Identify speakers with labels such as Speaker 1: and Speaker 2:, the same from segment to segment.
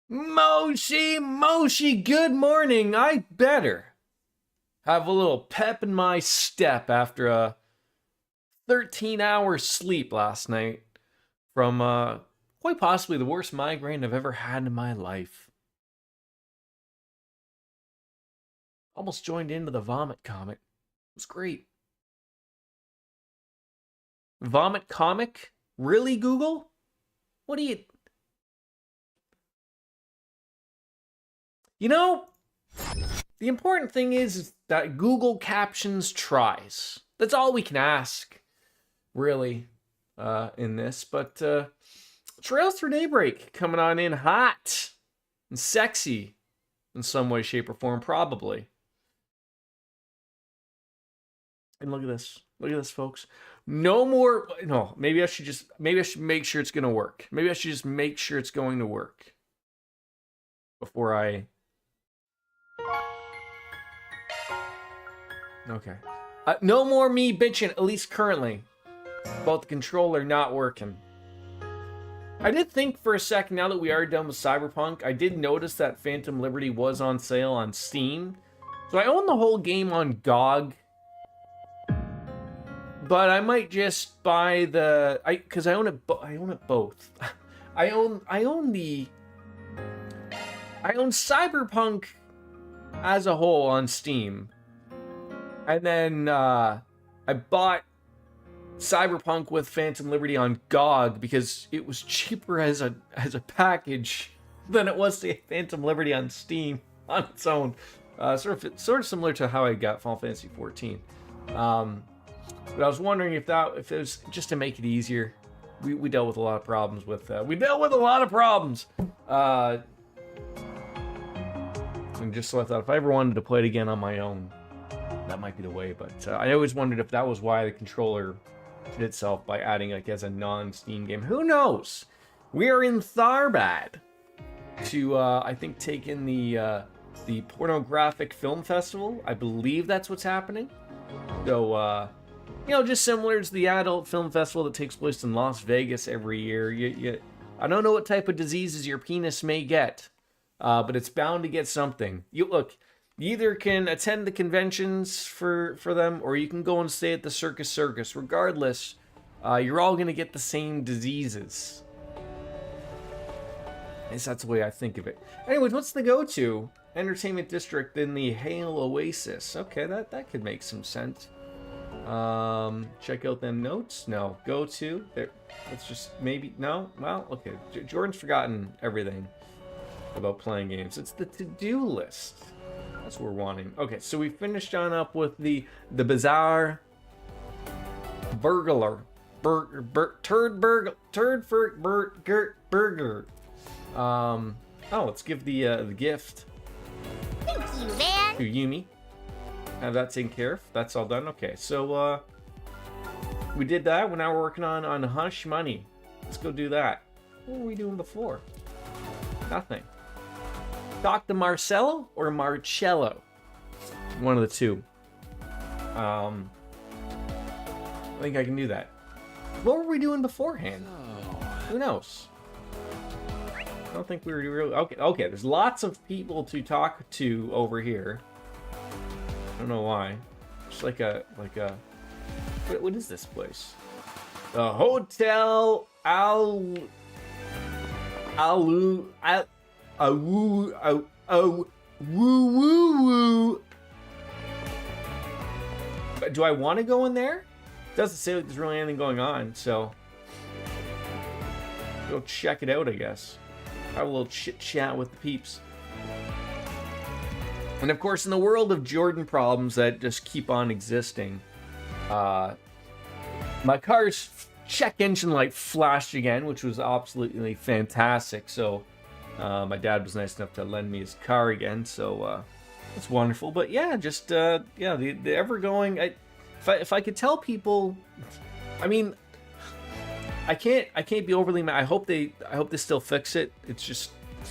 Speaker 1: Moshi, good morning. I better have a little pep in my step after a 13-hour sleep last night from quite possibly the worst migraine I've ever had in my life. Almost joined into the vomit comic. It was great. Vomit comic? Really, Google? What do you... You know, the important thing is that Google Captions tries. That's all we can ask, really, in this. But Trails Through Daybreak coming on in hot and sexy in some way, shape, or form, probably. And look at this. Look at this, folks. No more. No, maybe I should make sure it's going to work. Maybe I should just make sure it's going to work before I... Okay. No more me bitching, at least currently, about the controller not working. I did think for a second, now that we are done with Cyberpunk, I did notice that Phantom Liberty was on sale on Steam. So I own the whole game on GOG. But I might just buy the... Because I own it both. I own Cyberpunk as a whole on Steam. And then I bought Cyberpunk with Phantom Liberty on GOG because it was cheaper as a package than it was to get Phantom Liberty on Steam on its own. Sort of similar to how I got Final Fantasy 14. But I was wondering if it was just to make it easier. We dealt with a lot of problems with and just so I thought if I ever wanted to play it again on my own, that might be the way. But I always wondered if that was why the controller did itself by adding as a non-Steam game. Who knows? We are in Tharbad to I think take in the pornographic film festival. I believe that's what's happening. So just similar to the adult film festival that takes place in Las Vegas every year. I don't know what type of diseases your penis may get, but it's bound to get something. You either can attend the conventions for them, or you can go and stay at the circus. Regardless, you're all going to get the same diseases. At least that's the way I think of it. Anyways, what's the go-to entertainment district in the Hale Oasis? Okay, that could make some sense. Check out them notes. No, go-to. There. Let's just maybe... No? Well, okay. Jordan's forgotten everything about playing games. It's the to-do list. That's what we're wanting. Okay, so we finished on up with the bizarre burglar. Burger. Let's give the gift.
Speaker 2: Thank you, man.
Speaker 1: To Yumi. Have that taken care of. That's all done. Okay, so we did that. Now we're working on Hush Money. Let's go do that. What were we doing before? Nothing. Talk to Marcello or Marcello. One of the two. I think I can do that. What were we doing beforehand? Who knows? I don't think we were really... Okay, there's lots of people to talk to over here. I don't know why. Just like a... What is this place? The Hotel woo. But do I want to go in there? It doesn't say like there's really anything going on, so go check it out, I guess. Have a little chit chat with the peeps. And of course, in the world of Jordan problems that just keep on existing, my car's check engine light flashed again, which was absolutely fantastic. So my dad was nice enough to lend me his car again, so it's wonderful. But yeah, just the ever going. If I could tell people, I mean, I can't be overly mad. I hope they still fix it. It's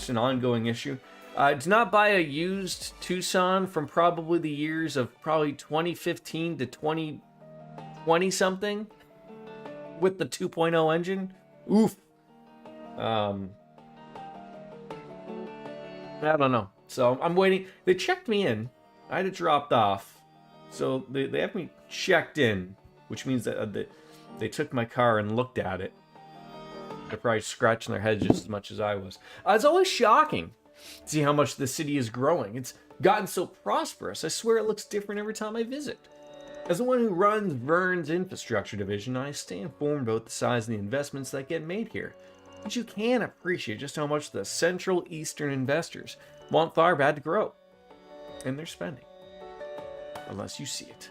Speaker 1: an ongoing issue. Do not buy a used Tucson from probably the years of 2015 to 2020 something with the 2.0 engine. Oof. I don't know. So I'm waiting. They checked me in. I had it dropped off. So they have me checked in, which means that they took my car and looked at it. They're probably scratching their heads just as much as I was. It's always shocking to see how much the city is growing. It's gotten so prosperous. I swear it looks different every time I visit. As the one who runs Vern's infrastructure division, I stay informed about the size of the investments that get made here. But you can appreciate just how much the Central Eastern investors want Tharbad to grow. And they're spending. Unless you see it.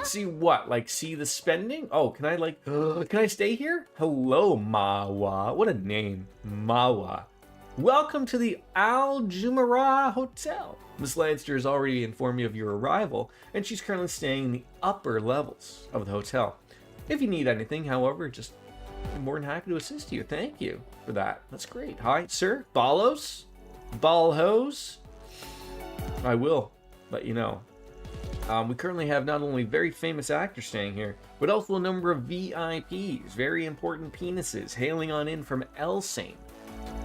Speaker 1: See what? Like, see the spending? Oh, can I stay here? Hello, Mawa. What a name. Mawa. Welcome to the Al Jumeirah Hotel. Miss Lanster has already informed me of your arrival, and she's currently staying in the upper levels of the hotel. If you need anything, however, just I'm more than happy to assist you. Thank you for that. That's great. Hi, sir. Ballos? Balhos? I will let you know. We currently have not only very famous actors staying here, but also a number of VIPs, very important penises, hailing on in from Elsane.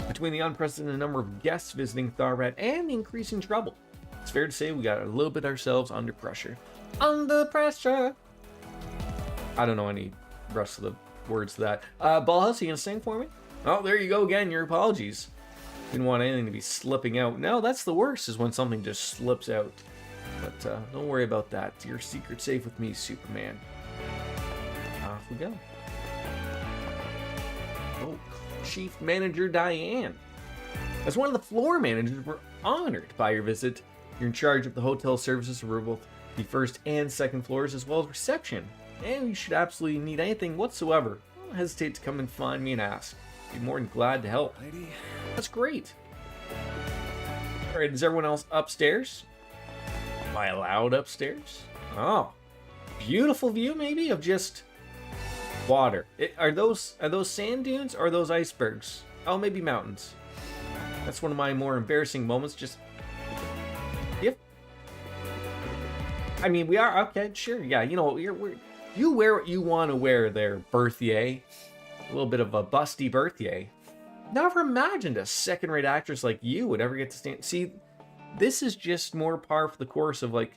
Speaker 1: Between the unprecedented number of guests visiting Tharbad and the increasing trouble, it's fair to say we got a little bit ourselves under pressure. Under pressure! I don't know any rest of the words to that. Ballhouse, you gonna sing for me? Oh, there you go again, your apologies. Didn't want anything to be slipping out. No, that's the worst, is when something just slips out. But don't worry about that. Your secret's safe with me, Superman. Off we go. Oh, Chief Manager Diane. As one of the floor managers, we're honored by your visit. You're in charge of the hotel services for both the first and second floors, as well as reception. And you should absolutely need anything whatsoever, don't hesitate to come and find me and ask. I'd be more than glad to help. Lady. That's great. Alright, is everyone else upstairs? Am I allowed upstairs? Oh, beautiful view maybe of just water. Are those sand dunes or are those icebergs? Oh, maybe mountains. That's one of my more embarrassing moments. Just, yep. I mean, we are okay. Sure, yeah. You know, you wear what you want to wear there, Berthier. A little bit of a busty Berthier. Never imagined a second-rate actress like you would ever get to stand. See, this is just more par for the course of, like,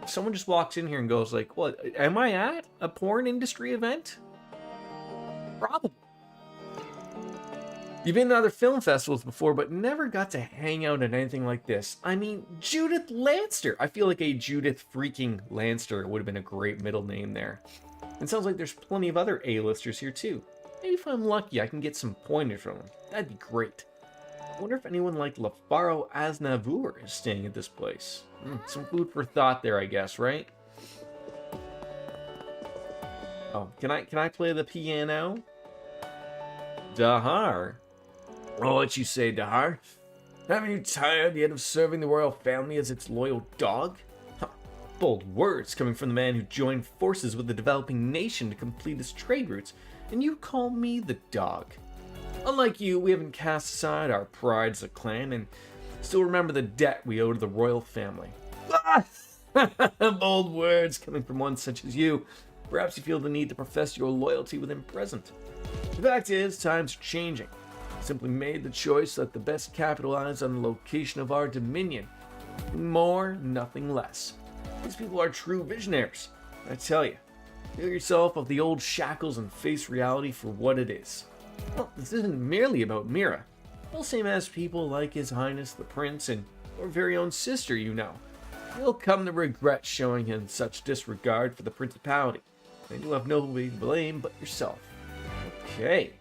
Speaker 1: someone just walks in here and goes like, what, am I at a porn industry event? Probably. You've been to other film festivals before, but never got to hang out at anything like this. I mean, Judith Lanster. I feel like a Judith freaking Lanster would have been a great middle name there. It sounds like there's plenty of other A-listers here too. Maybe if I'm lucky, I can get some pointers from them. That'd be great. I wonder if anyone like Lafaro Aznavour is staying at this place. Some food for thought there, I guess, right? Oh, can I play the piano? Dahar. Oh, what you say, Dahar? Haven't you tired yet of serving the royal family as its loyal dog? Huh. Bold words coming from the man who joined forces with the developing nation to complete his trade routes, and you call me the dog. Unlike you, we haven't cast aside our pride as a clan and still remember the debt we owe to the royal family. Bold words coming from one such as you. Perhaps you feel the need to profess your loyalty within present. The fact is, times are changing. Simply made the choice that the best capitalize on the location of our dominion. More, nothing less. These people are true visionaries. I tell you, feel yourself of the old shackles and face reality for what it is. Well, this isn't merely about Mira. Well, same as people like His Highness the Prince and your very own sister, you know. You'll come to regret showing him such disregard for the principality, and you'll have nobody to blame but yourself. Okay.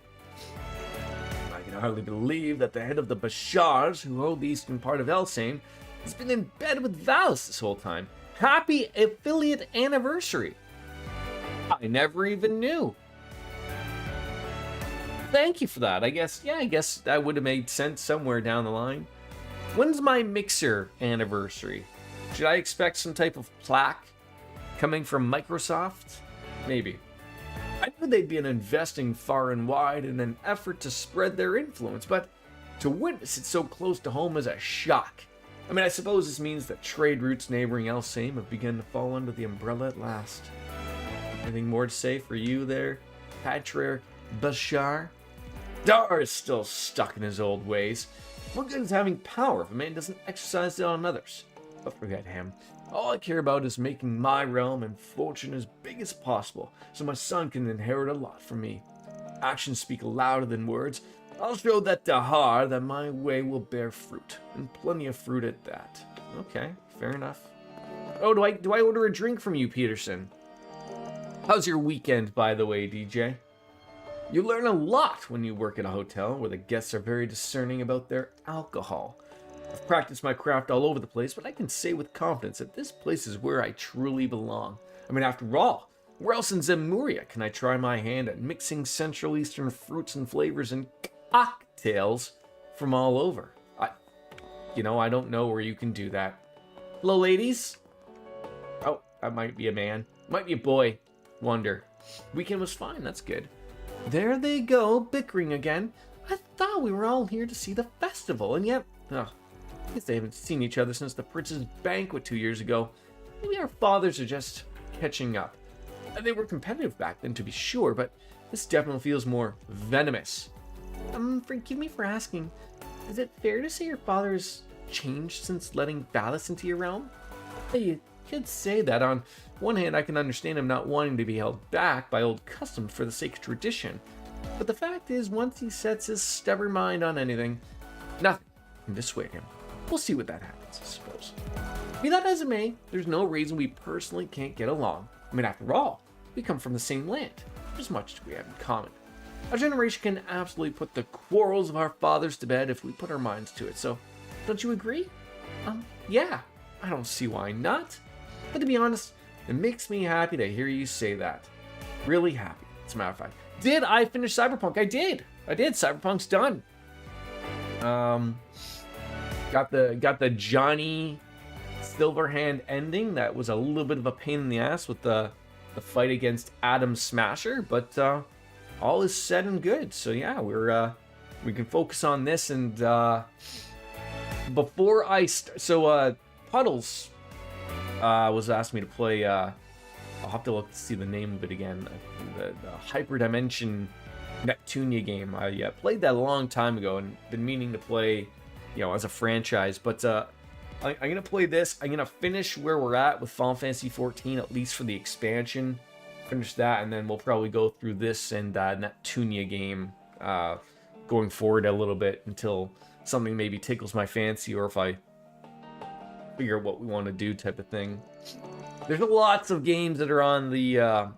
Speaker 1: I can hardly believe that the head of the Bashars, who hold the eastern part of Elsane, has been in bed with Valis this whole time. Happy affiliate anniversary! I never even knew. Thank you for that. I guess that would have made sense somewhere down the line. When's my Mixer anniversary? Should I expect some type of plaque coming from Microsoft? Maybe. I knew they'd be investing far and wide in an effort to spread their influence, but to witness it so close to home is a shock. I mean, I suppose this means that trade routes neighboring Elsame have begun to fall under the umbrella at last. Anything more to say for you there, Patriarch Bashar? Dar is still stuck in his old ways. What good is having power if a man doesn't exercise it on others? But forget him. All I care about is making my realm and fortune as big as possible, so my son can inherit a lot from me. Actions speak louder than words. I'll show that Dahar that my way will bear fruit, and plenty of fruit at that. Okay, fair enough. Oh, do I order a drink from you, Peterson? How's your weekend, by the way, DJ? You learn a lot when you work at a hotel where the guests are very discerning about their alcohol. I've practiced my craft all over the place, but I can say with confidence that this place is where I truly belong. I mean, after all, where else in Zemuria can I try my hand at mixing Central Eastern fruits and flavors and cocktails from all over? I don't know where you can do that. Hello, ladies. Oh, that might be a man. Might be a boy. Wonder. Weekend was fine. That's good. There they go, bickering again. I thought we were all here to see the festival, and yet, I guess they haven't seen each other since the Prince's Banquet 2 years ago. Maybe our fathers are just catching up. They were competitive back then, to be sure, but this definitely feels more venomous. Forgive me for asking, is it fair to say your father has changed since letting Valis into your realm? You could say that. On one hand, I can understand him not wanting to be held back by old customs for the sake of tradition. But the fact is, once he sets his stubborn mind on anything, nothing can dissuade him. We'll see what that happens, I suppose. Be that as it may, there's no reason we personally can't get along. I mean, after all, we come from the same land. There's much we have in common. Our generation can absolutely put the quarrels of our fathers to bed if we put our minds to it, so don't you agree? Yeah, I don't see why not. But to be honest, it makes me happy to hear you say that. Really happy, as a matter of fact. Did I finish Cyberpunk? I did. Cyberpunk's done. Got the Johnny Silverhand ending. That was a little bit of a pain in the ass with the fight against Adam Smasher, but all is said and good. So yeah, we can focus on this. And before I Puddles was asking me to play. I'll have to look to see the name of it again. The Hyperdimension Neptunia game. I played that a long time ago and been meaning to play, as a franchise. But I'm gonna play this. I'm gonna finish where we're at with Final Fantasy 14, at least for the expansion. Finish that, and then we'll probably go through this and Neptunia game going forward a little bit until something maybe tickles my fancy, or if I figure out what we want to do, type of thing. There's lots of games that are on the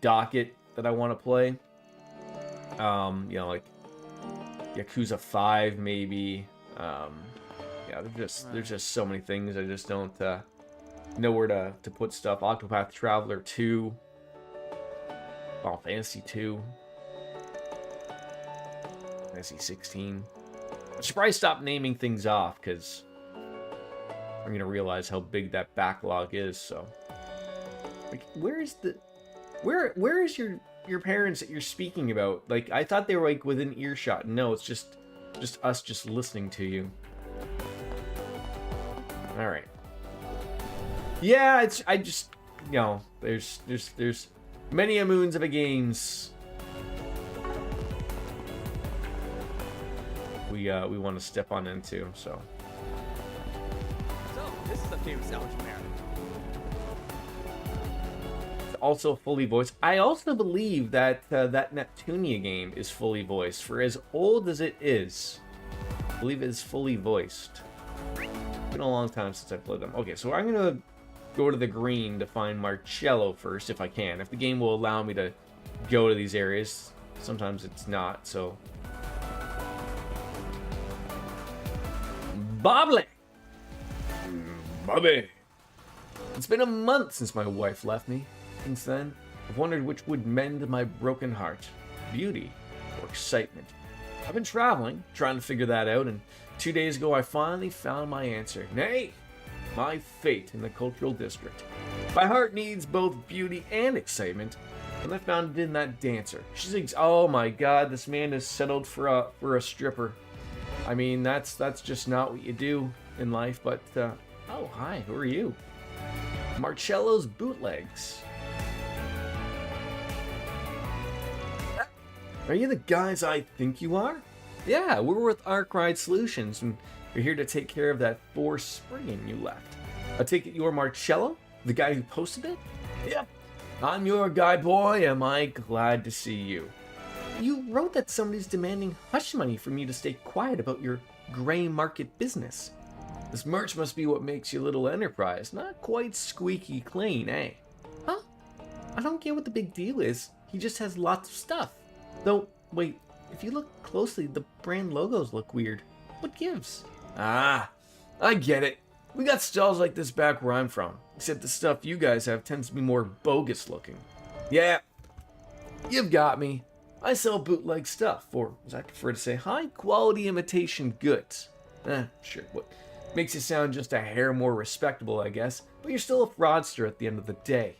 Speaker 1: docket that I want to play. Like Yakuza 5 maybe. There's just so many things. I just don't know where to put stuff. Octopath Traveler 2, Final Fantasy 2, Fantasy 16. I should probably stop naming things off because I'm gonna realize how big that backlog is. So, like, where is your parents that you're speaking about? Like, I thought they were like within earshot. No, it's just us just listening to you. All right. Yeah, there's many a moons of a games we want to step on into. So
Speaker 3: this is a famous Belgian marriage.
Speaker 1: Also fully voiced. I also believe that that Neptunia game is fully voiced. For as old as it is, I believe it is fully voiced. It's been a long time since I played them. Okay, so I'm gonna go to the green to find Marcello first, if I can. If the game will allow me to go to these areas. Sometimes it's not, so. Bobby! It's been a month since my wife left me. Since then, I've wondered which would mend my broken heart, beauty or excitement. I've been traveling, trying to figure that out, and 2 days ago I finally found my answer. Nay, my fate in the cultural district. My heart needs both beauty and excitement, and I found it in that dancer. She's oh my god, this man is settled for a stripper. I mean, that's just not what you do in life, but oh hi, who are you? Marcello's Bootlegs. Are you the guys I think you are? Yeah, we're with Arkride Solutions, and we're here to take care of that forced springing you left. I take it you're Marcello, the guy who posted it? Yep. I'm your guy, boy. Am I glad to see you. You wrote that somebody's demanding hush money from you to stay quiet about your gray market business. This merch must be what makes your little enterprise not quite squeaky clean, eh? Huh? I don't get what the big deal is. He just has lots of stuff. Though, wait, if you look closely, the brand logos look weird. What gives? Ah, I get it. We got stalls like this back where I'm from, except the stuff you guys have tends to be more bogus looking. Yeah, you've got me. I sell bootleg stuff, or as I prefer to say, high quality imitation goods. Sure, what makes you sound just a hair more respectable, I guess, but you're still a fraudster at the end of the day.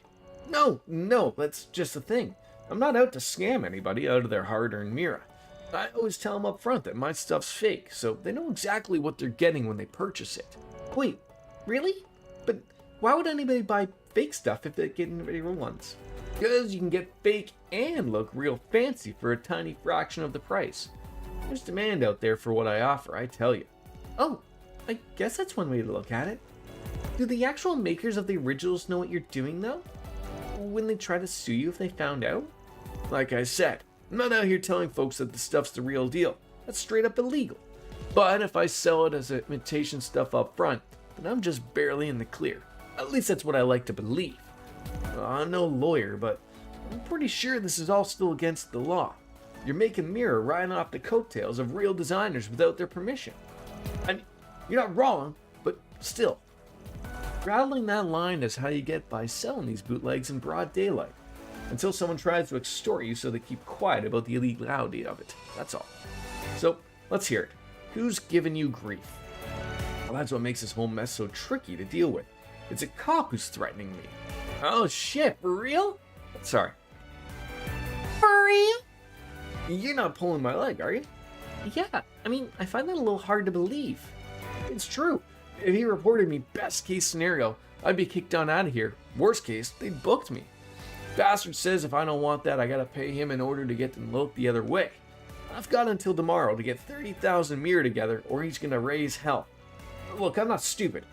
Speaker 1: No, that's just the thing. I'm not out to scam anybody out of their hard-earned Mira. I always tell them up front that my stuff's fake, so they know exactly what they're getting when they purchase it. Wait, really? But why would anybody buy fake stuff if they get real ones? Because you can get fake and look real fancy for a tiny fraction of the price. There's demand out there for what I offer, I tell you. Oh, I guess that's one way to look at it. Do the actual makers of the originals know what you're doing, though? When they try to sue you if they found out? Like I said, I'm not out here telling folks that the stuff's the real deal. That's straight up illegal. But if I sell it as imitation stuff up front, then I'm just barely in the clear. At least that's what I like to believe. I'm no lawyer, but I'm pretty sure this is all still against the law. You're making Mira riding off the coattails of real designers without their permission. I mean, you're not wrong, but still. Straddling that line is how you get by selling these bootlegs in broad daylight, until someone tries to extort you so they keep quiet about the illegality of it. That's all. So, let's hear it. Who's giving you grief? Well, that's what makes this whole mess so tricky to deal with. It's a cop who's threatening me. Oh shit, for real? Sorry.
Speaker 2: For real?
Speaker 1: You're not pulling my leg, are you? Yeah, I mean, I find that a little hard to believe. It's true. If he reported me best case scenario, I'd be kicked on out of here. Worst case, they booked me. Bastard says if I don't want that, I gotta pay him in order to get them look the other way. I've got until tomorrow to get 30,000 Mir together, or he's gonna raise hell. Look, I'm not stupid.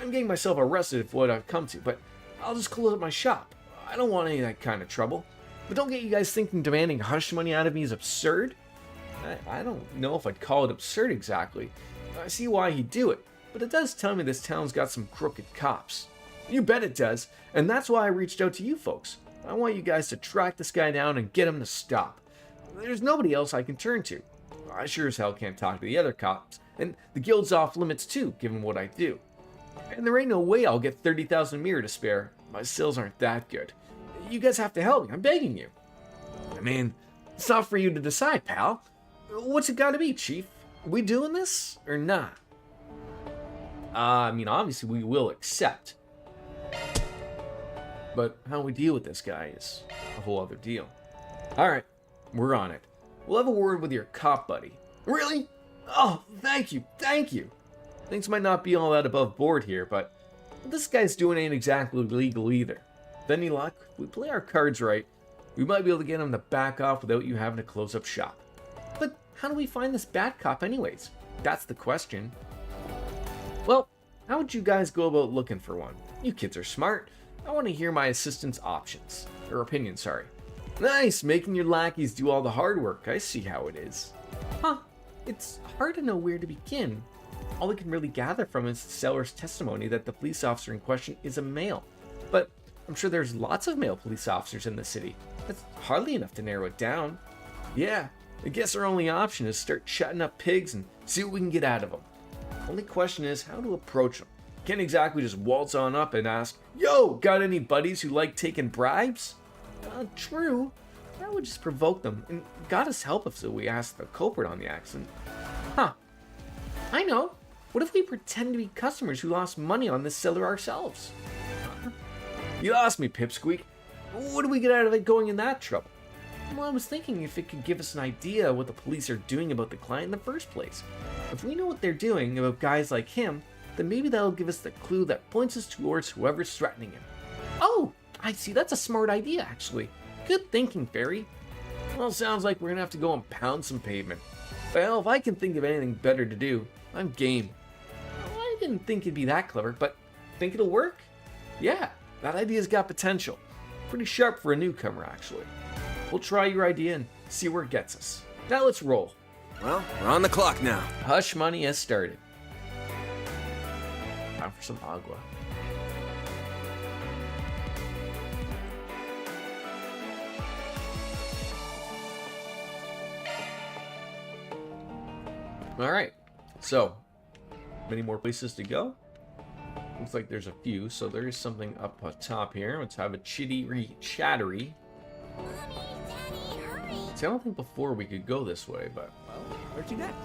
Speaker 1: I'm getting myself arrested for what I've come to, but I'll just close up my shop. I don't want any of that kind of trouble. But don't get you guys thinking demanding hush money out of me is absurd. I don't know if I'd call it absurd exactly. I see why he'd do it, but it does tell me this town's got some crooked cops. You bet it does, and that's why I reached out to you folks. I want you guys to track this guy down and get him to stop. There's nobody else I can turn to. I sure as hell can't talk to the other cops, and the guild's off limits too, given what I do. And there ain't no way I'll get 30,000 Mir to spare. My sales aren't that good. You guys have to help me, I'm begging you. I mean, it's not for you to decide, pal. What's it gotta be, Chief? We doing this, or not? I mean, obviously we will accept. But how we deal with this guy is a whole other deal. Alright, we're on it. We'll have a word with your cop buddy. Really? Oh, thank you. Things might not be all that above board here, but what this guy's doing ain't exactly legal either. With any luck, if we play our cards right, we might be able to get him to back off without you having to close up shop. But how do we find this bad cop anyways? That's the question. Well, how would you guys go about looking for one? You kids are smart. I want to hear my assistant's options. Or opinion, sorry. Nice, making your lackeys do all the hard work. I see how it is. Huh, it's hard to know where to begin. All we can really gather from is the seller's testimony that the police officer in question is a male. But I'm sure there's lots of male police officers in the city. That's hardly enough to narrow it down. Yeah, I guess our only option is start chatting up pigs and see what we can get out of them. Only question is how to approach them. Can't exactly just waltz on up and ask, "Yo, got any buddies who like taking bribes?" True. That would just provoke them, and God us help if we ask the culprit on the accident. Huh. I know. What if we pretend to be customers who lost money on this seller ourselves? You lost me, Pipsqueak. What do we get out of it going in that trouble? Well, I was thinking if it could give us an idea what the police are doing about the client in the first place. If we know what they're doing about guys like him, then maybe that'll give us the clue that points us towards whoever's threatening him. Oh, I see. That's a smart idea, actually. Good thinking, Fairy. Well, sounds like we're gonna have to go and pound some pavement. Well, if I can think of anything better to do, I'm game. Well, I didn't think it'd be that clever, but think it'll work? Yeah, that idea's got potential. Pretty sharp for a newcomer, actually. We'll try your idea and see where it gets us. Now let's roll.
Speaker 3: Well, we're on the clock now.
Speaker 1: Hush money has started. Time for some agua. Alright, so, many more places to go? Looks like there's a few, so there is something up top here. Let's have a chitty chattery.
Speaker 2: Mommy, Daddy, hurry.
Speaker 1: See, I don't think before we could go this way, but...
Speaker 3: Well, where'd you next?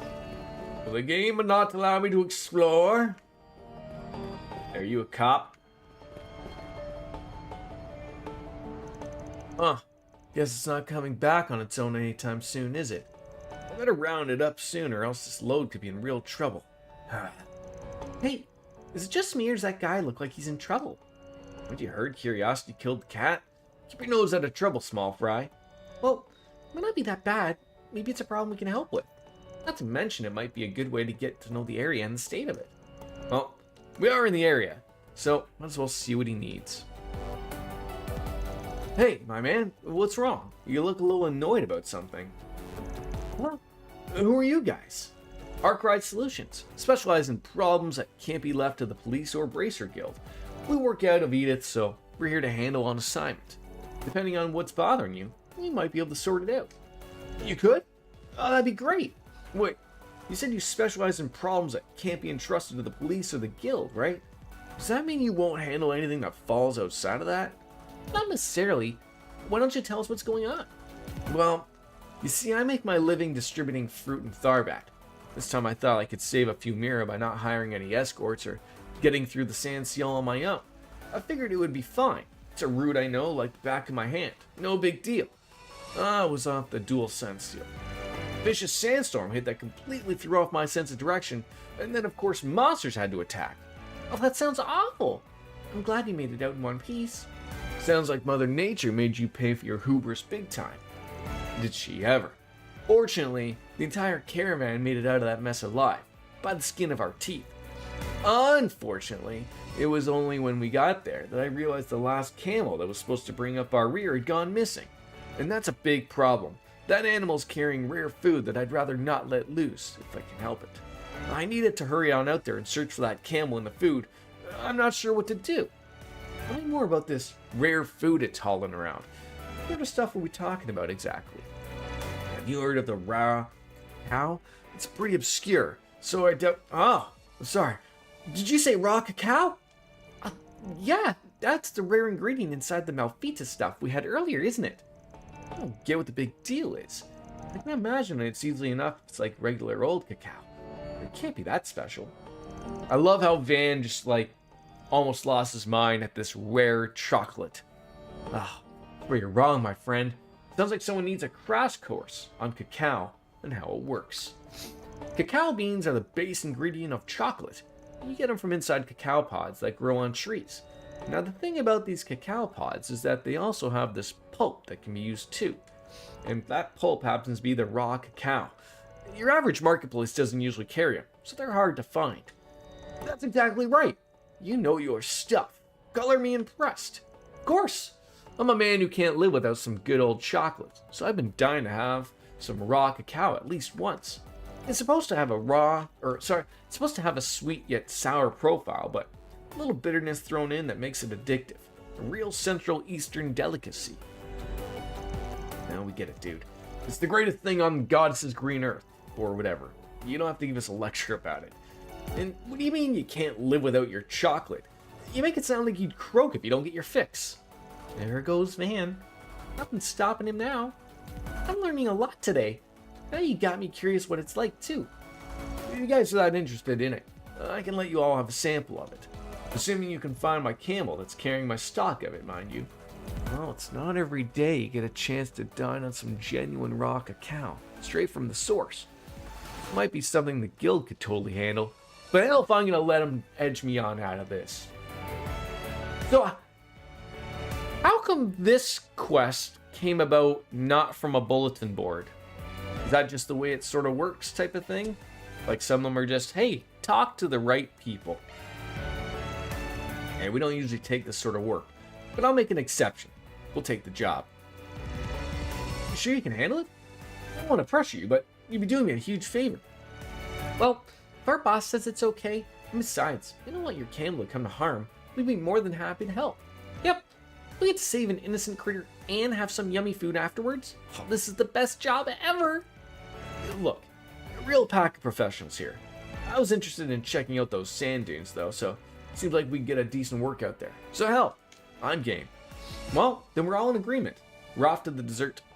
Speaker 1: Will the game not allow me to explore? Are you a cop? Huh. Guess it's not coming back on its own anytime soon, is it? I better round it up soon, or else this load could be in real trouble. Hey, is it just me, or does that guy look like he's in trouble? Haven't you heard Curiosity killed the cat? Keep your nose out of trouble, small fry. Well, it might not be that bad. Maybe it's a problem we can help with. Not to mention, it might be a good way to get to know the area and the state of it. Well, we are in the area, so might as well see what he needs. Hey, my man, what's wrong? You look a little annoyed about something. Well, who are you guys? Arkwright Solutions, specialize in problems that can't be left to the police or Bracer Guild. We work out of Edith, so we're here to handle on assignment. Depending on what's bothering you, we might be able to sort it out. You could? Oh, that'd be great. Wait, you said you specialize in problems that can't be entrusted to the police or the guild, right? Does that mean you won't handle anything that falls outside of that? Not necessarily. Why don't you tell us what's going on? Well, you see, I make my living distributing fruit and Tharbat. This time I thought I could save a few Mira by not hiring any escorts or getting through the Sand Seal on my own. I figured it would be fine. It's a route I know like the back of my hand. No big deal. I was off the dual Sand Seal. Vicious sandstorm hit that completely threw off my sense of direction, and then of course monsters had to attack. Oh, that sounds awful. I'm glad you made it out in one piece. Sounds like Mother Nature made you pay for your hubris big time. Did she ever? Fortunately, the entire caravan made it out of that mess alive, by the skin of our teeth. Unfortunately, it was only when we got there that I realized the last camel that was supposed to bring up our rear had gone missing. And that's a big problem. That animal's carrying rare food that I'd rather not let loose, if I can help it. I needed to hurry on out there and search for that camel and the food. I'm not sure what to do. Tell me more about this rare food it's hauling around. What sort of stuff are we talking about exactly? Have you heard of the raw cow? It's pretty obscure, so I doubt... Oh, sorry. Did you say raw cacao? Yeah, that's the rare ingredient inside the Malfita stuff we had earlier, isn't it? I don't get what the big deal is. I can imagine it's easily enough if it's like regular old cacao. It can't be that special. I love how Van just almost lost his mind at this rare chocolate. Where you're wrong, my friend. Sounds like someone needs a crash course on cacao and how it works. Cacao beans are the base ingredient of chocolate. You get them from inside cacao pods that grow on trees. Now the thing about these cacao pods is that they also have this pulp that can be used too. And that pulp happens to be the raw cacao. Your average marketplace doesn't usually carry them, so they're hard to find. That's exactly right. You know your stuff. Color me impressed. Of course. I'm a man who can't live without some good old chocolate, so I've been dying to have some raw cacao at least once. It's supposed to have a sweet yet sour profile, but a little bitterness thrown in that makes it addictive. A real Central Eastern delicacy. Now we get it, dude. It's the greatest thing on Goddess's green earth, or whatever. You don't have to give us a lecture about it. And what do you mean you can't live without your chocolate? You make it sound like you'd croak if you don't get your fix. There goes Van. Nothing's stopping him now. I'm learning a lot today. Now you got me curious what it's like too. If you guys are that interested in it, I can let you all have a sample of it. Assuming you can find my camel that's carrying my stock of it, mind you. Well, it's not every day you get a chance to dine on some genuine raw cacao, straight from the source. It might be something the guild could totally handle, but hell if I'm gonna let them edge me on out of this. So, how come this quest came about not from a bulletin board? that just the way it sort of works type of thing? Like some of them are just, hey, talk to the right people. And we don't usually take this sort of work, but I'll make an exception. We'll take the job. You sure you can handle it? I don't want to pressure you, but you'd be doing me a huge favor. Well, if our boss says it's okay, and besides, we don't want your camel to come to harm, we'd be more than happy to help. Yep, we get to save an innocent critter and have some yummy food afterwards. Oh, this is the best job ever. Look, a real pack of professionals here. I was interested in checking out those sand dunes though, so it seems like we can get a decent workout there. So hell, I'm game. Well, then we're all in agreement. We're off to the desert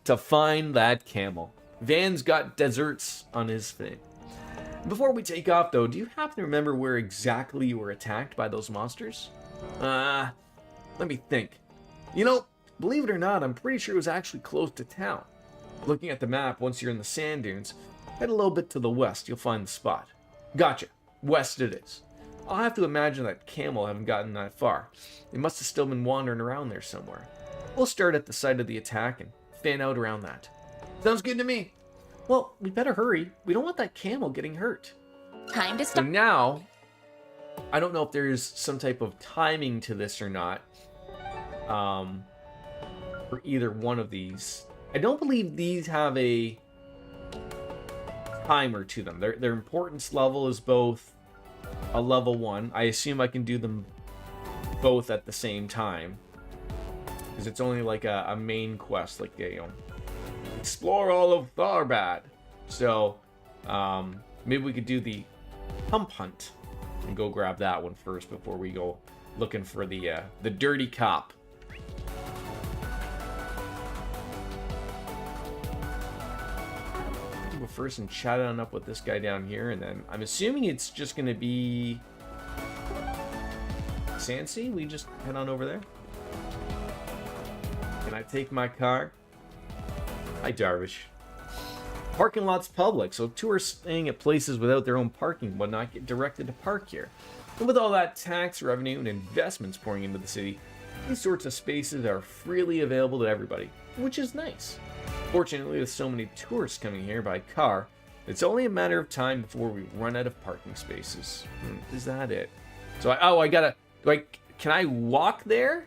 Speaker 1: to find that camel. Van's got deserts on his thing. Before we take off though, do you happen to remember where exactly you were attacked by those monsters? Let me think. You know, believe it or not, I'm pretty sure it was actually close to town. Looking at the map, once you're in the sand dunes, head a little bit to the west, you'll find the spot. Gotcha, west it is. I'll have to imagine that camel haven't gotten that far. They must have still been wandering around there somewhere. We'll start at the site of the attack and fan out around that. Sounds good to me. Well, we better hurry. We don't want that camel getting hurt.
Speaker 2: Time to
Speaker 1: So
Speaker 2: start.
Speaker 1: now, I don't know if there's some type of timing to this or not. For either one of these. I don't believe these have a timer to them. Their importance level is both a level 1. I assume I can do them both at the same time. Because it's only like a main quest, like, you know, explore all of Tharbad. So, maybe we could do the pump hunt and go grab that one first before we go looking for the dirty cop. Go first and chat on up with this guy down here, and then I'm assuming it's just gonna be Sansi. We just head on over there. Can I take my car? Hi, Darvish. Parking lot's public, so tourists staying at places without their own parking would not get directed to park here. And with all that tax revenue and investments pouring into the city, these sorts of spaces are freely available to everybody, which is nice. Fortunately, with so many tourists coming here by car, it's only a matter of time before we run out of parking spaces. Is that it? So can I walk there?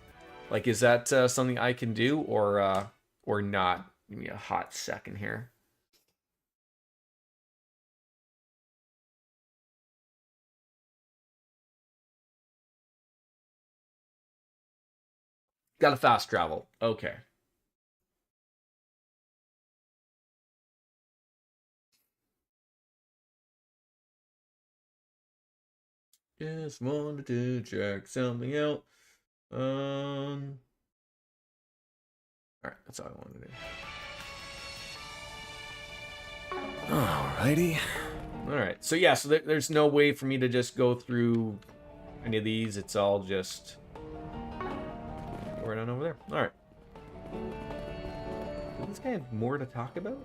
Speaker 1: Like, is that something I can do or not? Give me a hot second here. Got to fast travel. Okay. Just wanted to check something out. Alright, that's all I wanted to do.
Speaker 3: Alrighty.
Speaker 1: Alright, so yeah, so there's no way for me to just go through any of these. It's all just right on over there. Alright. Does this guy have more to talk about?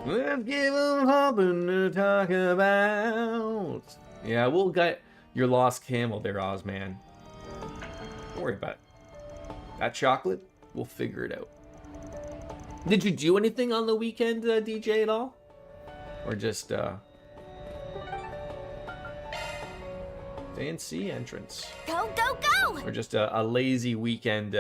Speaker 1: Let's give him something to talk about. Yeah, we'll get your lost camel there, Ozman. Don't worry about it. That chocolate, we'll figure it out. Did you do anything on the weekend, DJ, at all? Or just, fancy entrance?
Speaker 2: Go, go, go!
Speaker 1: Or just a lazy weekend,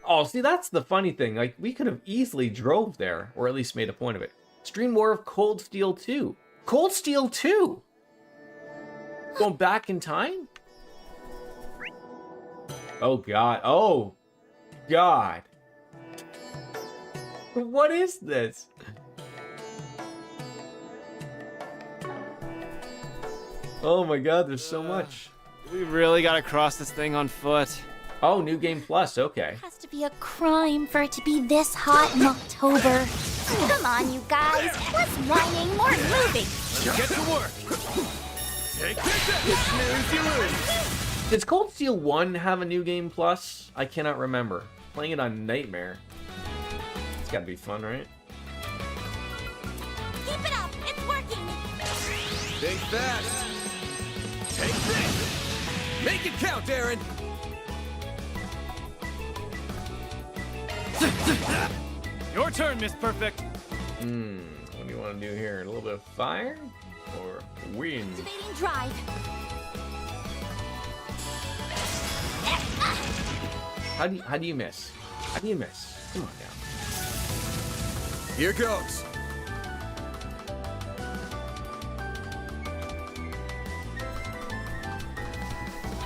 Speaker 1: Oh, see, that's the funny thing. Like, we could have easily drove there, or at least made a point of it. Stream more of Cold Steel 2. Cold Steel 2? Going back in time? Oh, God. Oh, God. What is this? Oh, my God, there's so much.
Speaker 4: We really gotta cross this thing on foot.
Speaker 1: Oh, New Game Plus, okay.
Speaker 2: Has to be a crime for it to be this hot in October. Come on, you guys. Less whining, more moving.
Speaker 3: Get to work. Take this. You snooze, you lose.
Speaker 1: Does Cold Steel 1 have a New Game Plus? I cannot remember. Playing it on Nightmare. It's gotta be fun, right?
Speaker 2: Keep it up. It's working.
Speaker 3: Think fast. Take this. Make it count, Aaron.
Speaker 4: Your turn, Miss Perfect.
Speaker 1: What do you want to do here? A little bit of fire or wind?
Speaker 2: Activating drive.
Speaker 1: How do you miss? How do you miss? Come on now.
Speaker 3: Here goes.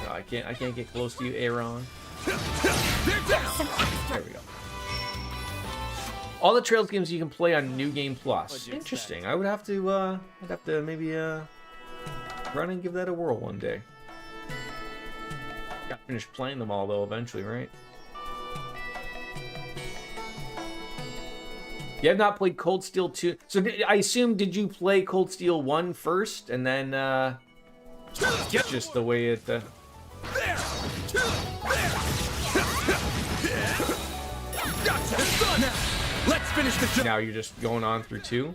Speaker 1: No, I can't get close to you, Aaron.
Speaker 3: They're down.
Speaker 1: There we go. All the Trails games you can play on New Game Plus.
Speaker 4: What'd you
Speaker 1: Interesting. I would have to I'd have to maybe run and give that a whirl one day. Got to finish playing them all though eventually, right? You have not played Cold Steel 2. So I assume, did you play Cold Steel 1 first and then just the way it
Speaker 3: There. Gotcha. It's done now. Let's finish the job.
Speaker 1: now you're just going on through 2?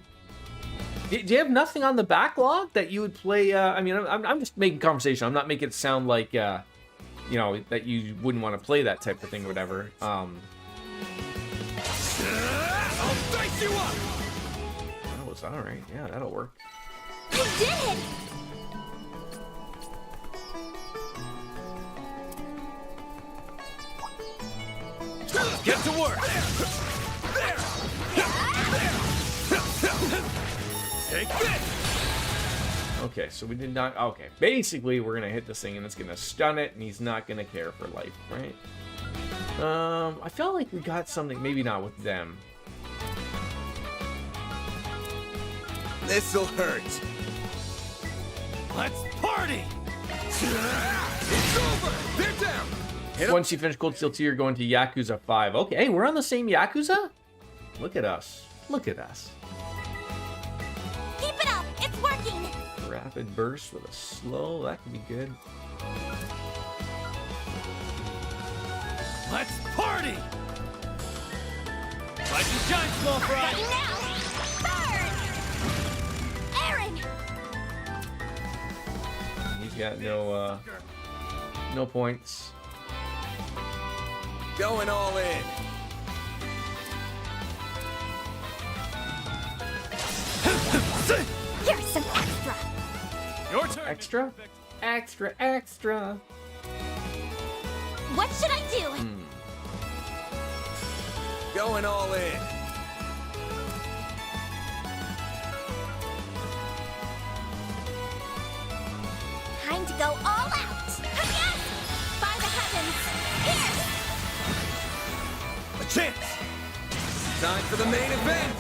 Speaker 1: Do you have nothing on the backlog that you would play? I mean, I'm just making conversation. I'm not making it sound like, you know, that you wouldn't want to play that type of thing or whatever.
Speaker 3: I'll dice you up.
Speaker 1: That was all right. Yeah, that'll work.
Speaker 2: You did it!
Speaker 3: Get to work. Take this.
Speaker 1: Okay, so we did not. Okay, basically, we're gonna hit this thing and it's gonna stun it, and he's not gonna care for life, right? I felt like we got something. Maybe not with them.
Speaker 3: This'll hurt. Let's party. It's over. They're down. Hit 'em.
Speaker 1: Once you finish Cold Steel 2, you're going to Yakuza 5. Okay, hey, we're on the same Yakuza? Look at us. Look at us.
Speaker 2: Keep it up! It's working!
Speaker 1: Rapid burst with a slow. That could be good.
Speaker 3: Let's party.
Speaker 4: Rise and shine, small fry.
Speaker 2: Ready now! Burn! Aaron!
Speaker 1: He's got no points.
Speaker 3: Going all in.
Speaker 2: Here's some extra!
Speaker 4: Your turn. Miss
Speaker 1: Extra?
Speaker 4: Perfect.
Speaker 1: Extra, extra.
Speaker 2: What should I do?
Speaker 3: Going all in.
Speaker 2: Time to go all out! Yes! By the heavens! Here!
Speaker 3: A chance. Time for the main event.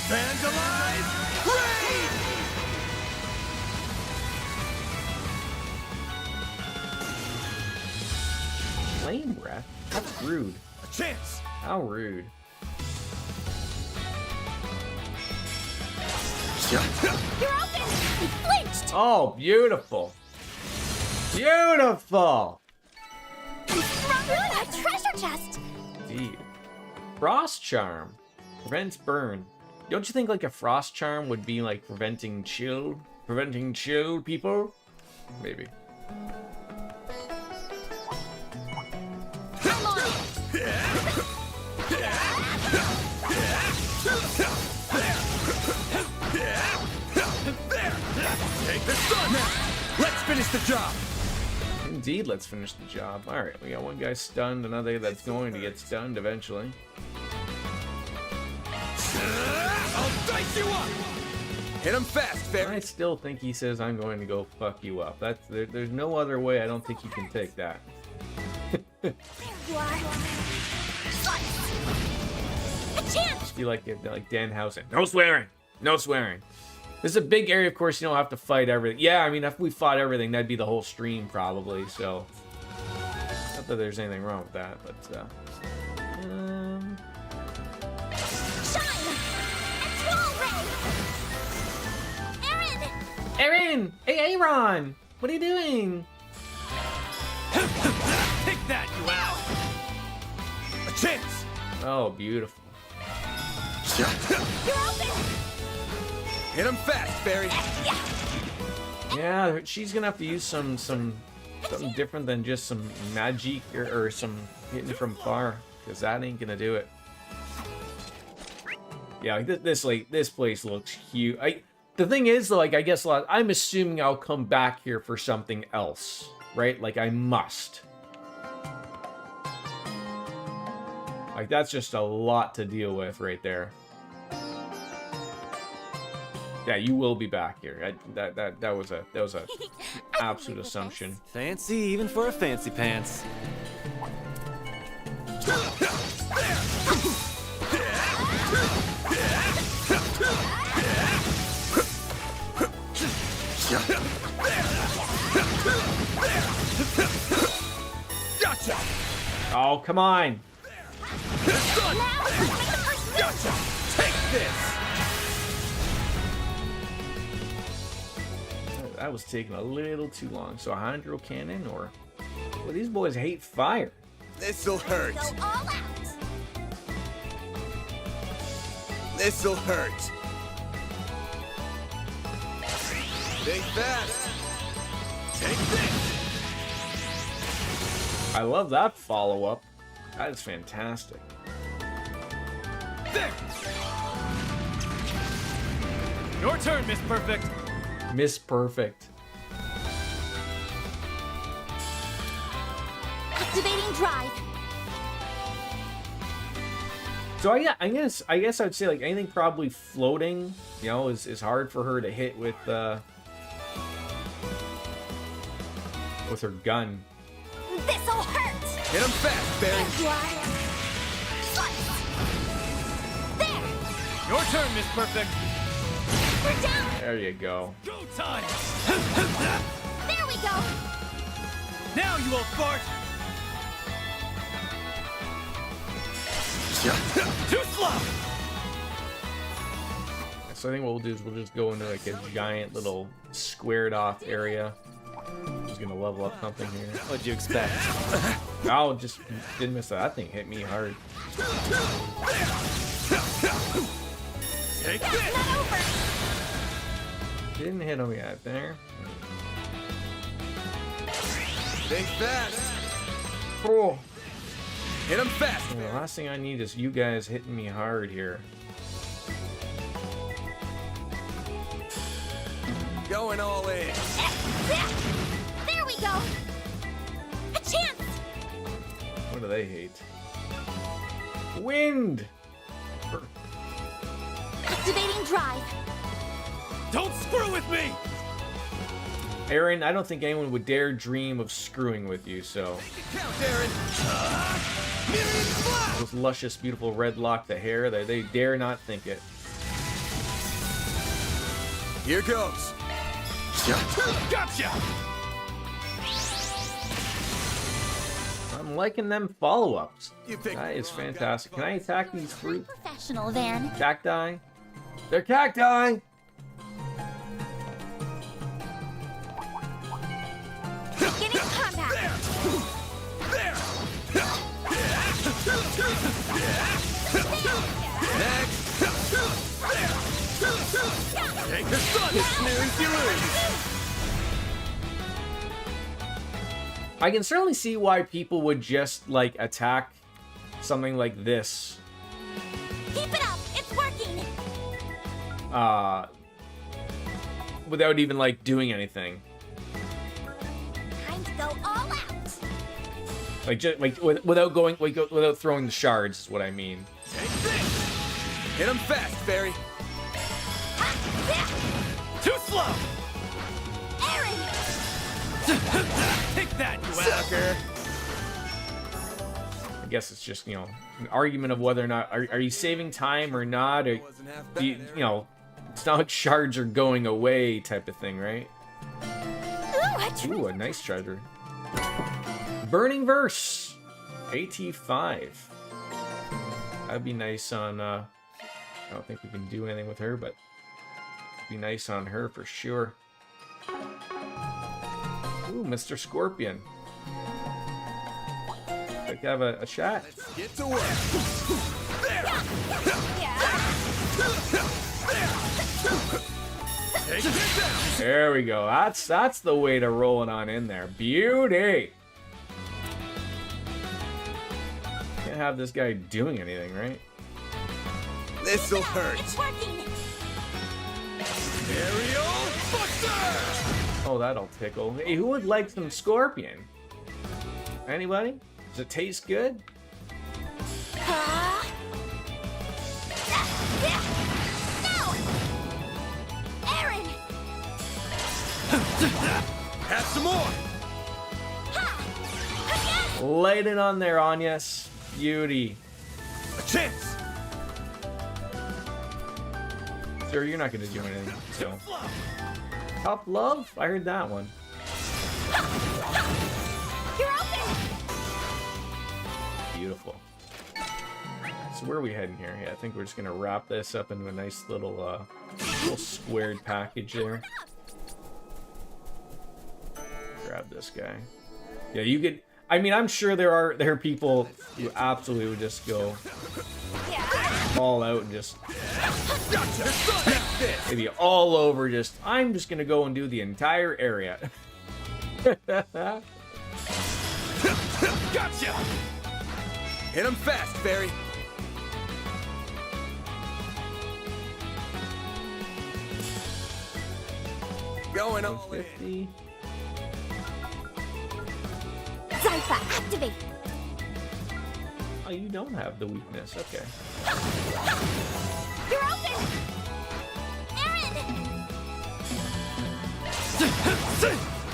Speaker 3: Vandalize! Raid!
Speaker 1: Flame breath? That's rude.
Speaker 3: A chance.
Speaker 1: How rude.
Speaker 2: You're open! You flinched!
Speaker 1: Oh, beautiful. Beautiful.
Speaker 2: I'm stronger than a treasure chest!
Speaker 1: Indeed. Frost charm. Prevents burn. Don't you think like a frost charm would be like preventing chill? Preventing chill people? Maybe.
Speaker 2: Come on!
Speaker 3: Take this done now. Let's finish the job.
Speaker 1: Indeed, let's finish the job. Alright, we got one guy stunned, another that's going to get stunned eventually.
Speaker 3: I'll dice you up. Hit him fast,
Speaker 1: I
Speaker 3: fairy.
Speaker 1: still think he says I'm going to go fuck you up. There's no other way I don't think he can take that.
Speaker 2: There you are! Slice! A chance!
Speaker 1: Be like Danhausen. No swearing! No swearing. This is a big area, of course, you don't have to fight everything. Yeah, I mean, if we fought everything, that'd be the whole stream, probably, so... Not that there's anything wrong with that, but,
Speaker 2: Shine! X-Wall Ray! Aaron!
Speaker 1: Aaron! Hey, Aaron! What are you doing?
Speaker 3: Take that, you owl. A chance.
Speaker 1: Oh, beautiful.
Speaker 2: You're open!
Speaker 3: Hit him fast, fairy.
Speaker 2: Yeah!
Speaker 1: Yeah, she's gonna have to use something different than just some magic or some hitting from far, because that ain't gonna do it. Yeah, like this place looks huge. The thing is, like, I guess I'm assuming I'll come back here for something else, right? Like, I must. Like, that's just a lot to deal with right there. Yeah, you will be back here. That was a absolute assumption.
Speaker 3: Fancy even for a fancy pants.
Speaker 4: Gotcha!
Speaker 1: Oh, come on.
Speaker 4: Gotcha! Take this!
Speaker 1: That was taking a little too long. So a hydro cannon, or well, these boys hate fire.
Speaker 3: This'll hurt.
Speaker 2: Go all out.
Speaker 3: This'll hurt. Think fast. Take this.
Speaker 1: I love that follow-up. That is fantastic.
Speaker 4: There! Your turn, Miss Perfect.
Speaker 1: Miss Perfect.
Speaker 2: Activating drive.
Speaker 1: So I guess I'd say like anything probably floating, you know, is hard for her to hit with her gun.
Speaker 2: This'll hurt.
Speaker 3: Hit him fast, Barry.
Speaker 2: There.
Speaker 4: Your turn, Miss Perfect.
Speaker 2: We're down.
Speaker 1: There you go.
Speaker 4: Go time!
Speaker 2: There we go.
Speaker 4: Now you won't fart! Too slow!
Speaker 1: So I think what we'll do is we'll just go into like a giant little squared off area. Just gonna level up something here.
Speaker 3: What'd you expect?
Speaker 1: Oh, just didn't miss that. That thing hit me hard.
Speaker 4: Take
Speaker 2: That's
Speaker 4: this!
Speaker 2: not over.
Speaker 1: Didn't hit him yet. There.
Speaker 3: Think fast.
Speaker 1: Oh.
Speaker 3: Hit him fast.
Speaker 1: The last thing I need is you guys hitting me hard here.
Speaker 3: Going all in.
Speaker 2: There we go. A chance.
Speaker 1: What do they hate? Wind!
Speaker 2: Activating drive.
Speaker 4: Don't screw with me!
Speaker 1: Aaron, I don't think anyone would dare dream of screwing with you, so...
Speaker 3: Count, Aaron. Myriad Flash.
Speaker 1: Those luscious, beautiful red locks of hair, they dare not think it.
Speaker 3: Here goes.
Speaker 4: Gotcha!
Speaker 1: I'm liking them follow-ups.
Speaker 3: You picked
Speaker 1: That
Speaker 3: the
Speaker 1: is
Speaker 3: wrong guy.
Speaker 1: fantastic. Can I attack these fruit
Speaker 2: Professional, Van.
Speaker 1: cacti? They're cacti!
Speaker 2: Beginning combat.
Speaker 3: There. Next. Take the sun. Snooze, you lose.
Speaker 1: I can certainly see why people would just, like, attack something like this.
Speaker 2: Keep it up. It's working.
Speaker 1: Without even, like, doing anything.
Speaker 2: Time to go all out.
Speaker 1: Like, just, like, without going, like, without throwing the shards is what I mean.
Speaker 3: Take this. Hit him fast, Barry.
Speaker 4: Too slow!
Speaker 2: Aaron.
Speaker 4: Take that, you ass!
Speaker 3: Sucker.
Speaker 1: I guess it's just, you know, an argument of whether or not, are you saving time or not, or,
Speaker 3: Wasn't half
Speaker 1: do you,
Speaker 3: bad,
Speaker 1: you know, it's not like shards are going away type of thing, right? Ooh, a nice treasure. Burning Verse! AT5. That'd be nice on, I don't think we can do anything with her, but it'd be nice on her for sure. Ooh, Mr. Scorpion. Like have a shot.
Speaker 3: Let's get to work. There.
Speaker 2: Yeah.
Speaker 3: Take Take this out.
Speaker 1: There we go. That's the way to roll it on in there. Beauty. Can't have this guy doing anything, right?
Speaker 3: This'll hurt.
Speaker 2: It's working.
Speaker 3: Aerial Buster!
Speaker 1: Oh, that'll tickle. Hey, who would like some scorpion? Anybody? Does it taste good?
Speaker 2: Huh? No! Aaron!
Speaker 3: Have some more.
Speaker 2: Ha!
Speaker 1: Light it on there, Anyas. Beauty.
Speaker 3: A chance.
Speaker 1: Sir, you're not gonna do anything. So. Tough love? I heard that one.
Speaker 2: You're open!
Speaker 1: Beautiful. So where are we heading here? Yeah, I think we're just gonna wrap this up into a nice little squared package there. Grab this guy. Yeah, you could. I mean, I'm sure there are people who absolutely would just go all out and just maybe all over. Just I'm just gonna go and do the entire area.
Speaker 3: Gotcha! Hit him fast, Fairy. Going all in.
Speaker 1: 50.
Speaker 2: Zypha, activate!
Speaker 1: Oh, you don't have the weakness. Okay.
Speaker 2: You're open! Aaron!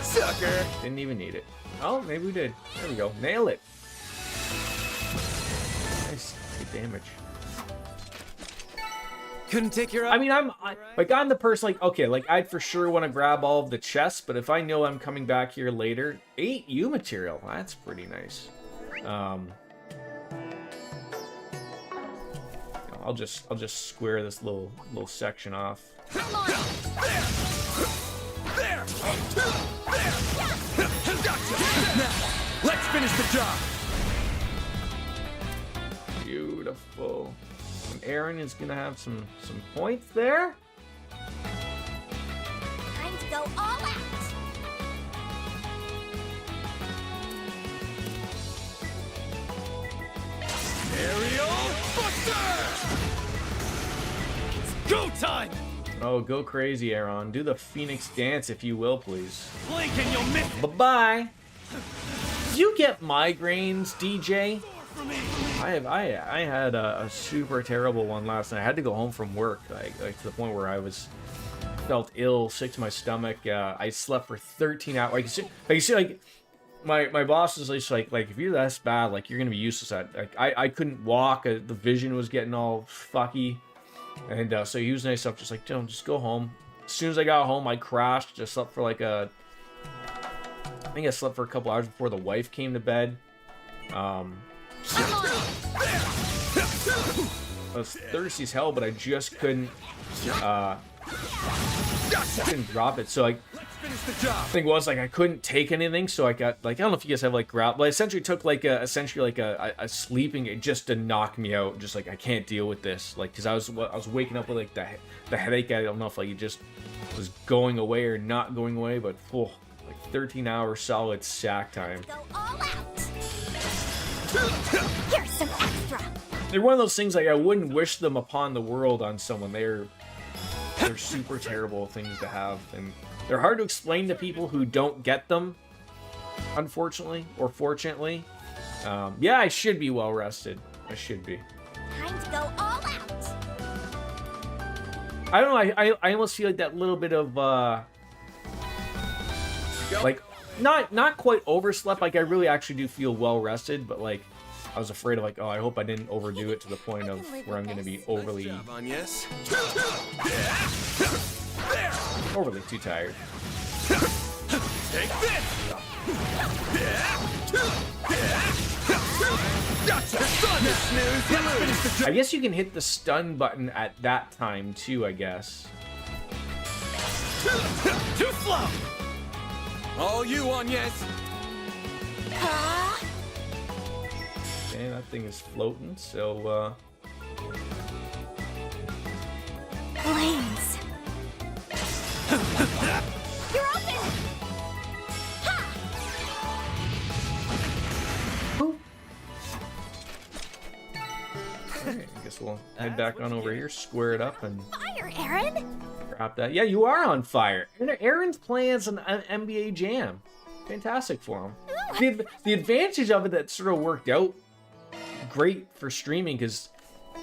Speaker 3: Sucker!
Speaker 1: Didn't even need it. Oh, maybe we did. There we go. Nail it. Nice. Good damage.
Speaker 3: Couldn't take your
Speaker 1: I mean, I'm the person like, okay, like I'd for sure want to grab all of the chests, but if I know I'm coming back here later, 8 U material, that's pretty nice. I'll just square this little section off.
Speaker 2: Come on!
Speaker 3: There! Gotcha! Now, let's finish the job!
Speaker 1: Beautiful. And Aaron is gonna have some points there.
Speaker 2: Time to go all out!
Speaker 3: Aerial Buster!
Speaker 4: It's go time!
Speaker 1: Oh, go crazy, Aaron. Do the Phoenix dance, if you will, please.
Speaker 4: Blink and you'll miss it.
Speaker 1: Bye-bye. Do you get migraines, DJ?
Speaker 4: For me.
Speaker 1: I had a super terrible one last night. I had to go home from work, like to the point where I felt ill, sick to my stomach. I slept for 13 hours. Like you see, like my boss is just like if you're this bad, like you're gonna be useless at. Like I couldn't walk. The vision was getting all fucky, and so he was nice enough, just like, don't just go home. As soon as I got home, I crashed. Just slept for like I think I slept for a couple hours before the wife came to bed. I was thirsty as hell, but I just couldn't drop it. So like,
Speaker 3: Let's finish the job!
Speaker 1: thing was like I couldn't take anything, so I got like, I don't know if you guys have like grab, but I essentially took like a sleeping aid just to knock me out. Just like I can't deal with this, like because I was waking up with like the headache. I don't know if like it just was going away or not going away, but like 13 hours solid sack time.
Speaker 2: Go all out! Here's some extra!
Speaker 1: They're one of those things like I wouldn't wish them upon the world on someone. They're super terrible things to have, and they're hard to explain to people who don't get them, unfortunately or fortunately. Yeah, I should be well rested. I should be.
Speaker 2: Time to go all out!
Speaker 1: I don't know. I almost feel like that little bit of like not quite overslept. Like I really actually do feel well rested, but like I was afraid of like, oh, I hope I didn't overdo it to the point of where I'm going to be overly
Speaker 3: Nice job, Anyas.
Speaker 1: overly too tired.
Speaker 3: Take this! Gotcha! Stun! Snooze, you lose. Finish the job.
Speaker 1: I guess you can hit the stun button at that time too, I guess.
Speaker 4: Too slow!
Speaker 3: All you, Anyas.
Speaker 1: Okay, that thing is floating, so
Speaker 2: Flames!
Speaker 1: head back on over here, square it up, and
Speaker 2: Fire, Aaron!
Speaker 1: drop that. Yeah, you are on fire. Aaron's playing as an NBA Jam. Fantastic for him. The advantage of it that sort of worked out great for streaming, because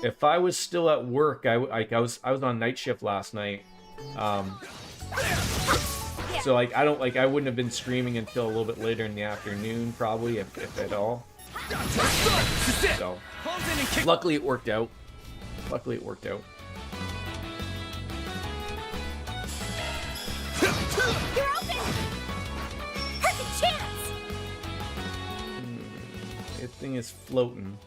Speaker 1: if I was still at work, I was on night shift last night. So like I wouldn't have been streaming until a little bit later in the afternoon, probably, if at all. So luckily it worked out. Luckily it worked out.
Speaker 2: You're open! Perfect chance!
Speaker 1: This thing is floating.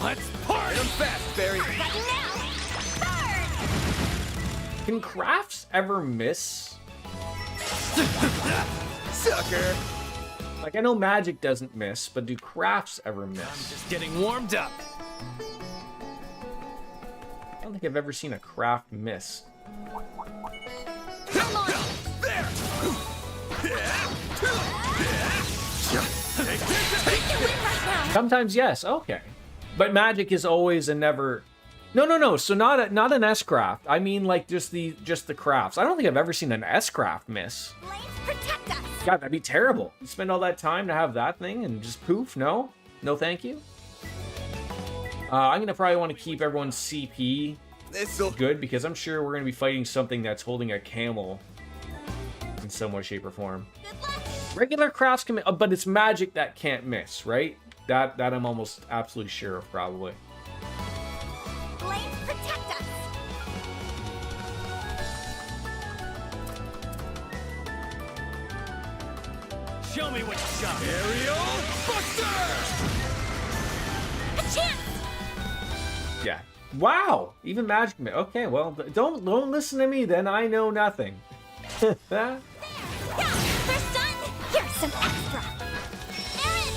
Speaker 4: Let's party!
Speaker 3: Hit 'em fast, Barry.
Speaker 2: Right now! Burn!
Speaker 1: Can crafts ever miss?
Speaker 3: Sucker.
Speaker 1: Like, I know magic doesn't miss, but do crafts ever
Speaker 4: I'm
Speaker 1: miss?
Speaker 4: just getting warmed up.
Speaker 1: I don't think I've ever seen a craft miss.
Speaker 2: I'm on it!
Speaker 3: There.
Speaker 2: You win right now!
Speaker 1: Sometimes yes, okay. But magic is always and never. No. So not an S craft. I mean like just the crafts. I don't think I've ever seen an S craft miss.
Speaker 2: Flames protect us!
Speaker 1: God, that'd be terrible. You spend all that time to have that thing and just poof? No, thank you. I'm gonna probably want to keep everyone's CP
Speaker 3: This'll.
Speaker 1: good, because I'm sure we're gonna be fighting something that's holding a camel in some way, shape, or form.
Speaker 2: Good luck!
Speaker 1: Regular crafts can, but it's magic that can't miss, right? That I'm almost absolutely sure of, probably.
Speaker 2: Flames protect us!
Speaker 4: Show me what you got.
Speaker 3: Aerial Buster.
Speaker 2: A chance!
Speaker 1: Yeah. Wow. Even magic. Okay. Well, don't listen to me then. I know nothing.
Speaker 2: Yeah! First done! Here's some extra! Aaron!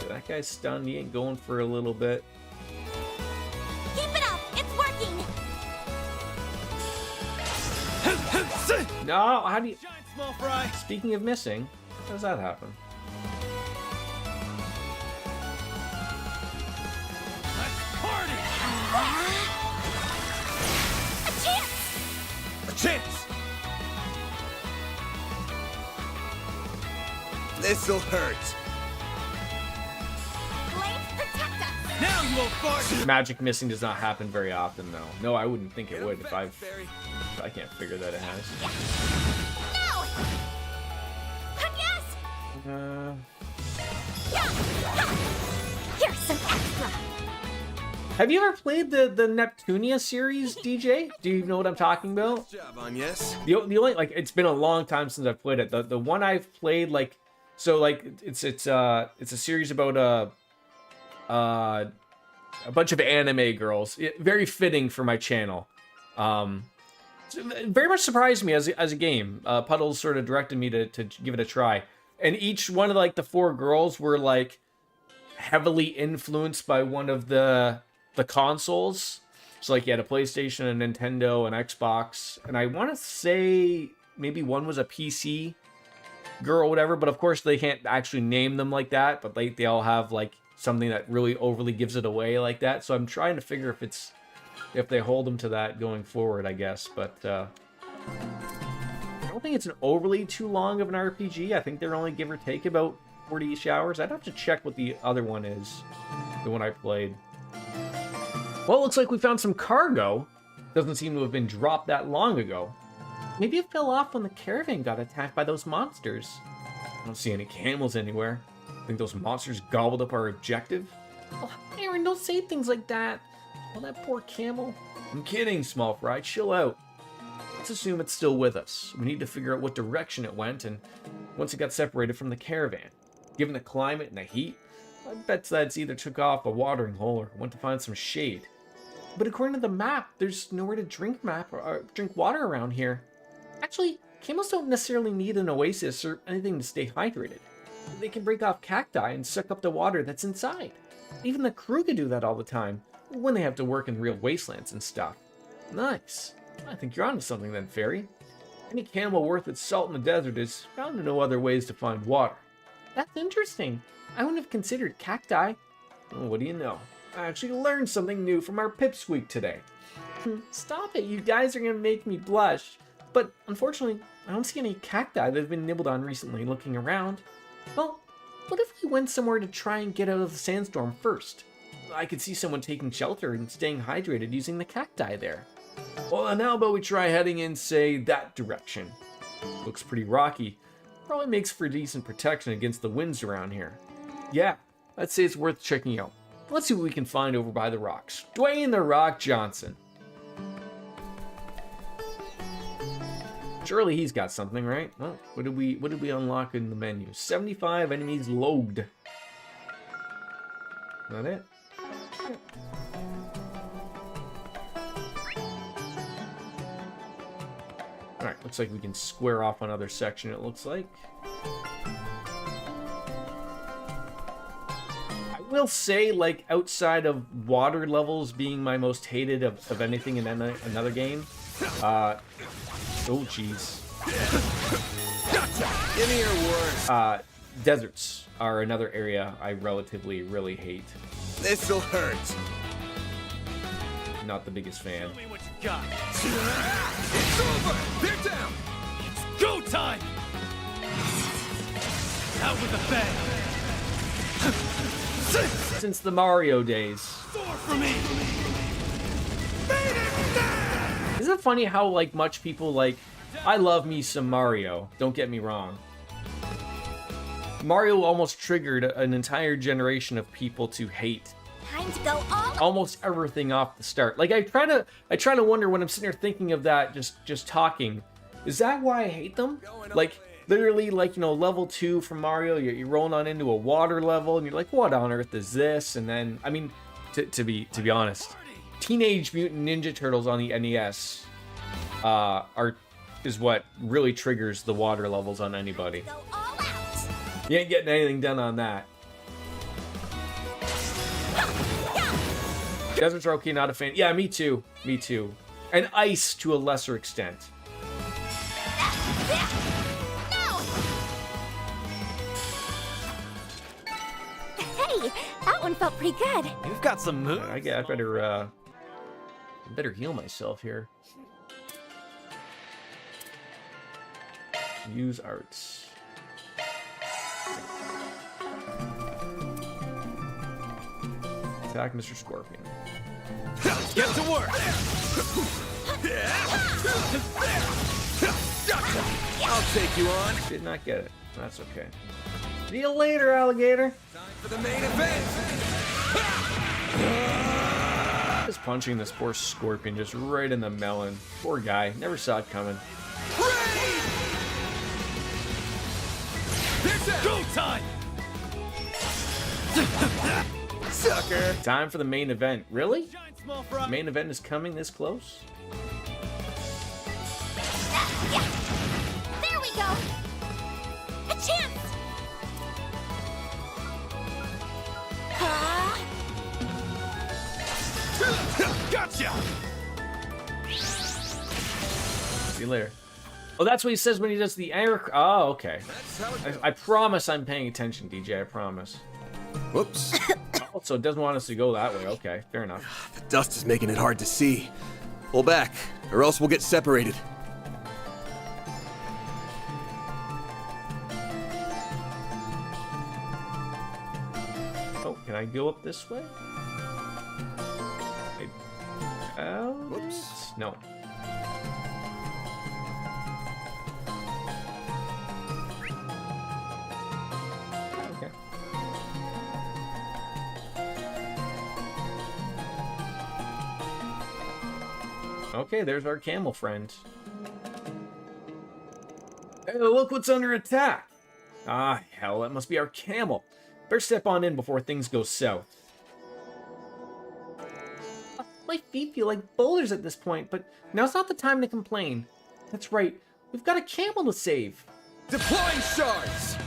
Speaker 1: That guy's stunned. He ain't going for a little bit.
Speaker 2: Keep it up! It's working!
Speaker 1: No. How do you?
Speaker 4: Shine, small fry.
Speaker 1: Speaking of missing, how does that happen?
Speaker 4: Let's party.
Speaker 2: A chance!
Speaker 3: A chance. This'll hurt.
Speaker 2: Flames protect us!
Speaker 4: Now you won't fart.
Speaker 1: Magic missing does not happen very often, though. No, I wouldn't think it
Speaker 3: Hit 'em
Speaker 1: would if
Speaker 3: fast, Barry.
Speaker 1: I can't figure that it has.
Speaker 2: No! Yes! Here's some extra!
Speaker 1: Have you ever played the Neptunia series, DJ? Do you know what I'm talking about?
Speaker 3: Good job on yes.
Speaker 1: The only, like, it's been a long time since I've played it. The one I've played, like, so like it's a series about a bunch of anime girls. Very fitting for my channel. Very much surprised me as a game. Puddles sort of directed me to give it a try, and each one of like the four girls were like heavily influenced by one of the consoles. So like you had a PlayStation, a Nintendo, an Xbox, and I want to say maybe one was a PC girl or whatever, but of course they can't actually name them like that, but they all have like something that really overly gives it away like that. So I'm trying to figure if they hold them to that going forward, I guess. But I don't think it's an overly too long of an RPG. I think they're only give or take about 40-ish hours. I'd have to check what the other one is, the one I played. Well, it looks like we found some cargo. Doesn't seem to have been dropped that long ago. Maybe it fell off when the caravan got attacked by those monsters. I don't see any camels anywhere. Think those monsters gobbled up our objective? Oh, Aaron, don't say things like that. Oh, that poor camel. I'm kidding, small fry. Chill out. Let's assume it's still with us. We need to figure out what direction it went and once it got separated from the caravan. Given the climate and the heat, I bet that it's either took off a watering hole or went to find some shade. But according to the map, there's nowhere to drink water around here. Actually, camels don't necessarily need an oasis or anything to stay hydrated. They can break off cacti and suck up the water that's inside. Even the crew can do that all the time, when they have to work in real wastelands and stuff. Nice. I think you're onto something then, Fairy. Any camel worth its salt in the desert is bound to know other ways to find water. That's interesting. I wouldn't have considered cacti. Well, what do you know? I actually learned something new from our pipsqueak today. Stop it, you guys are gonna make me blush. But unfortunately, I don't see any cacti that have been nibbled on recently looking around. Well, what if we went somewhere to try and get out of the sandstorm first? I could see someone taking shelter and staying hydrated using the cacti there. Well, and how about we try heading in, say, that direction? Looks pretty rocky. Probably makes for decent protection against the winds around here. Yeah, I'd say it's worth checking out. Let's see what we can find over by the rocks. Dwayne "The Rock" Johnson. Surely he's got something, right? Well, what did we unlock in the menu? 75 enemies logged. Is that it? Yeah. Alright, looks like we can square off another section, it looks like. I will say, like, outside of water levels being my most hated of anything in another game, oh jeez.
Speaker 3: Gotcha! Give me your word.
Speaker 1: Deserts are another area I relatively really hate.
Speaker 3: This'll hurt.
Speaker 1: Not the biggest fan.
Speaker 4: Show me what you got.
Speaker 3: It's over! They're down!
Speaker 4: It's go time! Out with a bang!
Speaker 1: Since the Mario days.
Speaker 4: Soar for me!
Speaker 1: Isn't it funny how, like, much people, like, I love me some Mario, don't get me wrong. Mario almost triggered an entire generation of people to hate
Speaker 2: Time to go all
Speaker 1: almost everything off the start. Like, I try to wonder when I'm sitting there thinking of that, just talking, is that why I hate them? Like, literally, like, you know, level 2 from Mario, you're rolling on into a water level, and you're like, what on earth is this? And then, I mean, to be honest, Teenage Mutant Ninja Turtles on the NES is what really triggers the water levels on anybody.
Speaker 2: go all out.
Speaker 1: You ain't getting anything done on that. Deserts are okay, not a fan. Yeah, me too. Me too. And ice to a lesser extent.
Speaker 2: No! Hey, that one felt pretty good.
Speaker 4: You've got some moves.
Speaker 1: I guess I better heal myself here. Use arts. Attack Mr. Scorpion.
Speaker 4: Get to work!
Speaker 3: I'll take you on.
Speaker 1: Did not get it. That's okay. See you later, alligator.
Speaker 3: Time for the main event.
Speaker 1: Just punching this poor scorpion just right in the melon. Poor guy. Never saw it coming.
Speaker 4: Go time!
Speaker 3: Sucker.
Speaker 1: Time for the main event. Really?
Speaker 4: Shine, small fry.
Speaker 1: The main event is coming this close?
Speaker 2: There we go. A chance.
Speaker 4: Gotcha!
Speaker 1: See you later. Oh, that's what he says when he does the air. Oh, okay.
Speaker 3: That's how it goes.
Speaker 1: I promise I'm paying attention, DJ. I promise.
Speaker 3: Whoops.
Speaker 1: Oh, so it doesn't want us to go that way. Okay, fair enough.
Speaker 3: The dust is making it hard to see. Pull back, or else we'll get separated.
Speaker 1: Oh, can I go up this way?
Speaker 3: Whoops.
Speaker 1: No. Okay. Okay, there's our camel friend. Hey, look what's under attack! Ah, hell, that must be our camel. Better step on in before things go south. My feet feel like boulders at this point, but now's not the time to complain. That's right, we've got a camel to save.
Speaker 3: Deploying shards.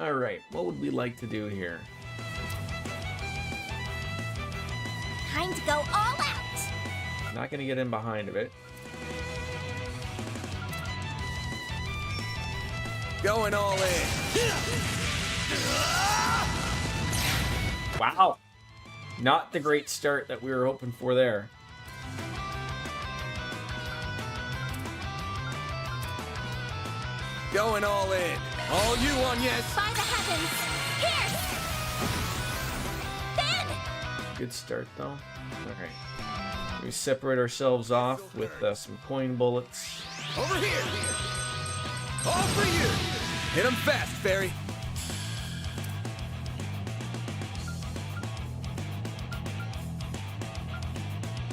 Speaker 1: Alright, what would we like to do here?
Speaker 2: Time to go all out.
Speaker 1: Not gonna get in behind of it.
Speaker 3: Going all in.
Speaker 1: Wow. Not the great start that we were hoping for there.
Speaker 3: Going all in. All you on yes.
Speaker 2: By the heavens! Here! Then!
Speaker 1: Good start, though. Alright. We separate ourselves off with some coin bullets.
Speaker 3: Over here. All for you. Hit him fast, Fairy.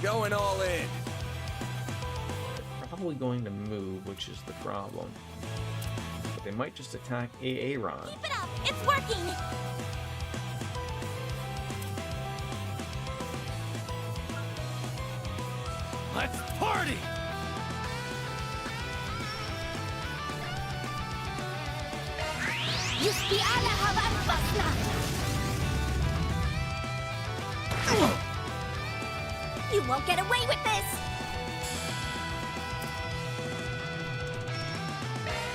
Speaker 3: Going all in.
Speaker 1: They're probably going to move, which is the problem. But they might just attack Aaron.
Speaker 2: Keep it up! It's working!
Speaker 4: Let's party!
Speaker 2: Just be alle haben Bastler! You won't get away with this!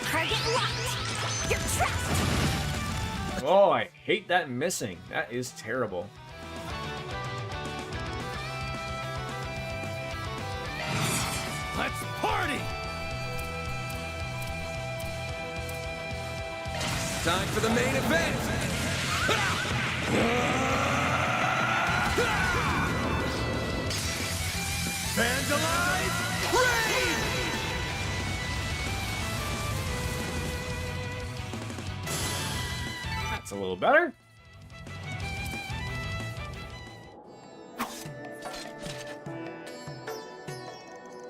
Speaker 2: Target locked! You're trapped!
Speaker 1: Oh, I hate that missing. That is terrible.
Speaker 4: Let's party!
Speaker 3: Time for the main event.
Speaker 4: Vandalize!
Speaker 3: Raid!
Speaker 1: That's a little better.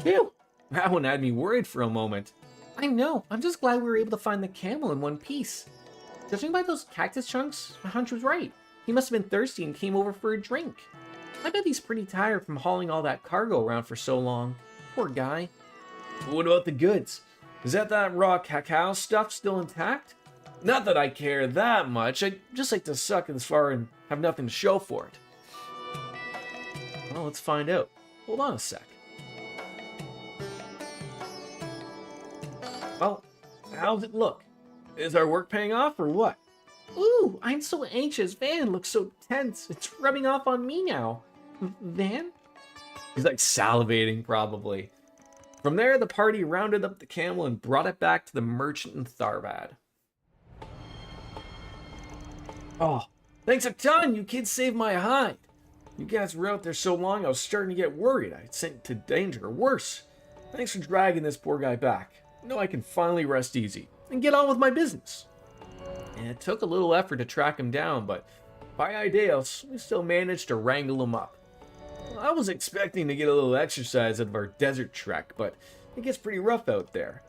Speaker 1: Phew. That one had me worried for a moment. I know. I'm just glad we were able to find the camel in one piece. Judging by those cactus chunks, my hunch was right. He must have been thirsty and came over for a drink. I bet he's pretty tired from hauling all that cargo around for so long. Poor guy. What about the goods? Is that raw cacao stuff still intact? Not that I care that much. I'd just like to suck this far and have nothing to show for it. Well, let's find out. Hold on a sec. Well, how's it look? Is our work paying off or what? Ooh, I'm so anxious. Van looks so tense. It's rubbing off on me now. Van? He's like salivating, probably. From there, the party rounded up the camel and brought it back to the merchant in Tharbad. Oh, thanks a ton. You kids saved my hide. You guys were out there so long, I was starting to get worried. I'd sent to danger or worse. Thanks for dragging this poor guy back. Now I can finally rest easy and get on with my business. And it took a little effort to track him down, but by Ideos, we still managed to wrangle him up. I was expecting to get a little exercise out of our desert trek, but it gets pretty rough out there.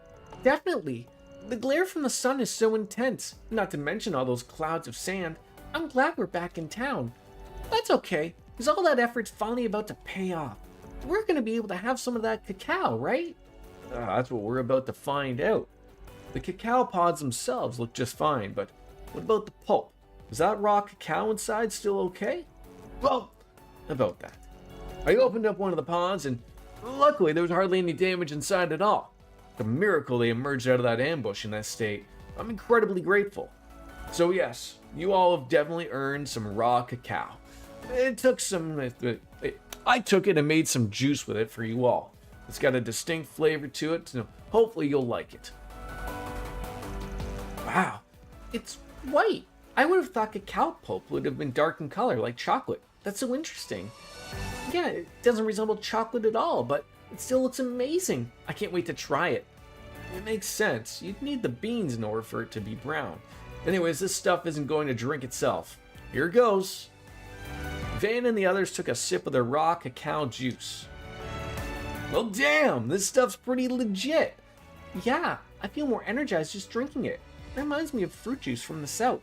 Speaker 1: Definitely. The glare from the sun is so intense, not to mention all those clouds of sand. I'm glad we're back in town. That's okay, because all that effort's finally about to pay off. We're going to be able to have some of that cacao, right? That's what we're about to find out. The cacao pods themselves look just fine, but what about the pulp? Is that raw cacao inside still okay? Well, about that. I opened up one of the pods and luckily there was hardly any damage inside at all. It's a miracle they emerged out of that ambush in that state. I'm incredibly grateful. So yes, you all have definitely earned some raw cacao. It took some... I took it and made some juice with it for you all. It's got a distinct flavor to it, so hopefully you'll like it. Wow, it's white. I would have thought cacao pulp would have been dark in color like chocolate. That's so interesting. Yeah, it doesn't resemble chocolate at all, but it still looks amazing. I can't wait to try it. It makes sense. You'd need the beans in order for it to be brown. Anyways, this stuff isn't going to drink itself. Here goes. Van and the others took a sip of their raw cacao juice. Well, damn, this stuff's pretty legit. Yeah, I feel more energized just drinking it. It reminds me of fruit juice from the south.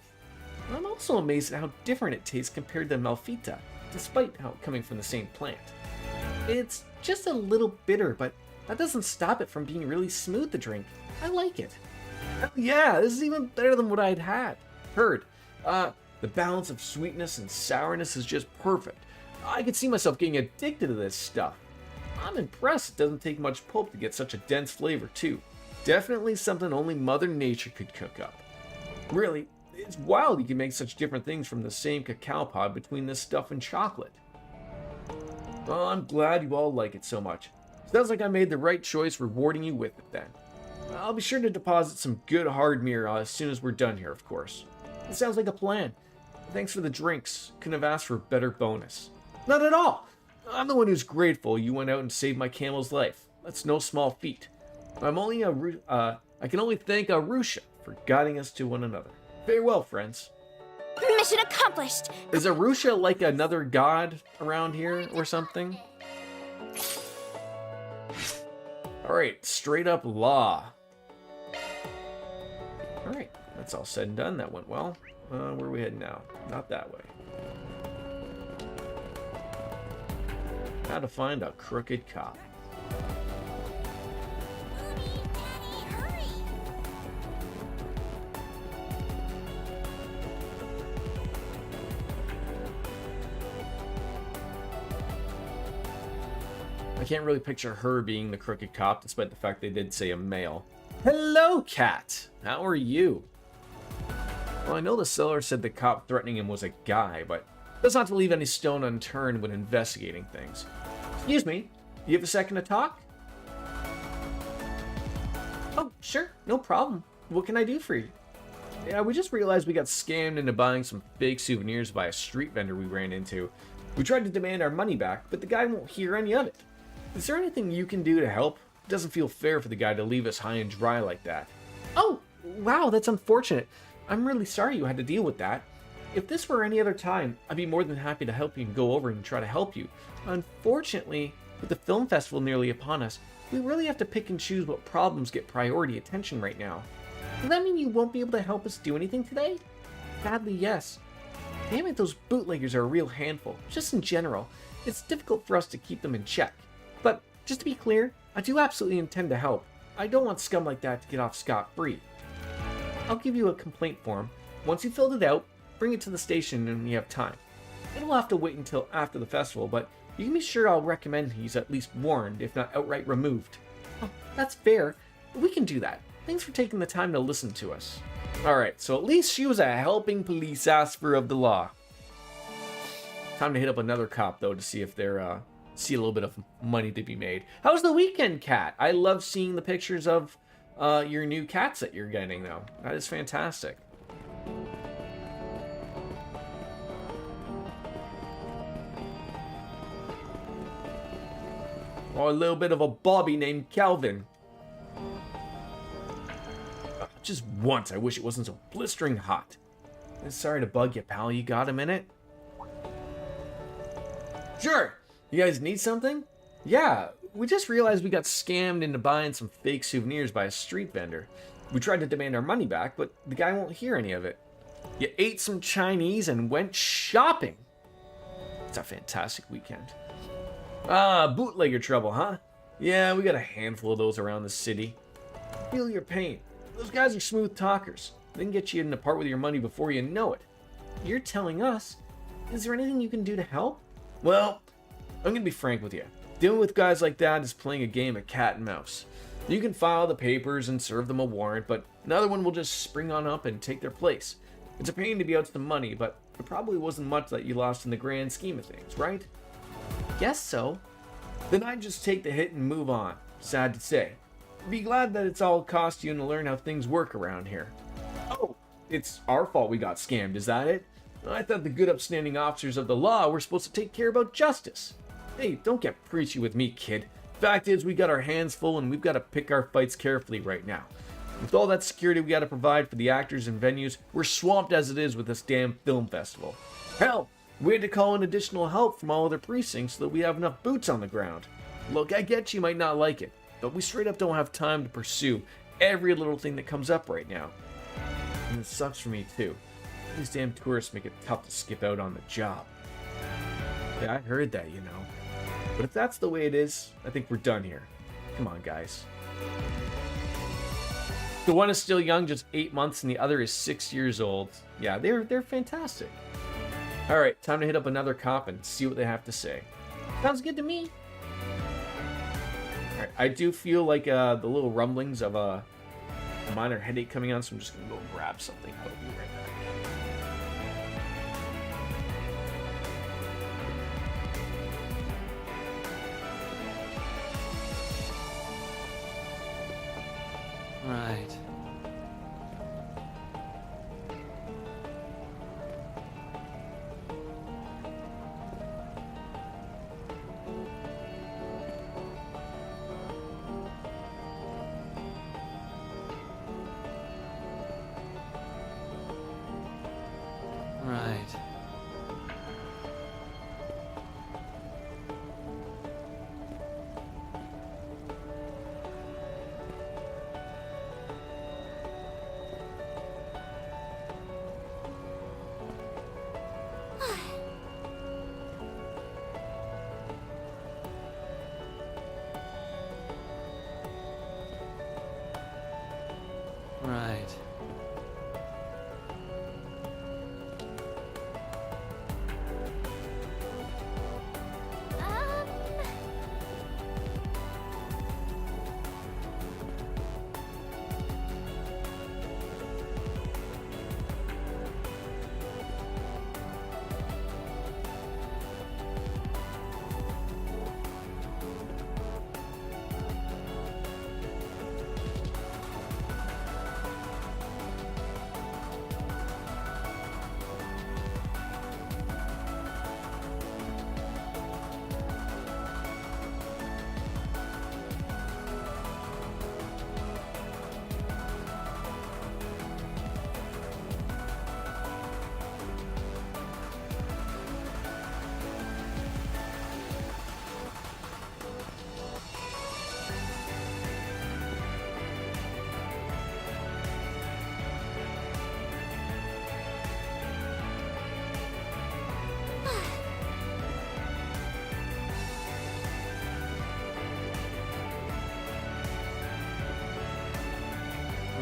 Speaker 1: I'm also amazed at how different it tastes compared to Malfita, despite how coming from the same plant. It's just a little bitter, but that doesn't stop it from being really smooth to drink. I like it. Yeah, this is even better than what I'd heard. The balance of sweetness and sourness is just perfect. I could see myself getting addicted to this stuff. I'm impressed it doesn't take much pulp to get such a dense flavor too. Definitely something only Mother Nature could cook up. Really, it's wild you can make such different things from the same cacao pod between this stuff and chocolate. Well, I'm glad you all like it so much. Sounds like I made the right choice rewarding you with it then. I'll be sure to deposit some good hard mirror as soon as we're done here, of course. It sounds like a plan. Thanks for the drinks. Couldn't have asked for a better bonus. Not at all. I'm the one who's grateful you went out and saved my camel's life. That's no small feat. I can only thank Arusha for guiding us to one another. Farewell, friends.
Speaker 2: Mission accomplished.
Speaker 1: Is Arusha like another god around here or something? Alright, straight up law. Alright, that's all said and done. That went well. Where are we heading now? Not that way. How to find a crooked cop. I can't really picture her being the crooked cop, despite the fact they did say a male. Hello, cat! How are you? Well, I know the seller said the cop threatening him was a guy, but that's not to leave any stone unturned when investigating things. Excuse me, you have a second to talk? Oh, sure, no problem. What can I do for you? Yeah, we just realized we got scammed into buying some fake souvenirs by a street vendor we ran into. We tried to demand our money back, but the guy won't hear any of it. Is there anything you can do to help? It doesn't feel fair for the guy to leave us high and dry like that. Oh, wow, that's unfortunate. I'm really sorry you had to deal with that. If this were any other time, I'd be more than happy to help you and go over and try to help you. Unfortunately, with the film festival nearly upon us, we really have to pick and choose what problems get priority attention right now. Does that mean you won't be able to help us do anything today? Sadly, yes. Damn it, those bootleggers are a real handful, just in general. It's difficult for us to keep them in check. But, just to be clear, I do absolutely intend to help. I don't want scum like that to get off scot-free. I'll give you a complaint form. Once you've filled it out, bring it to the station when you have time. It'll have to wait until after the festival, but you can be sure I'll recommend he's at least warned, if not outright removed. Oh, that's fair. We can do that. Thanks for taking the time to listen to us. Alright, so at least she was a helping police officer of the law. Time to hit up another cop, though, to see if they're, see a little bit of money to be made. How was the weekend, cat? I love seeing the pictures of your new cats that you're getting, though. That is fantastic. Or a little bit of a Bobby named Calvin. Just once, I wish it wasn't so blistering hot. Sorry to bug you, pal. You got a minute? Sure! You guys need something? Yeah, we just realized we got scammed into buying some fake souvenirs by a street vendor. We tried to demand our money back, but the guy won't hear any of it. You ate some Chinese and went shopping. It's a fantastic weekend. Ah, bootlegger trouble, huh? Yeah, we got a handful of those around the city. Feel your pain. Those guys are smooth talkers. They can get you in to part with your money before you know it. You're telling us. Is there anything you can do to help? Well, I'm gonna be frank with you. Dealing with guys like that is playing a game of cat and mouse. You can file the papers and serve them a warrant, but another one will just spring on up and take their place. It's a pain to be out some money, but it probably wasn't much that you lost in the grand scheme of things, right? Guess so. Then I'd just take the hit and move on. Sad to say. Be glad that it's all cost you and to learn how things work around here. Oh, it's our fault we got scammed, is that it? I thought the good upstanding officers of the law were supposed to take care about justice. Hey, don't get preachy with me, kid. Fact is, we got our hands full and we've got to pick our fights carefully right now. With all that security we got to provide for the actors and venues, we're swamped as it is with this damn film festival. Hell, we had to call in additional help from all other precincts so that we have enough boots on the ground. Look, I get you might not like it, but we straight up don't have time to pursue every little thing that comes up right now. And it sucks for me too. These damn tourists make it tough to skip out on the job. Yeah, I heard that, you know. But if that's the way it is, I think we're done here. Come on, guys. The one is still young, just 8 months, and the other is 6 years old. Yeah, they're fantastic. Alright, time to hit up another cop and see what they have to say. Sounds good to me. Alright, I do feel like the little rumblings of a minor headache coming on, so I'm just gonna go grab something. I'll be right back.
Speaker 3: Right. Right. Right.
Speaker 2: Um,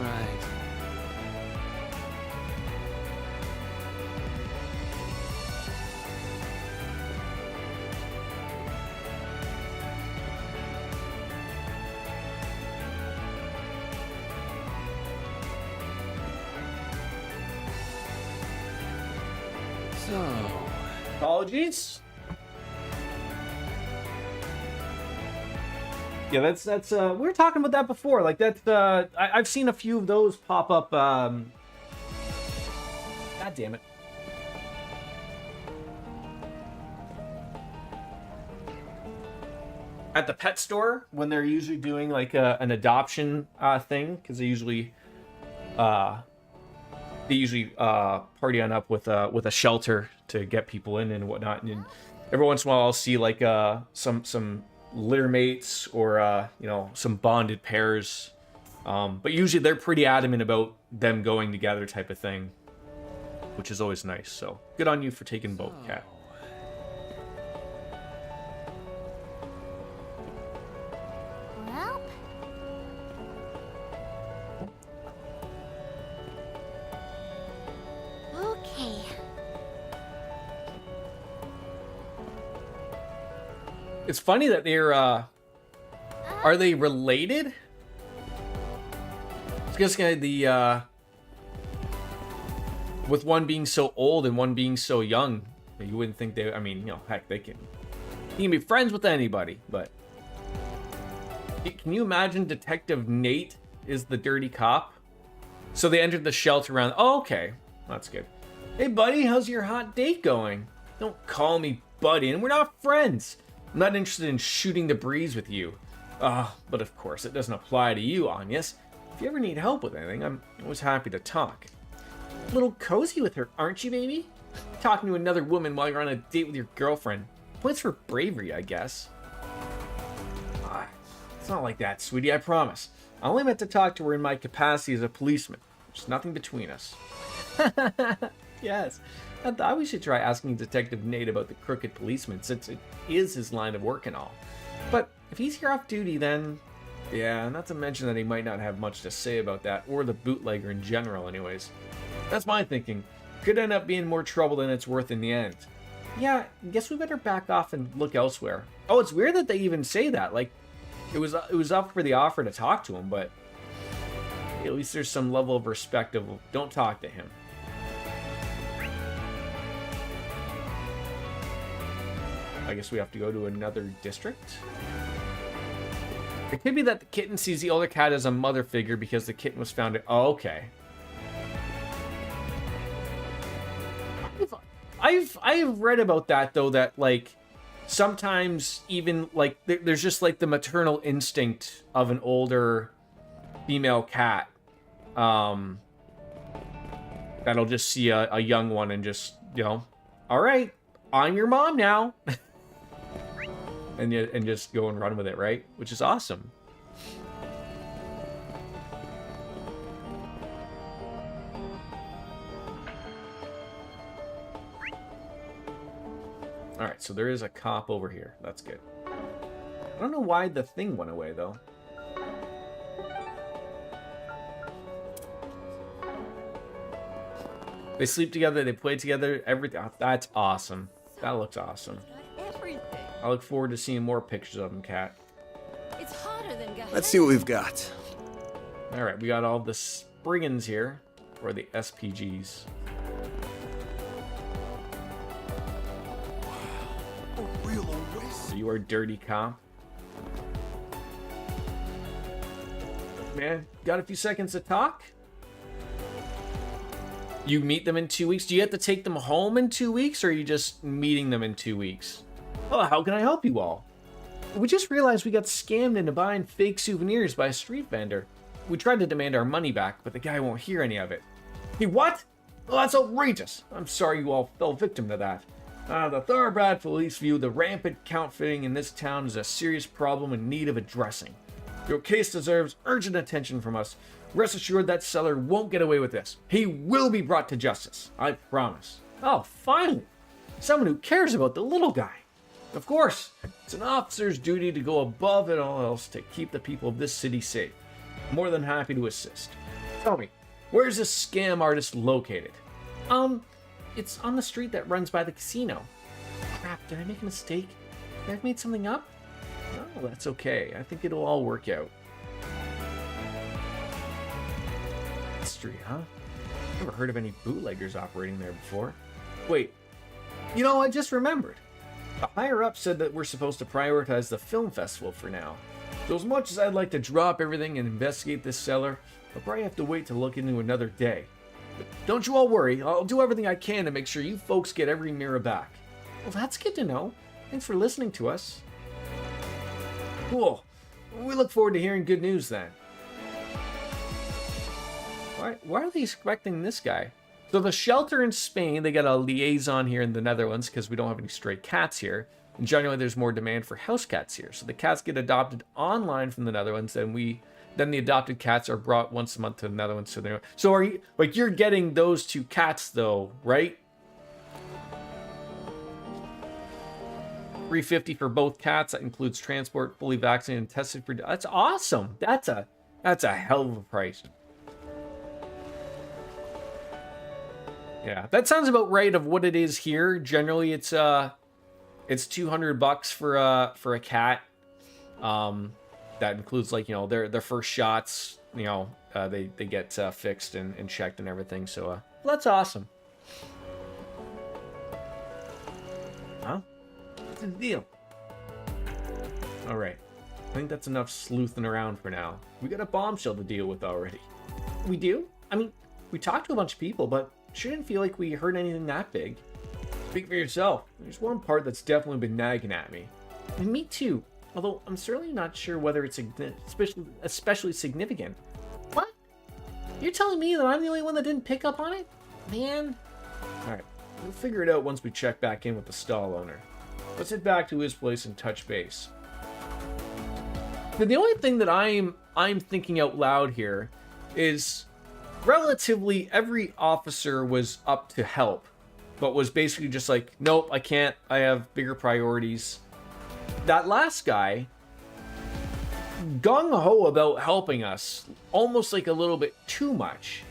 Speaker 3: Right. So,
Speaker 1: Apologies. Yeah, that's we were talking about that before. Like that's I've seen a few of those pop up. God damn it. At the pet store when they're usually doing like an adoption thing, because they usually party on up with a shelter to get people in and whatnot. And every once in a while, I'll see like some litter mates or some bonded pairs. But usually they're pretty adamant about them going together, type of thing, which is always nice. So good on you for taking both, Cat.
Speaker 2: well, okay.
Speaker 1: It's funny that they're are they related? I guess the with one being so old and one being so young, you wouldn't think they. I mean, heck, they can be friends with anybody. But can you imagine Detective Nate is the dirty cop? So they entered the shelter around. Oh, okay, that's good. Hey, buddy, how's your hot date going? Don't call me buddy, and we're not friends. I'm not interested in shooting the breeze with you. But of course, it doesn't apply to you, Agnes. If you ever need help with anything, I'm always happy to talk. A little cozy with her, aren't you, baby? Talking to another woman while you're on a date with your girlfriend. Points for bravery, I guess. It's not like that, sweetie, I promise. I only meant to talk to her in my capacity as a policeman. There's nothing between us. Yes. I thought we should try asking Detective Nate about the crooked policeman, since it is his line of work and all. But if he's here off duty, then... yeah, not to mention that he might not have much to say about that, or the bootlegger in general anyways. That's my thinking. Could end up being more trouble than it's worth in the end. Yeah, guess we better back off and look elsewhere. Oh, it's weird that they even say that. Like, it was up for the offer to talk to him, but... At least there's some level of respect of don't talk to him. I guess we have to go to another district. It could be that the kitten sees the older cat as a mother figure because the kitten was found. Oh, okay. I've read about that though, that like sometimes even like there's just like the maternal instinct of an older female cat that'll just see a young one and just, you know, all right, I'm your mom now. and just go and run with it, right? Which is awesome. All right, so there is a cop over here. That's good. I don't know why the thing went away, though. They sleep together, they play together, everything. Oh, that's awesome. That looks awesome. I look forward to seeing more pictures of them, Cat.
Speaker 5: It's hotter than
Speaker 3: Let's see what we've got.
Speaker 1: All right, we got all the Spriggans here, or the SPGs.
Speaker 3: A real oasis.
Speaker 1: So you are dirty cop. Man, got a few seconds to talk? You meet them in 2 weeks? Do you have to take them home in 2 weeks, or are you just meeting them in 2 weeks? Oh, how can I help you all? We just realized we got scammed into buying fake souvenirs by a street vendor. We tried to demand our money back, but the guy won't hear any of it. He what? Oh, that's outrageous. I'm sorry you all fell victim to that. The Thoroughbred police view the rampant counterfeiting in this town as a serious problem in need of addressing. Your case deserves urgent attention from us. Rest assured that seller won't get away with this. He will be brought to justice. I promise. Oh, finally. Someone who cares about the little guy. Of course, it's an officer's duty to go above it all else to keep the people of this city safe. More than happy to assist. Tell me, where's this scam artist located? It's on the street that runs by the casino. Crap, did I make a mistake? Did I made something up? No, that's okay. I think it'll all work out. Street, huh? Never heard of any bootleggers operating there before. Wait, you know, I just remembered. The higher-up said that we're supposed to prioritize the film festival for now. So as much as I'd like to drop everything and investigate this seller, I'll probably have to wait to look into another day. But don't you all worry, I'll do everything I can to make sure you folks get every mirror back. Well, that's good to know. Thanks for listening to us. Cool. We look forward to hearing good news then. Why are they expecting this guy? So the shelter in Spain, they got a liaison here in the Netherlands because we don't have any stray cats here. And generally there's more demand for house cats here. So the cats get adopted online from the Netherlands, and then the adopted cats are brought once a month to the Netherlands. So are you, like, you're getting those two cats though, right? $350 for both cats. That includes transport, fully vaccinated and tested for. That's awesome. That's a hell of a price. Yeah, that sounds about right of what it is here. Generally, it's $200 for a cat. That includes, like, you know, their first shots. You know, they get fixed and checked and everything. So well, that's awesome. Huh? What's the deal? All right, I think that's enough sleuthing around for now. We got a bombshell to deal with already. We do? I mean, we talked to a bunch of people, but shouldn't feel like we heard anything that big. Speak for yourself. There's one part that's definitely been nagging at me. And me too. Although I'm certainly not sure whether it's especially significant. What? You're telling me that I'm the only one that didn't pick up on it? Man. Alright, we'll figure it out once we check back in with the stall owner. Let's head back to his place and touch base. But the only thing that I'm thinking out loud here is relatively every officer was up to help, but was basically just like, nope, I can't, I have bigger priorities. That last guy, gung-ho about helping us, almost like a little bit too much,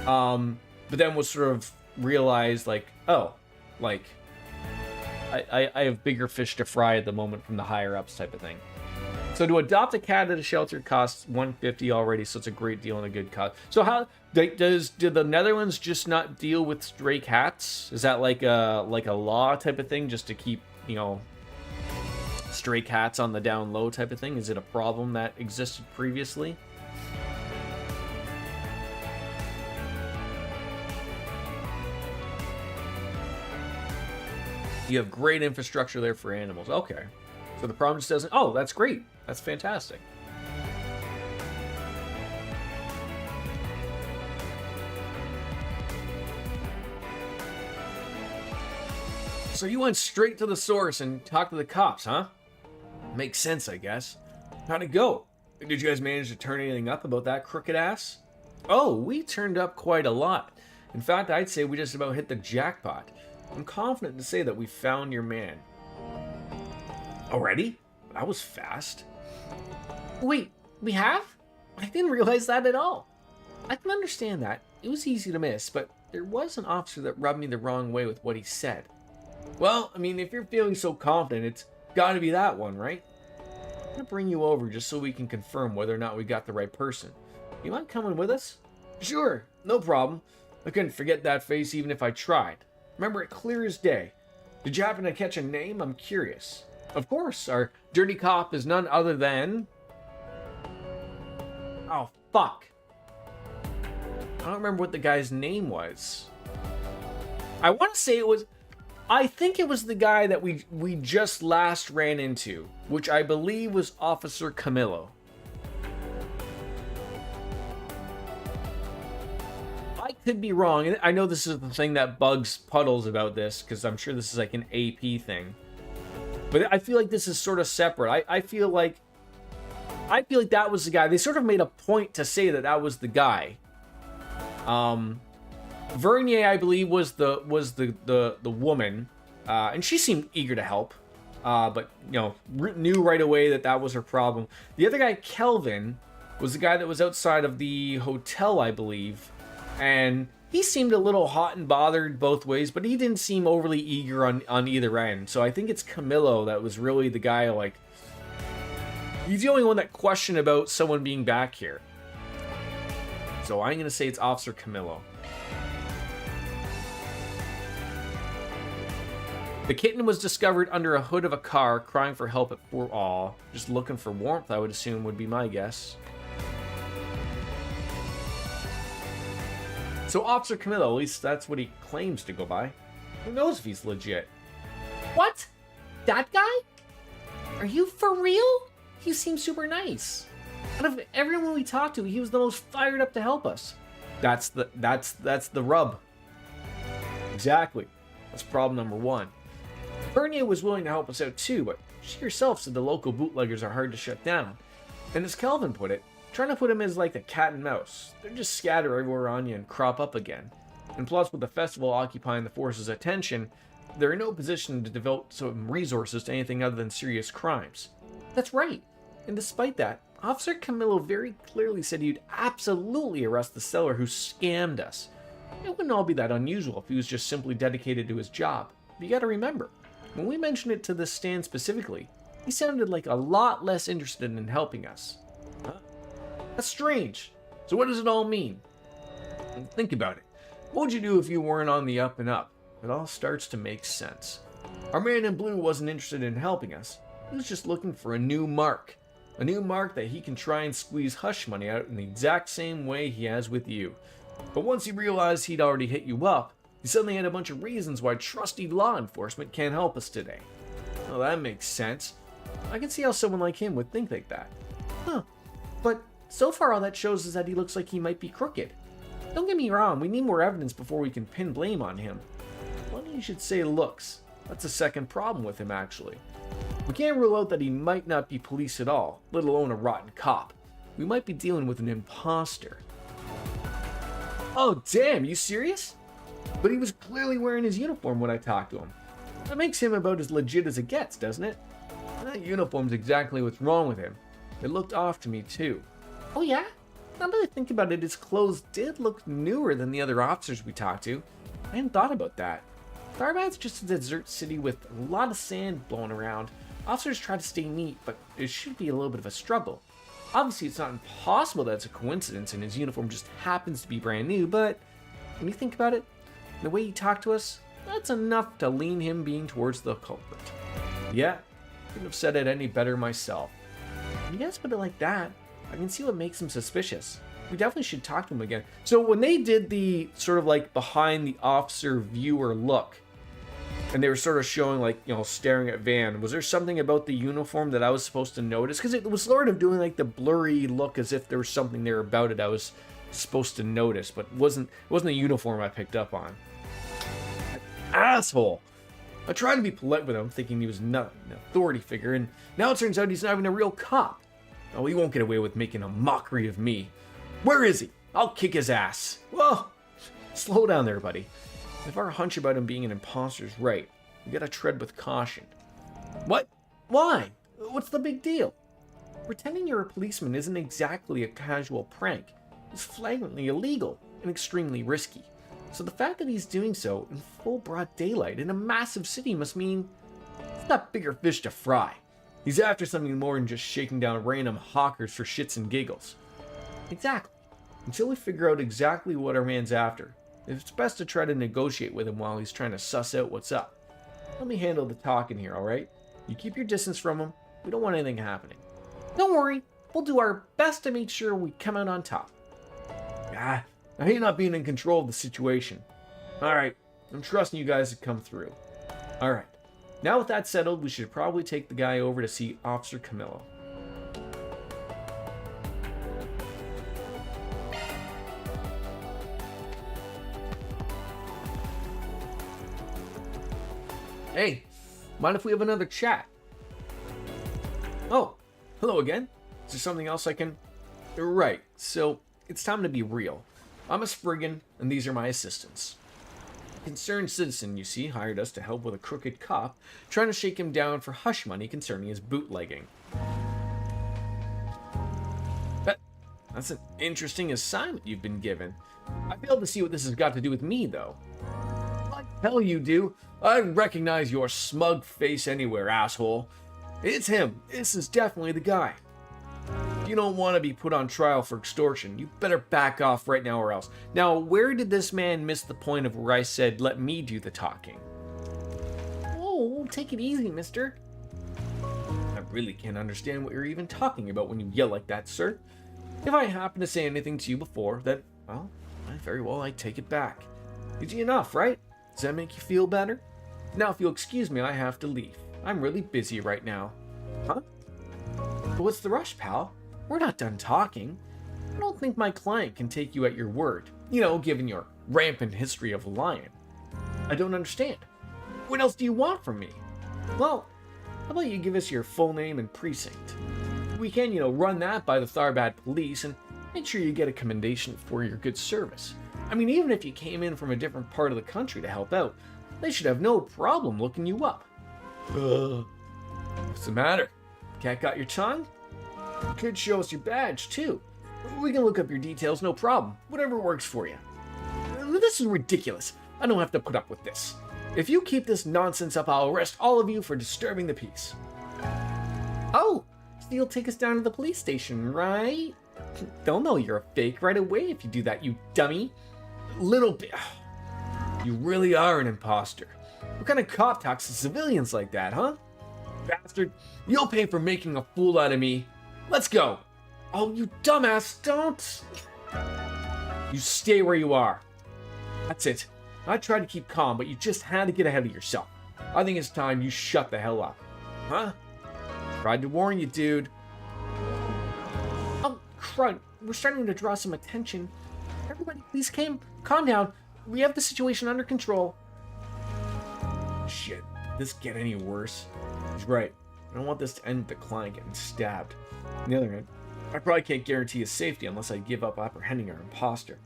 Speaker 1: but then was sort of realized, like, oh, like, I have bigger fish to fry at the moment from the higher ups type of thing. So to adopt a cat at a shelter costs $150 already, so it's a great deal and a good cause. So how do the Netherlands just not deal with stray cats? Is that like a law type of thing, just to keep, you know, stray cats on the down low type of thing? Is it a problem that existed previously? You have great infrastructure there for animals. Okay. So the problem just doesn't... Oh, that's great. That's fantastic. So you went straight to the source and talked to the cops, huh? Makes sense, I guess. How'd it go? Did you guys manage to turn anything up about that crooked ass? Oh, we turned up quite a lot. In fact, I'd say we just about hit the jackpot. I'm confident to say that we found your man. Already? That was fast. Wait, we have? I didn't realize that at all. I can understand that. It was easy to miss, but there was an officer that rubbed me the wrong way with what he said. Well, I mean, if you're feeling so confident, it's gotta be that one, right? I'm gonna bring you over just so we can confirm whether or not we got the right person. You mind coming with us? Sure, no problem. I couldn't forget that face even if I tried. Remember it clear as day. Did you happen to catch a name? I'm curious. Of course, our dirty cop is none other than... Oh, fuck. I don't remember what the guy's name was. I want to say it was... I think it was the guy that we just last ran into, which I believe was Officer Camillo. I could be wrong, and I know this is the thing that bugs Puddles about this, because I'm sure this is like an AP thing. But I feel like this is sort of separate. I feel like that was the guy. They sort of made a point to say that that was the guy. Vernier, I believe, was the woman, and she seemed eager to help, but you know, knew right away that that was her problem. The other guy, Kelvin, was the guy that was outside of the hotel, I believe, and he seemed a little hot and bothered both ways, but he didn't seem overly eager on either end. So I think it's Camillo that was really the guy, like, he's the only one that questioned about someone being back here. So I'm gonna say it's Officer Camillo. The kitten was discovered under a hood of a car, crying for help at Fort Aw. Just looking for warmth, I would assume, would be my guess. So Officer Camillo, at least that's what he claims to go by. Who knows if he's legit? What? That guy? Are you for real? He seems super nice. Out of everyone we talked to, he was the most fired up to help us. That's the rub. Exactly. That's problem number one. Bernier was willing to help us out too, but she herself said the local bootleggers are hard to shut down. And as Kelvin put it, trying to put him as like a cat and mouse. They're just scatter everywhere on you and crop up again. And plus, with the festival occupying the force's attention, they're in no position to devote some resources to anything other than serious crimes. That's right. And despite that, Officer Camillo very clearly said he'd absolutely arrest the seller who scammed us. It wouldn't all be that unusual if he was just simply dedicated to his job. But you gotta remember, when we mentioned it to this stand specifically, he sounded like a lot less interested in helping us. Huh? That's strange. So what does it all mean? Think about it. What would you do if you weren't on the up and up? It all starts to make sense. Our man in blue wasn't interested in helping us. He was just looking for a new mark. A new mark that he can try and squeeze hush money out in the exact same way he has with you. But once he realized he'd already hit you up, he suddenly had a bunch of reasons why trusty law enforcement can't help us today. Well, that makes sense. I can see how someone like him would think like that. Huh. But so far all that shows is that he looks like he might be crooked. Don't get me wrong, we need more evidence before we can pin blame on him. Funny you should say looks. That's a second problem with him, actually. We can't rule out that he might not be police at all, let alone a rotten cop. We might be dealing with an imposter. Oh damn, you serious? But he was clearly wearing his uniform when I talked to him. That makes him about as legit as it gets, doesn't it? That uniform's exactly what's wrong with him. It looked off to me too. Oh yeah? Now that I think about it, his clothes did look newer than the other officers we talked to. I hadn't thought about that. Tharbad's just a desert city with a lot of sand blowing around. Officers try to stay neat, but it should be a little bit of a struggle. Obviously, it's not impossible that it's a coincidence and his uniform just happens to be brand new, but when you think about it, the way he talked to us, that's enough to lean him being towards the culprit. Yeah, couldn't have said it any better myself. When you guys put it like that, I can see what makes him suspicious. We definitely should talk to him again. So when they did the sort of like behind the officer viewer look, and they were sort of showing like, you know, staring at Van, was there something about the uniform that I was supposed to notice? Because it was sort of doing like the blurry look as if there was something there about it I was supposed to notice, but it wasn't a uniform I picked up on. Asshole! I tried to be polite with him, thinking he was not an authority figure, and now it turns out he's not even a real cop. Oh, he won't get away with making a mockery of me. Where is he? I'll kick his ass. Whoa! Slow down there, buddy. If our hunch about him being an imposter is right, we gotta tread with caution. What? Why? What's the big deal? Pretending you're a policeman isn't exactly a casual prank. It's flagrantly illegal and extremely risky. So the fact that he's doing so in full broad daylight in a massive city must mean he's got bigger fish to fry. He's after something more than just shaking down random hawkers for shits and giggles. Exactly. Until we figure out exactly what our man's after, it's best to try to negotiate with him while he's trying to suss out what's up. Let me handle the talking here, alright? You keep your distance from him. We don't want anything happening. Don't worry. We'll do our best to make sure we come out on top. I hate not being in control of the situation. Alright, I'm trusting you guys to come through. Alright, now with that settled, we should probably take the guy over to see Officer Camillo. Hey, mind if we have another chat? Oh, hello again. Is there something else I can... Right, so it's time to be real. I'm a Spriggan, and these are my assistants. A concerned citizen, you see, hired us to help with a crooked cop, trying to shake him down for hush money concerning his bootlegging. That's an interesting assignment you've been given. I failed to see what this has got to do with me, though. Like hell you do. I recognize your smug face anywhere, asshole. It's him. This is definitely the guy. If you don't want to be put on trial for extortion, you better back off right now or else. Now, where did this man miss the point of where I said, let me do the talking? Oh, take it easy, mister. I really can't understand what you're even talking about when you yell like that, sir. If I happen to say anything to you before, then, well, I take it back. Easy enough, right? Does that make you feel better? Now, if you'll excuse me, I have to leave. I'm really busy right now. Huh? But what's the rush, pal? We're not done talking. I don't think my client can take you at your word. You know, given your rampant history of lying. I don't understand. What else do you want from me? Well, how about you give us your full name and precinct? We can, run that by the Tharbad police and make sure you get a commendation for your good service. I mean, even if you came in from a different part of the country to help out, they should have no problem looking you up. What's the matter? Cat got your tongue? You could show us your badge, too. We can look up your details, no problem. Whatever works for you. This is ridiculous. I don't have to put up with this. If you keep this nonsense up, I'll arrest all of you for disturbing the peace. Oh, so you'll take us down to the police station, right? They'll know you're a fake right away if you do that, you dummy. Little bit. You really are an imposter. What kind of cop talks to civilians like that, huh? Bastard, you'll pay for making a fool out of me. Let's go. Oh, you dumbass, don't. You stay where you are. That's it. I tried to keep calm, but you just had to get ahead of yourself. I think it's time you shut the hell up. Huh? Tried to warn you, dude. Oh, crud. We're starting to draw some attention. Everybody, please calm down. We have the situation under control. Shit. Did this get any worse? He's right. I don't want this to end with the client getting stabbed. On the other hand, I probably can't guarantee his safety unless I give up apprehending our imposter.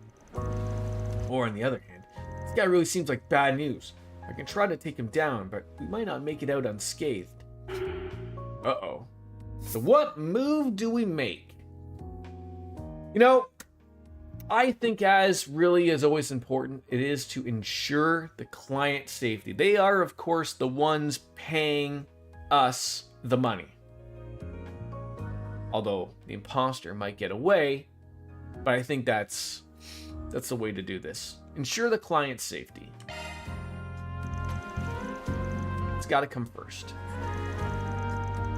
Speaker 1: Or on the other hand, this guy really seems like bad news. I can try to take him down, but we might not make it out unscathed. Uh-oh. So what move do we make? I think as really is always important, it is to ensure the client's safety. They are, of course, the ones paying us the money. Although the imposter might get away, but I think that's the way to do this. Ensure the client's safety. It's got to come first.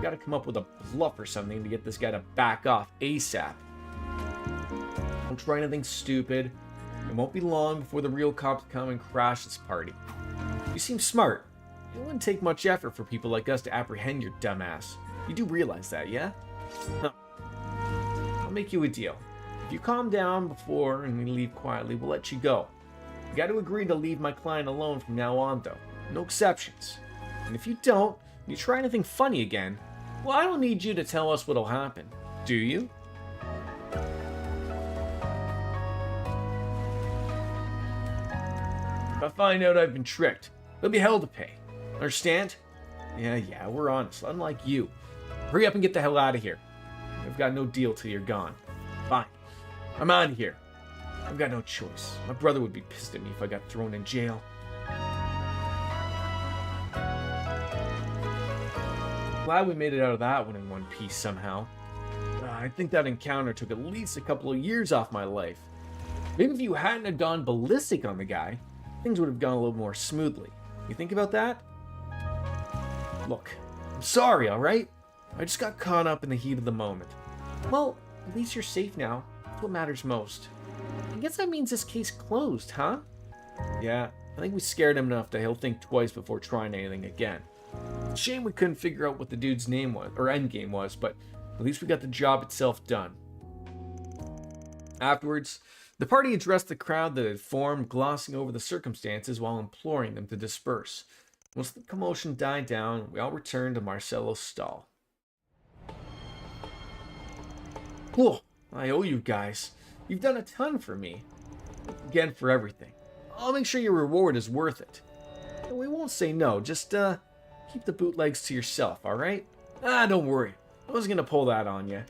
Speaker 1: Got to come up with a bluff or something to get this guy to back off ASAP. Don't try anything stupid. It won't be long before the real cops come and crash this party. You seem smart. It wouldn't take much effort for people like us to apprehend your dumbass. You do realize that, yeah? Huh. I'll make you a deal. If you calm down before and we leave quietly, we'll let you go. You got to agree to leave my client alone from now on, though. No exceptions. And if you don't, and you try anything funny again, well, I don't need you to tell us what'll happen. Do you? If I find out I've been tricked, there'll be hell to pay. Understand? Yeah, we're honest. Unlike you. Hurry up and get the hell out of here. I've got no deal till you're gone. Fine. I'm out of here. I've got no choice. My brother would be pissed at me if I got thrown in jail. Glad we made it out of that one in one piece somehow. I think that encounter took at least a couple of years off my life. Maybe if you hadn't have gone ballistic on the guy, things would have gone a little more smoothly. You think about that? Look, I'm sorry, alright? I just got caught up in the heat of the moment. Well, at least you're safe now. That's what matters most. I guess that means this case closed, huh? Yeah, I think we scared him enough that he'll think twice before trying anything again. Shame we couldn't figure out what the dude's name was, or endgame was, but at least we got the job itself done. Afterwards, the party addressed the crowd that had formed, glossing over the circumstances while imploring them to disperse. Once the commotion died down, we all returned to Marcelo's stall. Whoa, I owe you guys. You've done a ton for me. Again, for everything. I'll make sure your reward is worth it. And we won't say no, just keep the bootlegs to yourself, alright? Don't worry. I wasn't gonna pull that on you.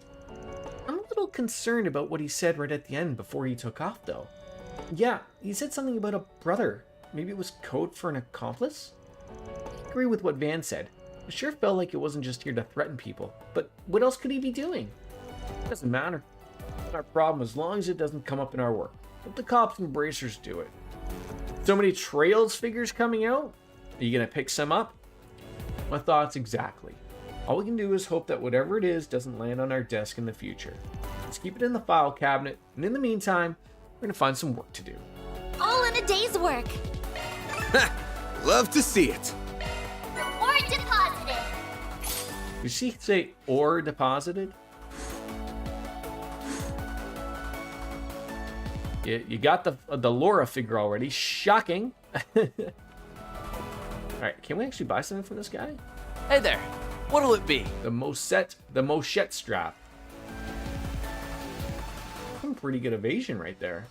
Speaker 1: I'm a little concerned about what he said right at the end before he took off, though. Yeah, he said something about a brother. Maybe it was code for an accomplice? I agree with what Van said. It sure felt like it wasn't just here to threaten people. But what else could he be doing? It doesn't matter. It's not our problem as long as it doesn't come up in our work. Let the cops and bracers do it. So many Trails figures coming out? Are you gonna pick some up? My thoughts exactly. All we can do is hope that whatever it is doesn't land on our desk in the future. Let's keep it in the file cabinet, and in the meantime, we're gonna find some work to do.
Speaker 2: All in a day's work.
Speaker 3: Love to see it.
Speaker 2: Or deposited.
Speaker 1: Did she say or deposited? You got the Laura figure already. Shocking. Alright, can we actually buy something from this guy?
Speaker 6: Hey there, what'll it be?
Speaker 1: The Mochette strap. Some pretty good evasion right there.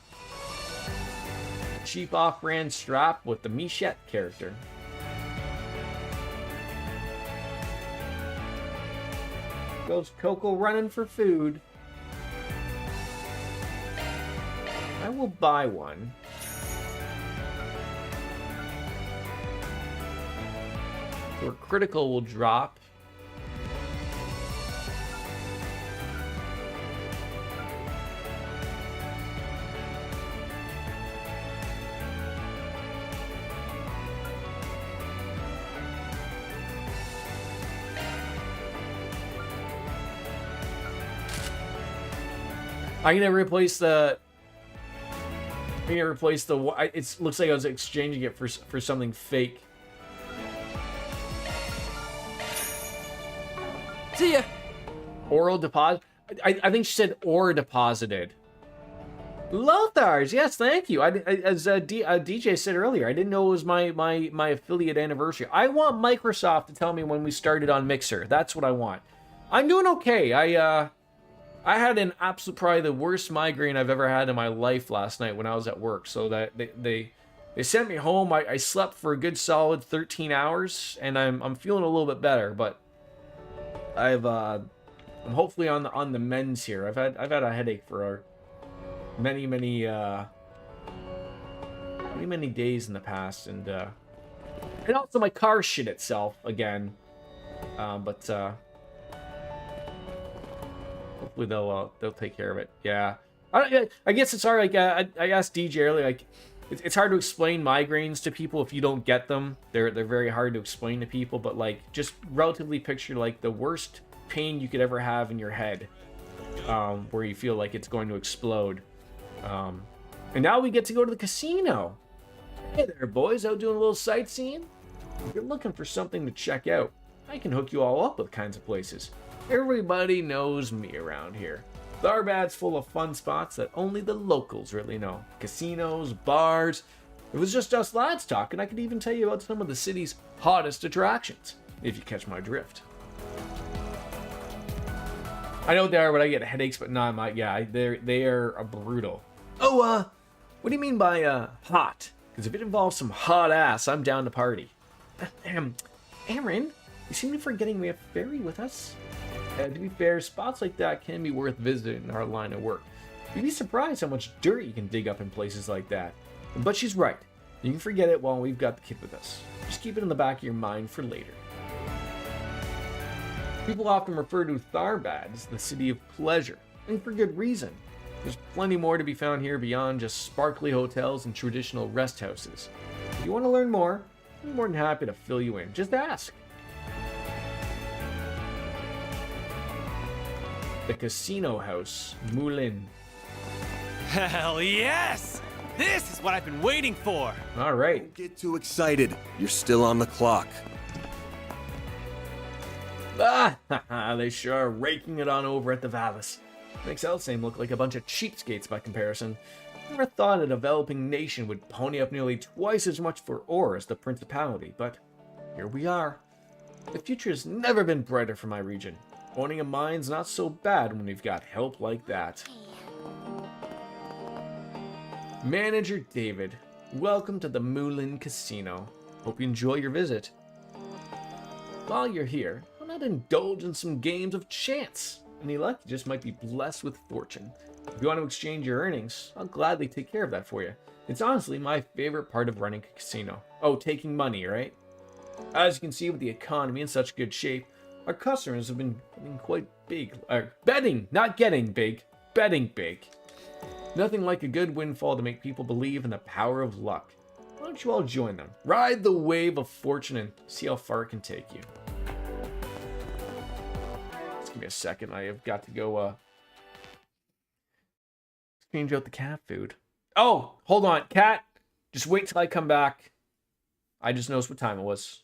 Speaker 1: Cheap off-brand strap with the Michette character. Goes Coco running for food. I will buy one. Or critical will drop. I'm gonna replace the. It looks like I was exchanging it for something fake.
Speaker 6: See ya.
Speaker 1: Oral deposit. I think she said or deposited. Lothars, yes, thank you. As DJ said earlier, I didn't know it was my affiliate anniversary. I want Microsoft to tell me when we started on Mixer. That's what I want. I'm doing okay. I had an absolute, probably the worst migraine I've ever had in my life last night when I was at work. So that they sent me home. I slept for a good solid 13 hours, and I'm feeling a little bit better. But I'm hopefully on the mends here. I've had a headache for many days in the past, and also my car shit itself again. But hopefully they'll take care of it. Yeah, I guess it's hard. Like I asked DJ earlier, like it's hard to explain migraines to people if you don't get them. They're very hard to explain to people. But like just relatively picture like the worst pain you could ever have in your head, where you feel like it's going to explode. And now we get to go to the casino. Hey there, boys, out doing a little sightseeing? If you're looking for something to check out, I can hook you all up with kinds of places. Everybody knows me around here. Tharbad's full of fun spots that only the locals really know. Casinos, bars. If it was just us lads talking, I could even tell you about some of the city's hottest attractions, if you catch my drift. I know they are, but I get headaches, but nah, they are brutal. Oh, what do you mean by hot? Because if it involves some hot ass, I'm down to party. Aaron, you seem to be forgetting we have Fairy with us. To be fair, spots like that can be worth visiting in our line of work. You'd be surprised how much dirt you can dig up in places like that. But she's right. You can forget it while we've got the kid with us. Just keep it in the back of your mind for later. People often refer to Tharbad as the city of pleasure, and for good reason. There's plenty more to be found here beyond just sparkly hotels and traditional rest houses. If you want to learn more, I'm more than happy to fill you in. Just ask. The Casino House, Moulin.
Speaker 4: Hell yes! This is what I've been waiting for!
Speaker 1: All right.
Speaker 3: Don't get too excited. You're still on the clock.
Speaker 1: They sure are raking it on over at the Valis. Makes Elsame look like a bunch of cheapskates by comparison. Never thought a developing nation would pony up nearly twice as much for ore as the Principality, but here we are. The future's never been brighter for my region. Owning a mine's not so bad when we've got help like that. Manager David, welcome to the Moulin Casino. Hope you enjoy your visit. While you're here, why not indulge in some games of chance? Any luck, you just might be blessed with fortune. If you want to exchange your earnings, I'll gladly take care of that for you. It's honestly my favorite part of running a casino. Oh, taking money, right? As you can see, with the economy in such good shape, our customers have been getting quite big. Betting, not getting big, betting big. Nothing like a good windfall to make people believe in the power of luck. Why don't you all join them? Ride the wave of fortune and see how far it can take you. Just give me a second. I have got to go change out the cat food. Oh, hold on, cat. Just wait till I come back. I just noticed what time it was.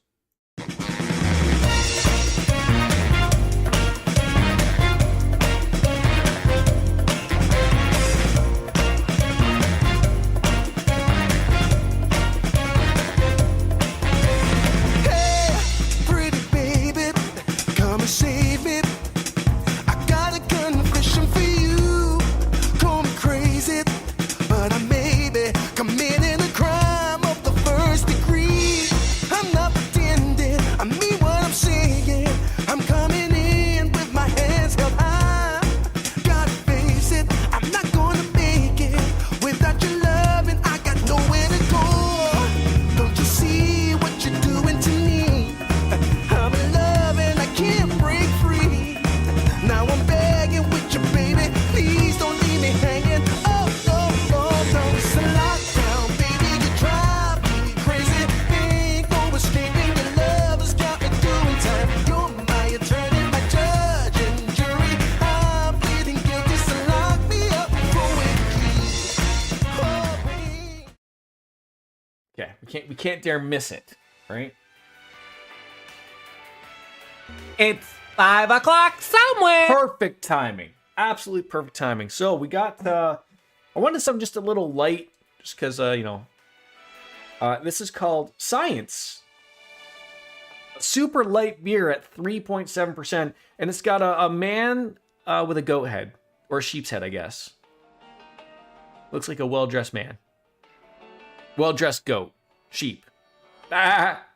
Speaker 1: We can't dare miss it, right?
Speaker 6: It's 5 o'clock somewhere.
Speaker 1: Perfect timing. Absolutely perfect timing. So we got, I wanted something just a little light, just because, this is called Science. Super light beer at 3.7%, and it's got a man with a goat head, or a sheep's head, I guess. Looks like a well-dressed man. Well-dressed goat. Sheep. Ah!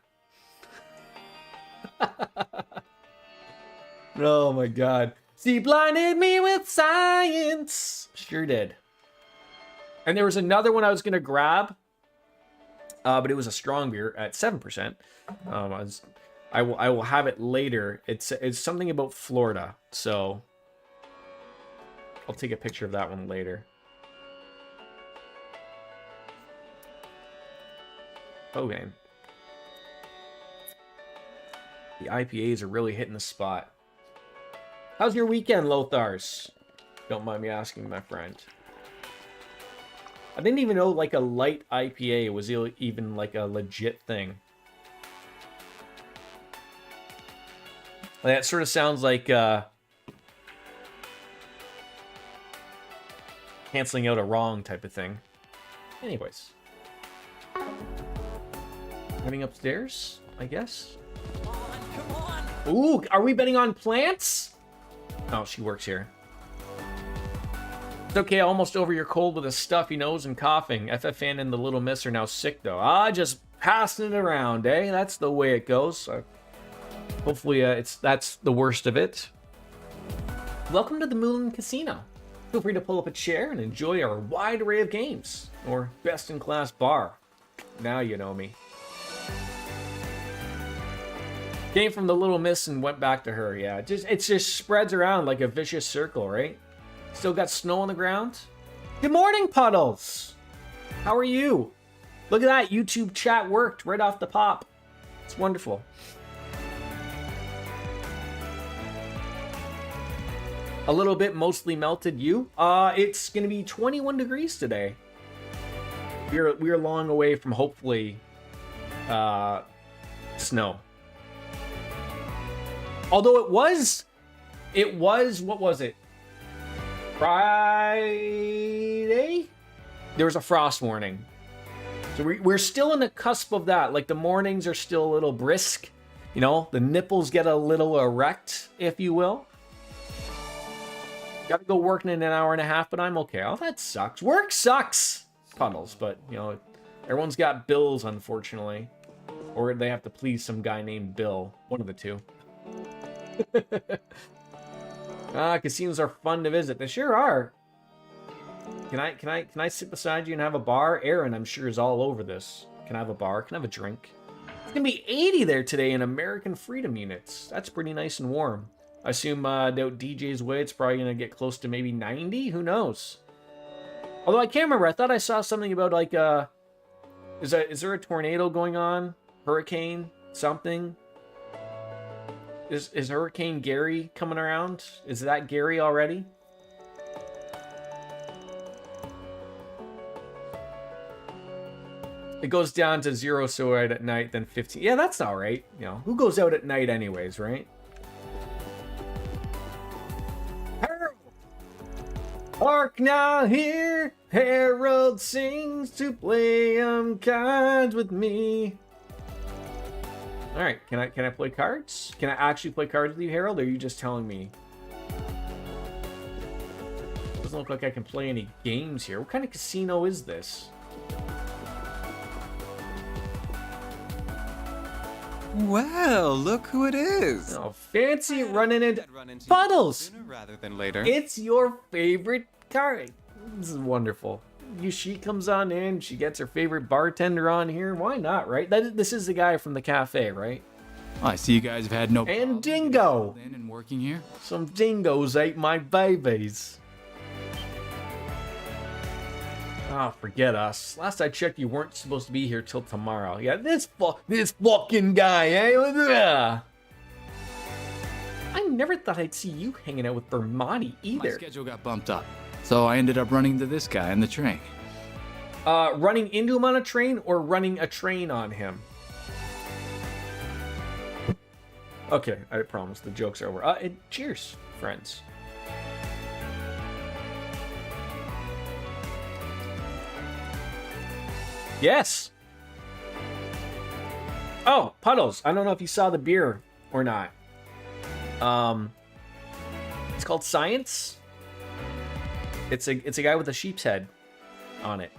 Speaker 1: Oh my god. She blinded me with science. Sure did. And there was another one I was going to grab. But it was a strong beer at 7%. I will have it later. It's something about Florida, so I'll take a picture of that one later. Okay. The IPAs are really hitting the spot. How's your weekend, Lothars? Don't mind me asking, my friend. I didn't even know like a light IPA was even like a legit thing. That sort of sounds like canceling out a wrong type of thing. Anyways. Heading upstairs, I guess.
Speaker 3: Come on.
Speaker 1: Ooh, are we betting on plants? Oh, she works here. It's okay, almost over your cold with a stuffy nose and coughing. FFN and the Little Miss are now sick, though. Just passing it around, eh? That's the way it goes. Hopefully, that's the worst of it. Welcome to the Moon Casino. Feel free to pull up a chair and enjoy our wide array of games. Or best-in-class bar. Now you know me. Came from the Little Miss and went back to her, yeah. It just spreads around like a vicious circle, right? Still got snow on the ground? Good morning, Puddles! How are you? Look at that, YouTube chat worked right off the pop. It's wonderful. A little bit mostly melted, you? It's gonna be 21 degrees today. We're long away from hopefully snow. Although it was, what was it? Friday? There was a frost warning. So we're still in the cusp of that. Like the mornings are still a little brisk. You know, the nipples get a little erect, if you will. Got to go working in an hour and a half, but I'm okay. Oh, that sucks. Work sucks, Puddles. But, you know, everyone's got bills, unfortunately. Or they have to please some guy named Bill. One of the two. Casinos are fun to visit. They sure are. Can I sit beside you and have a bar? Aaron, I'm sure, is all over this. Can I have a bar? Can I have a drink? It's gonna be 80 there today in American Freedom units. That's pretty nice and warm. I assume out DJ's way, it's probably gonna get close to maybe 90. Who knows? Although I can't remember. I thought I saw something about like is there a tornado going on? Hurricane? Something? Is Hurricane Gary coming around? Is that Gary already? It goes down to 0 so right at night, then 15. Yeah, that's all right. You know, who goes out at night anyways, right? Hark now here, Harold sings to play cards with me. All right, can I play cards? Can I actually play cards with you, Harold, or are you just telling me? Doesn't look like I can play any games here. What kind of casino is this?
Speaker 7: Well, look who it is.
Speaker 1: Oh, fancy running into Puddles.
Speaker 7: Sooner rather than later.
Speaker 1: It's your favorite card. This is wonderful. She comes on in, she gets her favorite bartender on here. Why not, right? This is the guy from the cafe, right?
Speaker 7: Oh, I see you guys have had no
Speaker 1: And Dingo.
Speaker 7: and working here.
Speaker 1: Some dingoes ate my babies. Oh, forget us. Last I checked, you weren't supposed to be here till tomorrow. Yeah, this fucking guy, eh? I never thought I'd see you hanging out with Bermonti
Speaker 7: My
Speaker 1: either.
Speaker 7: schedule got bumped up, so I ended up running into this guy on the train.
Speaker 1: Running into him on a train or running a train on him? Okay, I promise the joke's over. Cheers, friends. Yes. Oh, Puddles. I don't know if you saw the beer or not. It's called Science. It's a guy with a sheep's head on it.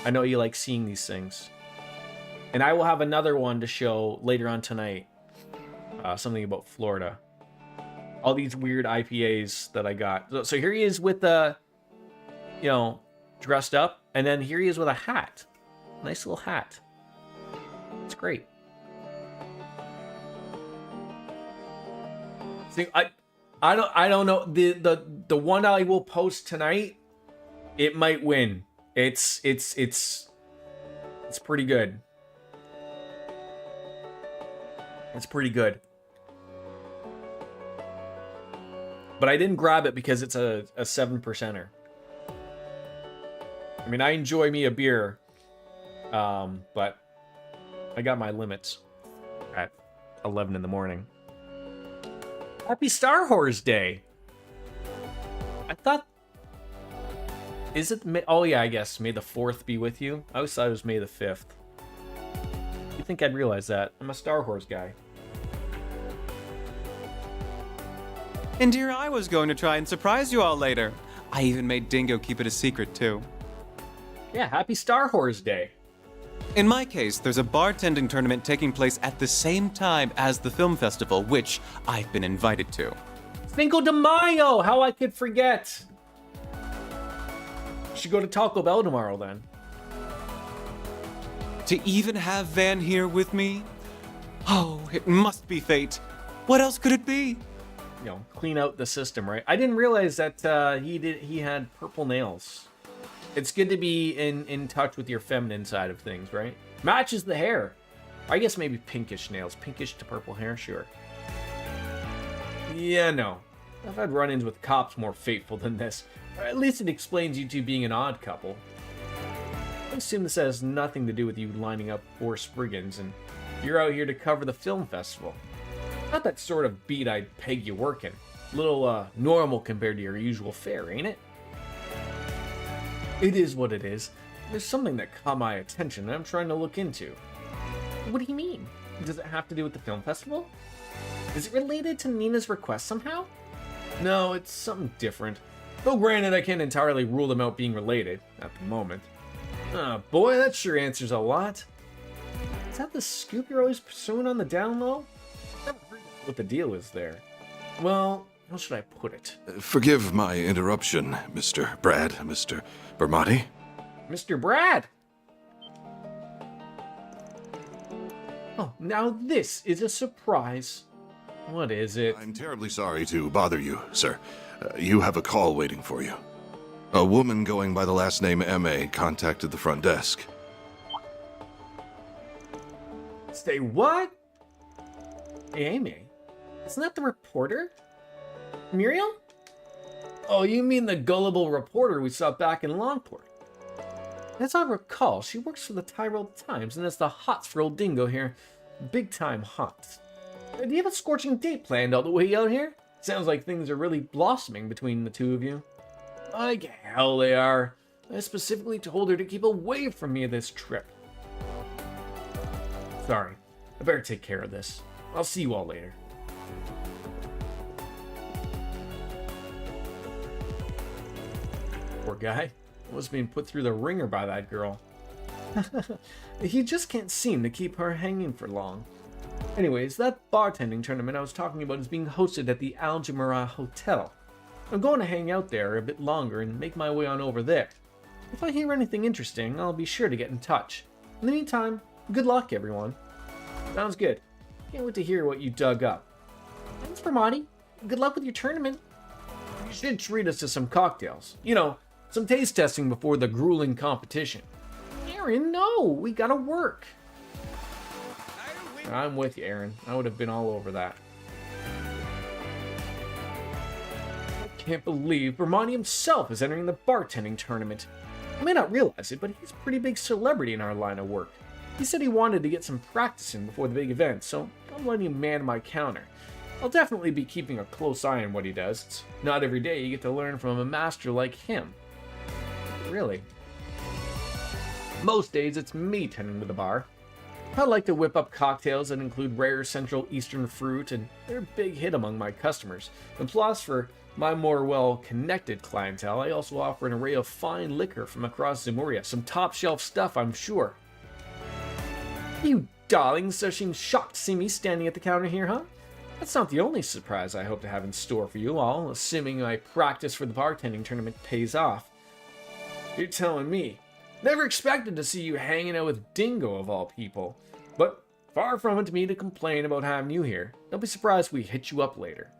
Speaker 1: I know you like seeing these things. And I will have another one to show later on tonight. Something about Florida. All these weird IPAs that I got. So here he is with the, dressed up. And then here he is with a hat. Nice little hat. It's great. think I don't know. The one I will post tonight, it might win. It's pretty good. It's pretty good. But I didn't grab it because it's a 7%er. I mean, I enjoy me a beer, but I got my limits at 11 in the morning. Happy Star Wars Day! I thought... Is it... Oh yeah, I guess. May the 4th be with you? I always thought it was May the 5th. You think I'd realize that? I'm a Star Wars guy.
Speaker 4: And dear, I was going to try and surprise you all later. I even made Dingo keep it a secret, too.
Speaker 1: Yeah, happy Star Wars Day.
Speaker 4: In my case, there's a bartending tournament taking place at the same time as the film festival, which I've been invited to.
Speaker 1: Cinco de Mayo! How I could forget! Should go to Taco Bell tomorrow, then.
Speaker 4: To even have Van here with me? Oh, it must be fate. What else could it be?
Speaker 1: You know, clean out the system, right? I didn't realize that he had purple nails. It's good to be in touch with your feminine side of things, right? Matches the hair. I guess maybe pinkish nails. Pinkish to purple hair, sure. Yeah, no. I've had run-ins with cops more fateful than this. Or at least it explains you two being an odd couple. I assume this has nothing to do with you lining up 4 Spriggans and you're out here to cover the film festival. Not that sort of beat I'd peg you working. Little, normal compared to your usual fare, ain't it? It is what it is. There's something that caught my attention that I'm trying to look into. What do you mean? Does it have to do with the film festival? Is it related to Nina's request somehow? No, it's something different. Though granted, I can't entirely rule them out being related at the moment. Oh boy, that sure answers a lot. Is that the scoop you're always pursuing on the down low? Never heard what the deal is there. Well, how should I put it?
Speaker 8: Forgive my interruption, Mr. Brad, Mr. Bermati.
Speaker 1: Mr. Brad! Oh, now this is a surprise. What is it?
Speaker 8: I'm terribly sorry to bother you, sir. You have a call waiting for you. A woman going by the last name M.A. contacted the front desk.
Speaker 1: Say what? Amy? Isn't that the reporter? Muriel? Oh, you mean the gullible reporter we saw back in Longport. As I recall, she works for the Tyrell Times and is the hots for old Dingo here. Big time hots. Do you have a scorching date planned all the way out here? Sounds like things are really blossoming between the two of you. Like hell they are. I specifically told her to keep away from me this trip. Sorry, I better take care of this. I'll see you all later. Poor guy. Was being put through the ringer by that girl. He just can't seem to keep her hanging for long. Anyways, that bartending tournament I was talking about is being hosted at the Algemara Hotel. I'm going to hang out there a bit longer and make my way on over there. If I hear anything interesting, I'll be sure to get in touch. In the meantime, good luck, everyone. Sounds good. Can't wait to hear what you dug up. Thanks, Vermonti. Good luck with your tournament. You should treat us to some cocktails. You know, some taste testing before the grueling competition. Aaron, no, we gotta work. I'm with you, Aaron. I would have been all over that. I can't believe Bermani himself is entering the bartending tournament. You may not realize it, but he's a pretty big celebrity in our line of work. He said he wanted to get some practice in before the big event, so don't let him man my counter. I'll definitely be keeping a close eye on what he does. It's not every day you get to learn from a master like him. Really. Most days it's me tending to the bar. I like to whip up cocktails that include rare Central Eastern fruit, and they're a big hit among my customers. And plus, for my more well-connected clientele, I also offer an array of fine liquor from across Zemuria. Some top-shelf stuff, I'm sure. You darlings so seem shocked to see me standing at the counter here, huh? That's not the only surprise I hope to have in store for you all, assuming my practice for the bartending tournament pays off. You're telling me. Never expected to see you hanging out with Dingo of all people. But far from it to me to complain about having you here. Don't be surprised if we hit you up later.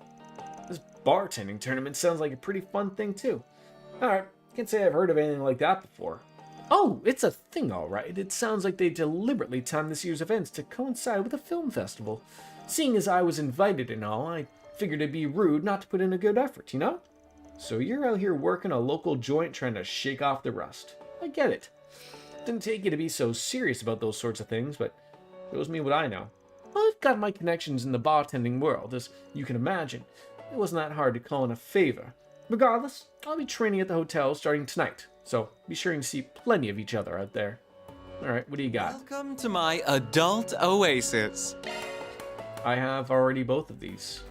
Speaker 1: This bartending tournament sounds like a pretty fun thing, too. Alright, can't say I've heard of anything like that before. Oh, it's a thing, alright. It sounds like they deliberately timed this year's events to coincide with a film festival. Seeing as I was invited and all, I figured it'd be rude not to put in a good effort, you know? So you're out here working a local joint trying to shake off the rust. I get it. Didn't take you to be so serious about those sorts of things, but shows me what I know. I've got my connections in the bartending world, as you can imagine. It wasn't that hard to call in a favor. Regardless, I'll be training at the hotel starting tonight, so be sure to see plenty of each other out there. Alright, what do you got?
Speaker 4: Welcome to my adult oasis.
Speaker 1: I have already both of these.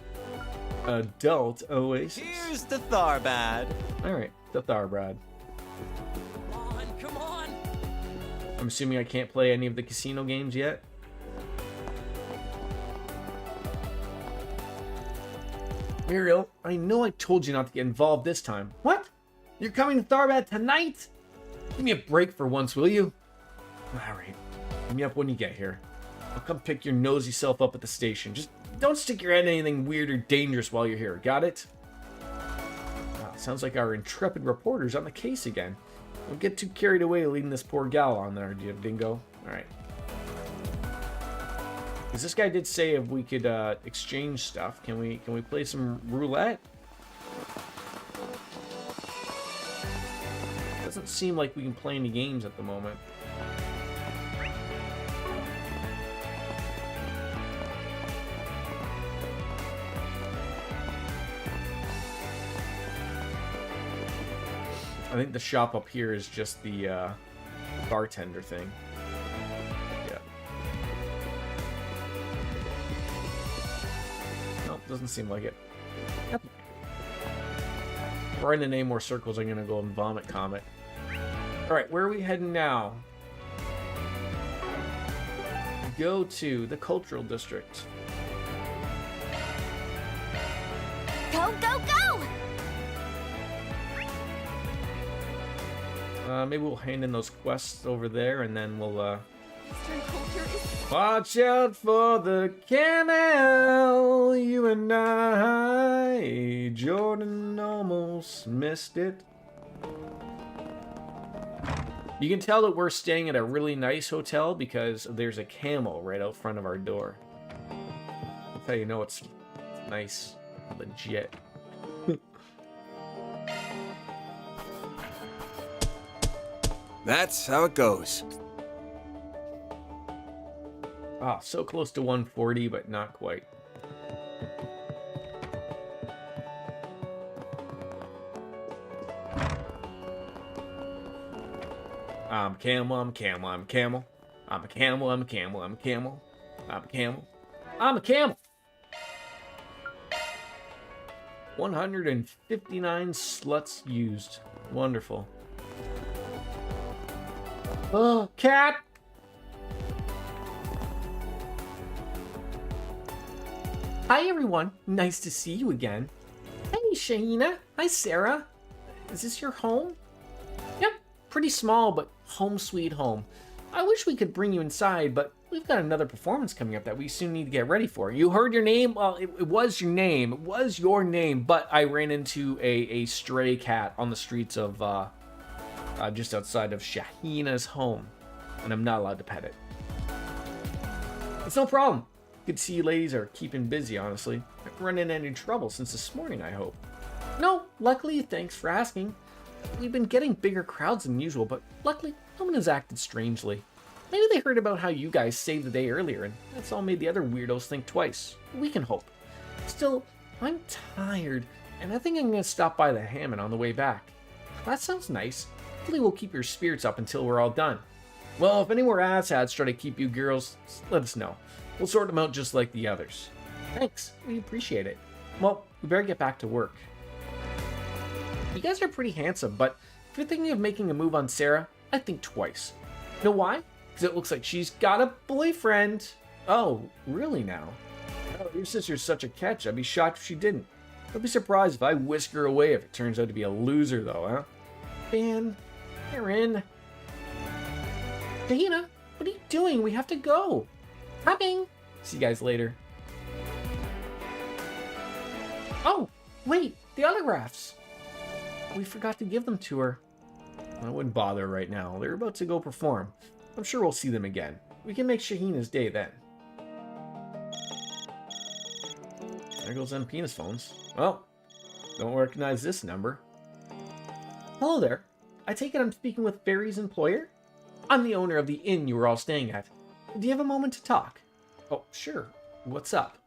Speaker 1: Adult Oasis.
Speaker 4: Here's the Tharbad.
Speaker 1: Alright, the Tharbad.
Speaker 3: Come on, come on.
Speaker 1: I'm assuming I can't play any of the casino games yet. Muriel, I know I told you not to get involved this time. What? You're coming to Tharbad tonight? Give me a break for once, will you? Alright, hit me up when you get here. I'll come pick your nosy self up at the station. Just don't stick your head in anything weird or dangerous while you're here, got it? Wow, sounds like our intrepid reporter's on the case again. Don't get too carried away leading this poor gal on there, dingo. Alright. Because this guy did say if we could exchange stuff. Can we play some roulette? Doesn't seem like we can play any games at the moment. I think the shop up here is just the bartender thing. Yeah. Nope, doesn't seem like it. Yep. We're in any more circles, I'm gonna go and vomit Comet. Alright, where are we heading now? Go to the cultural district.
Speaker 2: Go, go, go!
Speaker 1: Maybe we'll hand in those quests over there, and then we'll,
Speaker 5: Eastern culture is
Speaker 1: watch out for the camel, you and I. Jordan almost missed it. You can tell that we're staying at a really nice hotel because there's a camel right out front of our door. That's how you know it's nice, legit.
Speaker 3: That's how it goes.
Speaker 1: Ah, so close to 140, but not quite. I'm a camel, I'm a camel, I'm a camel. I'm a camel, I'm a camel, I'm a camel. I'm a camel. I'm a camel! 159 sluts used. Wonderful. Oh, cat! Hi, everyone. Nice to see you again. Hey, Shahina. Hi, Sarah. Is this your home? Yep, pretty small, but home sweet home. I wish we could bring you inside, but we've got another performance coming up that we soon need to get ready for. You heard your name? Well, it was your name. It was your name, but I ran into a stray cat on the streets of, just outside of Shahina's home, and I'm not allowed to pet it. It's no problem. Good to see you ladies are keeping busy, honestly. Haven't run into any trouble since this morning, I hope. No, luckily, thanks for asking. We've been getting bigger crowds than usual, but luckily, no one has acted strangely. Maybe they heard about how you guys saved the day earlier, and that's all made the other weirdos think twice. We can hope. Still, I'm tired, and I think I'm gonna stop by the Hammond on the way back. That sounds nice. Hopefully we'll keep your spirits up until we're all done. Well, if any more asshats try to keep you girls, let us know. We'll sort them out just like the others. Thanks, we appreciate it. Well, we better get back to work. You guys are pretty handsome, but if you're thinking of making a move on Sarah, I think twice. Know why? Because it looks like she's got a boyfriend. Oh, really now? Oh, your sister's such a catch, I'd be shocked if she didn't. Don't be surprised if I whisk her away if it turns out to be a loser, though, huh? Ben, Aaron. Dana, what are you doing? We have to go. Coming. See you guys later. Oh, Wait, the autographs! We forgot to give them to her. I wouldn't bother right now. They're about to go perform. I'm sure we'll see them again. We can make Shahina's day then. There goes Penis phones. Well, don't recognize this number. Hello there. I take it I'm speaking with Fairy's employer? I'm the owner of the inn you were all staying at. Do you have a moment to talk? Oh, sure. What's up?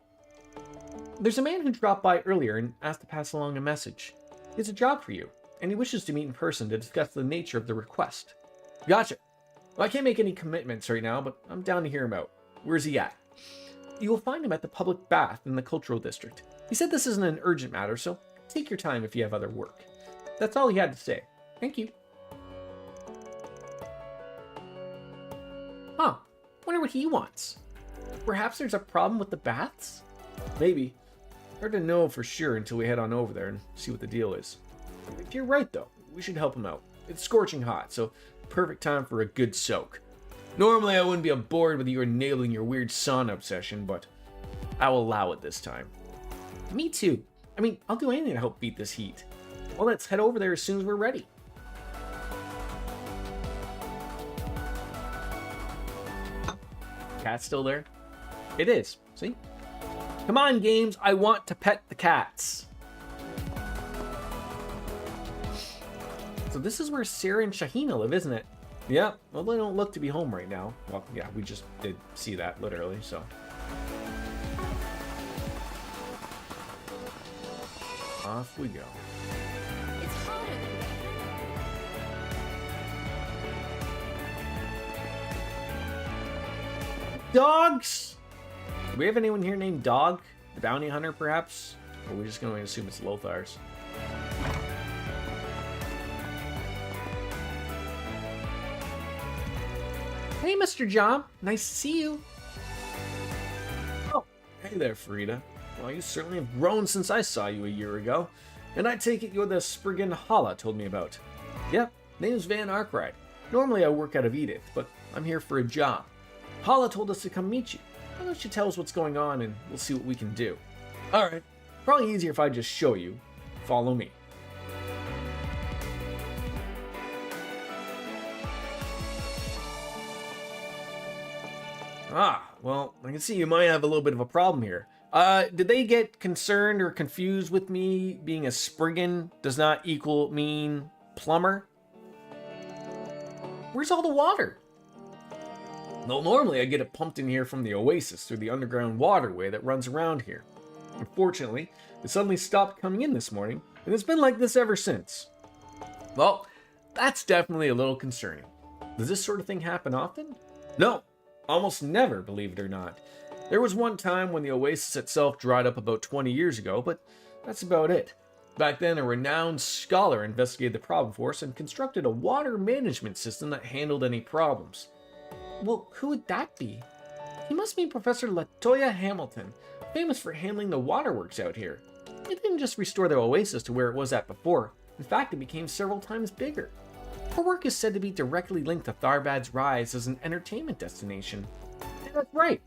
Speaker 1: There's a man who dropped by earlier and asked to pass along a message. He has a job for you, and he wishes to meet in person to discuss the nature of the request. Gotcha. Well, I can't make any commitments right now, but I'm down to hear him out. Where's he at? You will find him at the public bath in the cultural district. He said this isn't an urgent matter, so take your time if you have other work. That's all he had to say. Thank you. Huh. Wonder what he wants. Perhaps there's a problem with the baths? Maybe. Hard to know for sure until we head on over there and see what the deal is. If you're right, though, we should help him out. It's scorching hot, so perfect time for a good soak. Normally, I wouldn't be on board with you nailing your weird sauna obsession, but I'll allow it this time. Me too. I mean, I'll do anything to help beat this heat. Well, let's head over there as soon as we're ready. Cat's still there? It is. See? Come on, games. I want to pet the cats. So this is where Sarah and Shahina live, isn't it? Yeah. Well, they don't look to be home right now. Well, yeah, we just did see that, literally, so. Off we go.
Speaker 5: It's hotter than
Speaker 1: Dogs! Do we have anyone here named Dog? The bounty hunter, perhaps? Or are we just going to assume it's Lothar's? Hey, Mr. John. Nice to see you. Oh, hey there, Frida. Well, you certainly have grown since I saw you a year ago. And I take it you're the Spriggan Hala told me about. Yep, name's Van Arkwright. Normally I work out of Edith, but I'm here for a job. Hala told us to come meet you. Why don't you tell us what's going on and we'll see what we can do. Alright, probably easier if I just show you. Follow me. Ah, well, I can see you might have a little bit of a problem here. Did they get concerned or confused with me being a Spriggan does not mean plumber? Where's all the water? Well, normally I get it pumped in here from the oasis through the underground waterway that runs around here. Unfortunately, it suddenly stopped coming in this morning, and it's been like this ever since. Well, that's definitely a little concerning. Does this sort of thing happen often? No, almost never, believe it or not. There was one time when the oasis itself dried up about 20 years ago, but that's about it. Back then, a renowned scholar investigated the problem for us and constructed a water management system that handled any problems. Well, who would that be? He must be Professor Latoya Hamilton, famous for handling the waterworks out here. It didn't just restore the oasis to where it was at before. In fact, it became several times bigger. Her work is said to be directly linked to Tharbad's rise as an entertainment destination. And that's right.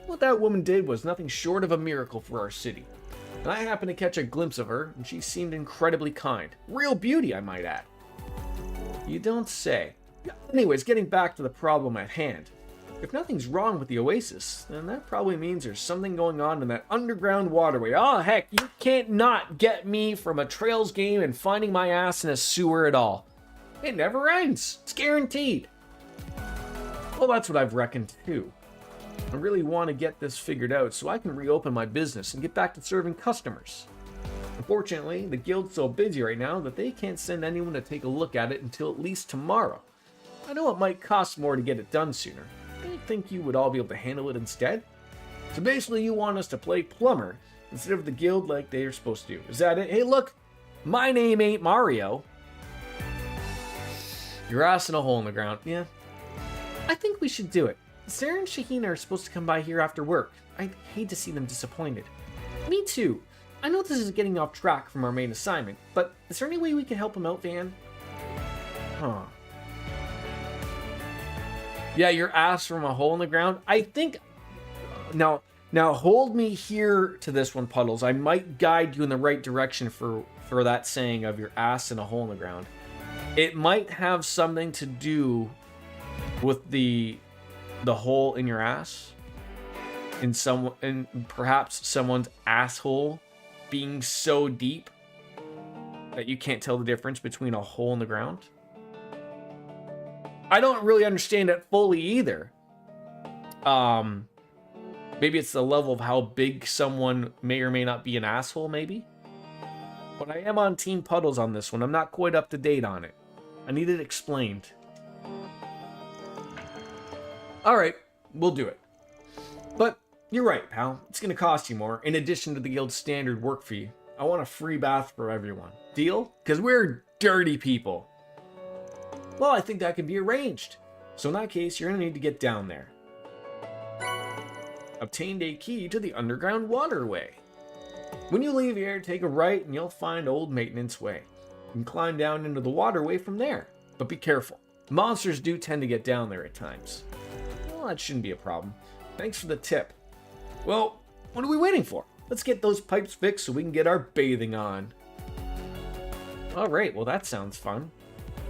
Speaker 1: What that woman did was nothing short of a miracle for our city. And I happened to catch a glimpse of her, and she seemed incredibly kind. Real beauty, I might add. You don't say. Anyways, getting back to the problem at hand. If nothing's wrong with the oasis, then that probably means there's something going on in that underground waterway. Oh, heck, you can't not get me from a Trails game and finding my ass in a sewer at all. It never ends. It's guaranteed. Well, that's what I've reckoned too. I really want to get this figured out so I can reopen my business and get back to serving customers. Unfortunately, the guild's so busy right now that they can't send anyone to take a look at it until at least tomorrow. I know it might cost more to get it done sooner. I think you would all be able to handle it instead. So basically you want us to play plumber instead of the guild like they are supposed to do. Is that it? Hey look, my name ain't Mario. Your ass in a hole in the ground. Yeah. I think we should do it. Sarah and Shahina are supposed to come by here after work. I'd hate to see them disappointed. Me too. I know this is getting off track from our main assignment, but is there any way we can help them out, Van? Huh. Yeah, your ass from a hole in the ground. I think... Now, Now, hold me here to this one, Puddles. I might guide you in the right direction for that saying of your ass in a hole in the ground. It might have something to do with the hole in your ass, in perhaps someone's asshole being so deep that you can't tell the difference between a hole in the ground. I don't really understand it fully either. Maybe it's the level of how big someone may or may not be an asshole, maybe. But I am on Team Puddles on this one. I'm not quite up to date on it. I need it explained. Alright, we'll do it. But you're right, pal. It's going to cost you more, in addition to the guild's standard work fee. I want a free bath for everyone. Deal? Because we're dirty people. Well, I think that can be arranged. So in that case, you're going to need to get down there. Obtained a key to the underground waterway. When you leave here, take a right and you'll find Old Maintenance Way. You can climb down into the waterway from there. But be careful. Monsters do tend to get down there at times. Well, that shouldn't be a problem. Thanks for the tip. Well, what are we waiting for? Let's get those pipes fixed so we can get our bathing on. Alright, well that sounds fun.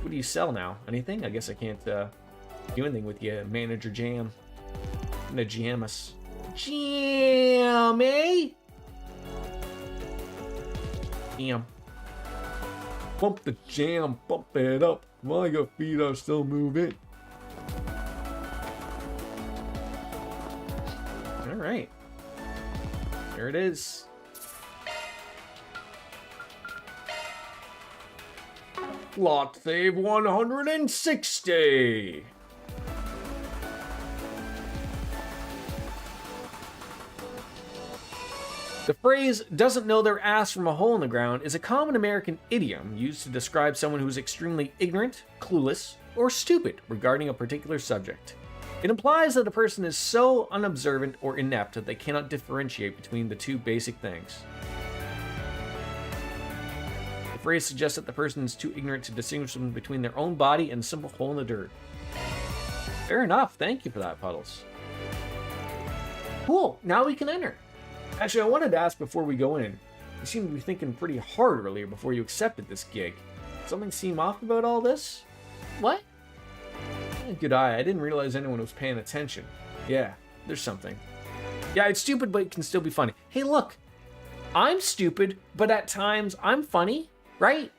Speaker 1: What do you sell now? Anything? I guess I can't do anything with you, Manager Jam. I'm gonna jam us. Jam, eh? Jam. Bump the jam, bump it up. While your feet are still moving. Alright. Here it is. Lot save 160. The phrase "doesn't know their ass from a hole in the ground" is a common American idiom used to describe someone who is extremely ignorant, clueless, or stupid regarding a particular subject. It implies that a person is so unobservant or inept that they cannot differentiate between the two basic things. The phrase suggests that the person is too ignorant to distinguish between their own body and a simple hole in the dirt. Fair enough, thank you for that, Puddles. Cool, now we can enter. Actually, I wanted to ask before we go in. You seemed to be thinking pretty hard earlier before you accepted this gig. Something seem off about all this?
Speaker 2: What?
Speaker 1: Good eye, I didn't realize anyone was paying attention. Yeah, there's something. Yeah, it's stupid, but it can still be funny. Hey, look. I'm stupid, but at times I'm funny, right?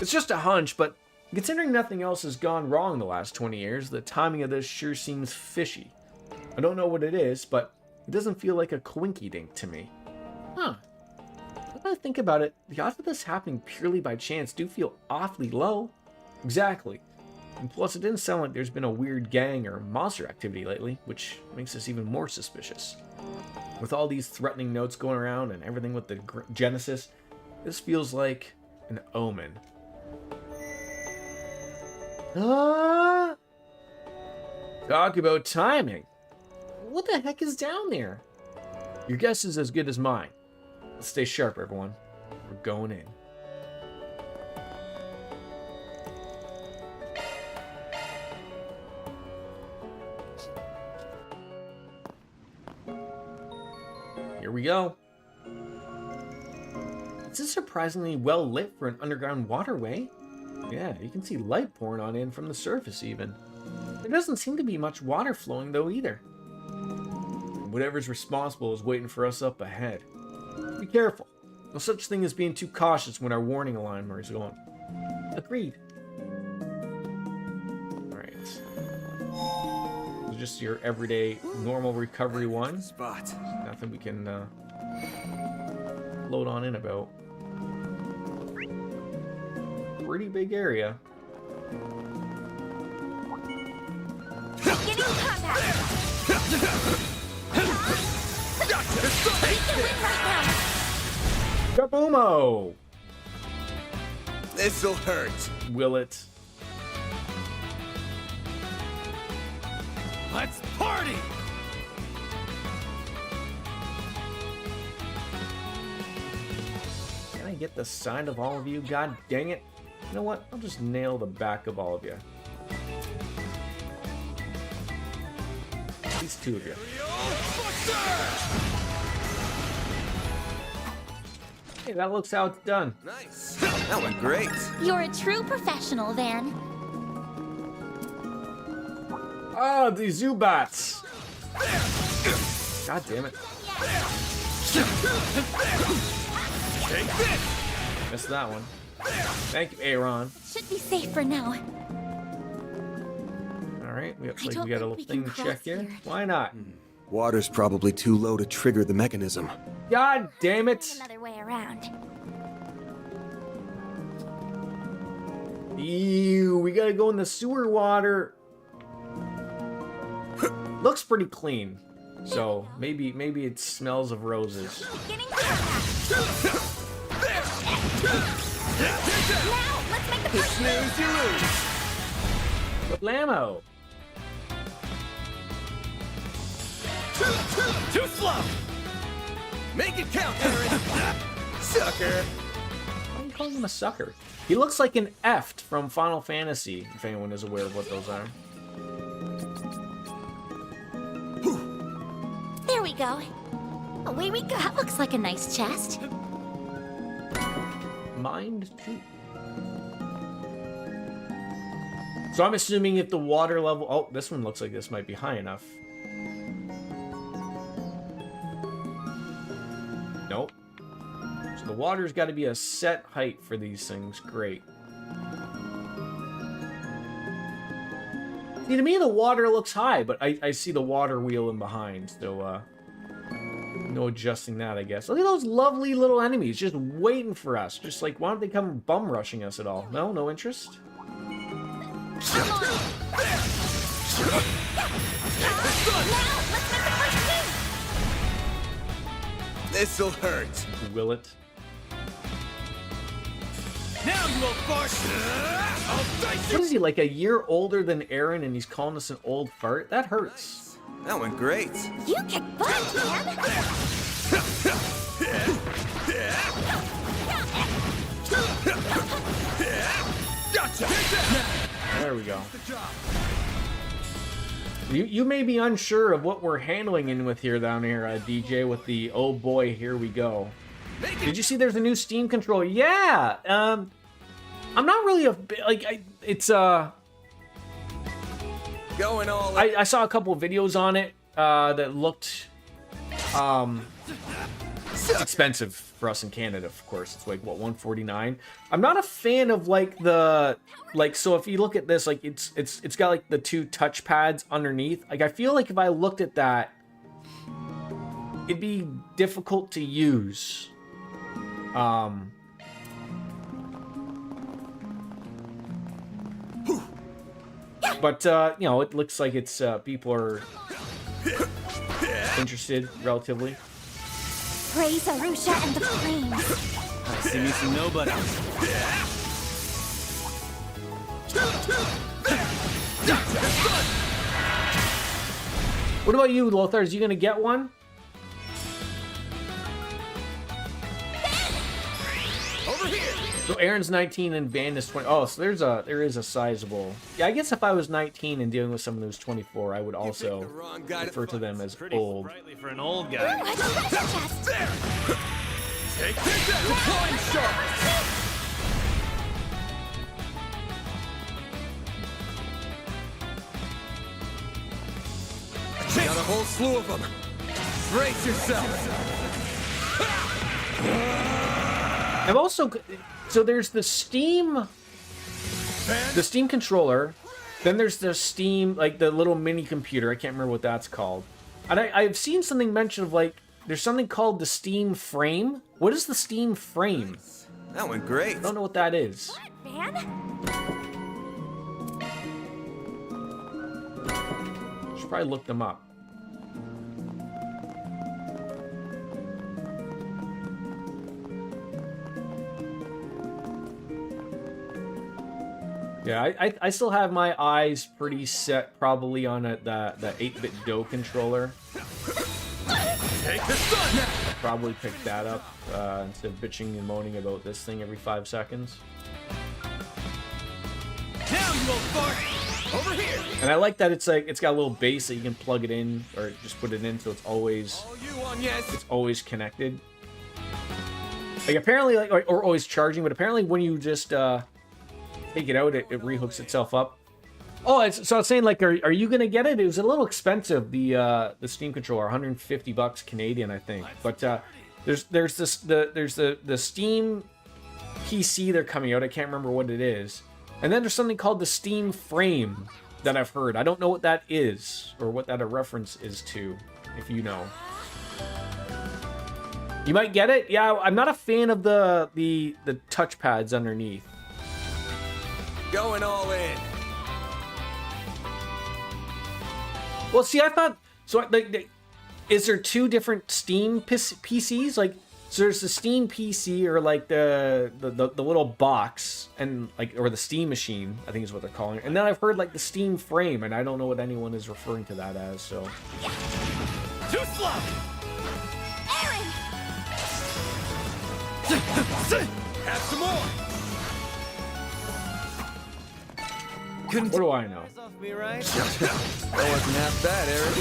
Speaker 1: It's just a hunch, but considering nothing else has gone wrong the last 20 years, the timing of this sure seems fishy. I don't know what it is, but it doesn't feel like a coinky-dink to me. Huh. When I think about it, the odds of this happening purely by chance do feel awfully low. Exactly. And plus, it didn't sound like there's been a weird gang or monster activity lately, which makes us even more suspicious. With all these threatening notes going around and everything with the Genesis, this feels like an omen. Talk about timing. What the heck is down there? Your guess is as good as mine. Let's stay sharp, everyone. We're going in. Here we go. This is surprisingly well lit for an underground waterway. Yeah, you can see light pouring on in from the surface even. There doesn't seem to be much water flowing though either. Whatever's responsible is waiting for us up ahead. Be careful. No such thing as being too cautious when our warning alarm is going. Agreed. Alright. Just your everyday normal recovery one.
Speaker 3: Spot.
Speaker 1: Nothing we can load on in about. Pretty big area.
Speaker 2: Beginning combat!
Speaker 1: Kaboomo!
Speaker 3: This'll hurt.
Speaker 1: Will it?
Speaker 3: Let's party!
Speaker 1: Can I get the side of all of you? God dang it. You know what? I'll just nail the back of all of you. These two of you. Hey, that looks how it's done.
Speaker 3: Nice. That went great.
Speaker 2: You're a true professional, Van.
Speaker 1: Ah, the Zubats. God damn it.
Speaker 3: Take this.
Speaker 1: Missed that one. Thank you, Aaron.
Speaker 2: Should be safe for now.
Speaker 1: Alright, we,
Speaker 2: I
Speaker 1: like, we
Speaker 2: don't
Speaker 1: got a
Speaker 2: think
Speaker 1: little
Speaker 2: we
Speaker 1: thing
Speaker 2: can
Speaker 1: to check
Speaker 2: cross
Speaker 1: here.
Speaker 2: here.
Speaker 1: Why not?
Speaker 3: Water's probably too low to trigger the mechanism.
Speaker 1: God damn it.
Speaker 2: Another way around.
Speaker 1: Ew, we gotta go in the sewer water. Looks pretty clean. So maybe it smells of roses.
Speaker 2: Beginning contact. Now, let's make the first
Speaker 3: Snooze, you lose.
Speaker 1: Blammo.
Speaker 3: Too slow. Make it count, Aaron. Sucker.
Speaker 1: Why are you calling him a sucker? He looks like an Eft from Final Fantasy, if anyone is aware of what those are.
Speaker 2: There we go. Away we go. That looks like a nice chest.
Speaker 1: Mind too. So I'm assuming if the water level... Oh, this one looks like this might be high enough. Nope. So the water's got to be a set height for these things. Great. See, to me, the water looks high, but I see the water wheel in behind, so, no adjusting that, I guess. Look at those lovely little enemies just waiting for us. Just like, why don't they come bum rushing us at all? No? No interest?
Speaker 3: This'll hurt.
Speaker 1: Will it?
Speaker 3: Now you old fart. I'll dice you.
Speaker 1: What is he, like a year older than Aaron and he's calling us an old fart? That hurts.
Speaker 3: That went great.
Speaker 2: You kick butt, man.
Speaker 3: Gotcha.
Speaker 1: There we go. You may be unsure of what we're handling in with here down here, DJ, with the oh boy, here we go. Did you see there's a new Steam controller? Yeah! I'm not really a... Like, it's,
Speaker 3: Going all in.
Speaker 1: I saw a couple of videos on it that looked expensive for us in Canada, of course. It's like, what, $149? I'm not a fan of like the so if you look at this, like it's got like the two touch pads underneath. Like I feel like if I looked at that, it'd be difficult to use. But you know, it looks like it's people are interested relatively.
Speaker 2: Praise Arusha and the flames.
Speaker 4: I see me some nobody.
Speaker 1: What about you, Lothar? Is you gonna get one?
Speaker 3: Over here.
Speaker 1: So Aaron's 19 and Van is 20. Oh, so there is a sizable. Yeah, I guess if I was 19 and dealing with someone who's 24, I would also
Speaker 3: The wrong guy to
Speaker 1: refer to them as
Speaker 6: Pretty
Speaker 1: old.
Speaker 6: sprightly for an old guy.
Speaker 2: Ooh, a treasure chest.
Speaker 3: There. Take this out. Deploying shark. Got a whole slew of them. Brace yourself.
Speaker 1: I've also so there's the Steam controller, then there's the Steam like the little mini computer. I can't remember what that's called, and I've seen something mentioned of like there's something called the Steam Frame. What is the Steam Frame?
Speaker 3: That went great.
Speaker 1: I don't know what that is.
Speaker 2: Van?
Speaker 1: Should probably look them up. Yeah, I still have my eyes pretty set probably on the 8-bit Do controller.
Speaker 3: Take the sun.
Speaker 1: Probably pick that up instead of bitching and moaning about this thing every 5 seconds.
Speaker 3: Now you old fart. Over here.
Speaker 1: And I like that it's like it's got a little base that you can plug it in or just put it in so it's always
Speaker 3: All you on, yes.
Speaker 1: always connected. Like apparently, like or always charging, but apparently when you just take it out, it rehooks itself up. Oh, so I was saying, like, are you gonna get it? It was a little expensive, the Steam controller, 150 bucks Canadian, I think. But there's the Steam PC they're coming out. I can't remember what it is. And then there's something called the Steam Frame that I've heard. I don't know what that is or what that a reference is to, if you know. You might get it. Yeah, I'm not a fan of the touchpads underneath.
Speaker 3: Going all in.
Speaker 1: Well, see, I thought so. Like, is there two different Steam PCs? Like, so there's the Steam PC or like the little box and like or the Steam machine, I think is what they're calling it. And then I've heard like the Steam Frame, and I don't know what anyone is referring to that as. So.
Speaker 3: Too slow.
Speaker 5: Aaron!
Speaker 3: Have some more.
Speaker 1: What do I know?
Speaker 3: Off me, right? That wasn't half bad, Aaron.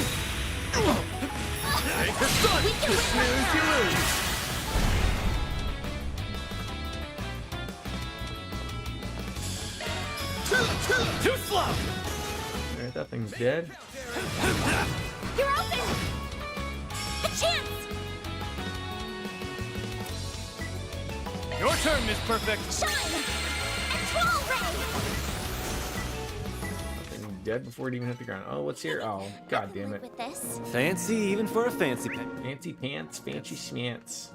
Speaker 3: Take the sun. You snooze, you lose. Too slow.
Speaker 1: Alright, that thing's dead.
Speaker 2: You're open! A chance!
Speaker 3: Your turn, Miss Perfect.
Speaker 2: Shine! And troll ray!
Speaker 1: Thing dead before it even hit the ground. Oh, what's here? Oh, god damn it.
Speaker 2: With this.
Speaker 3: Fancy even for a fancy pen.
Speaker 1: Fancy pants, fancy schmants.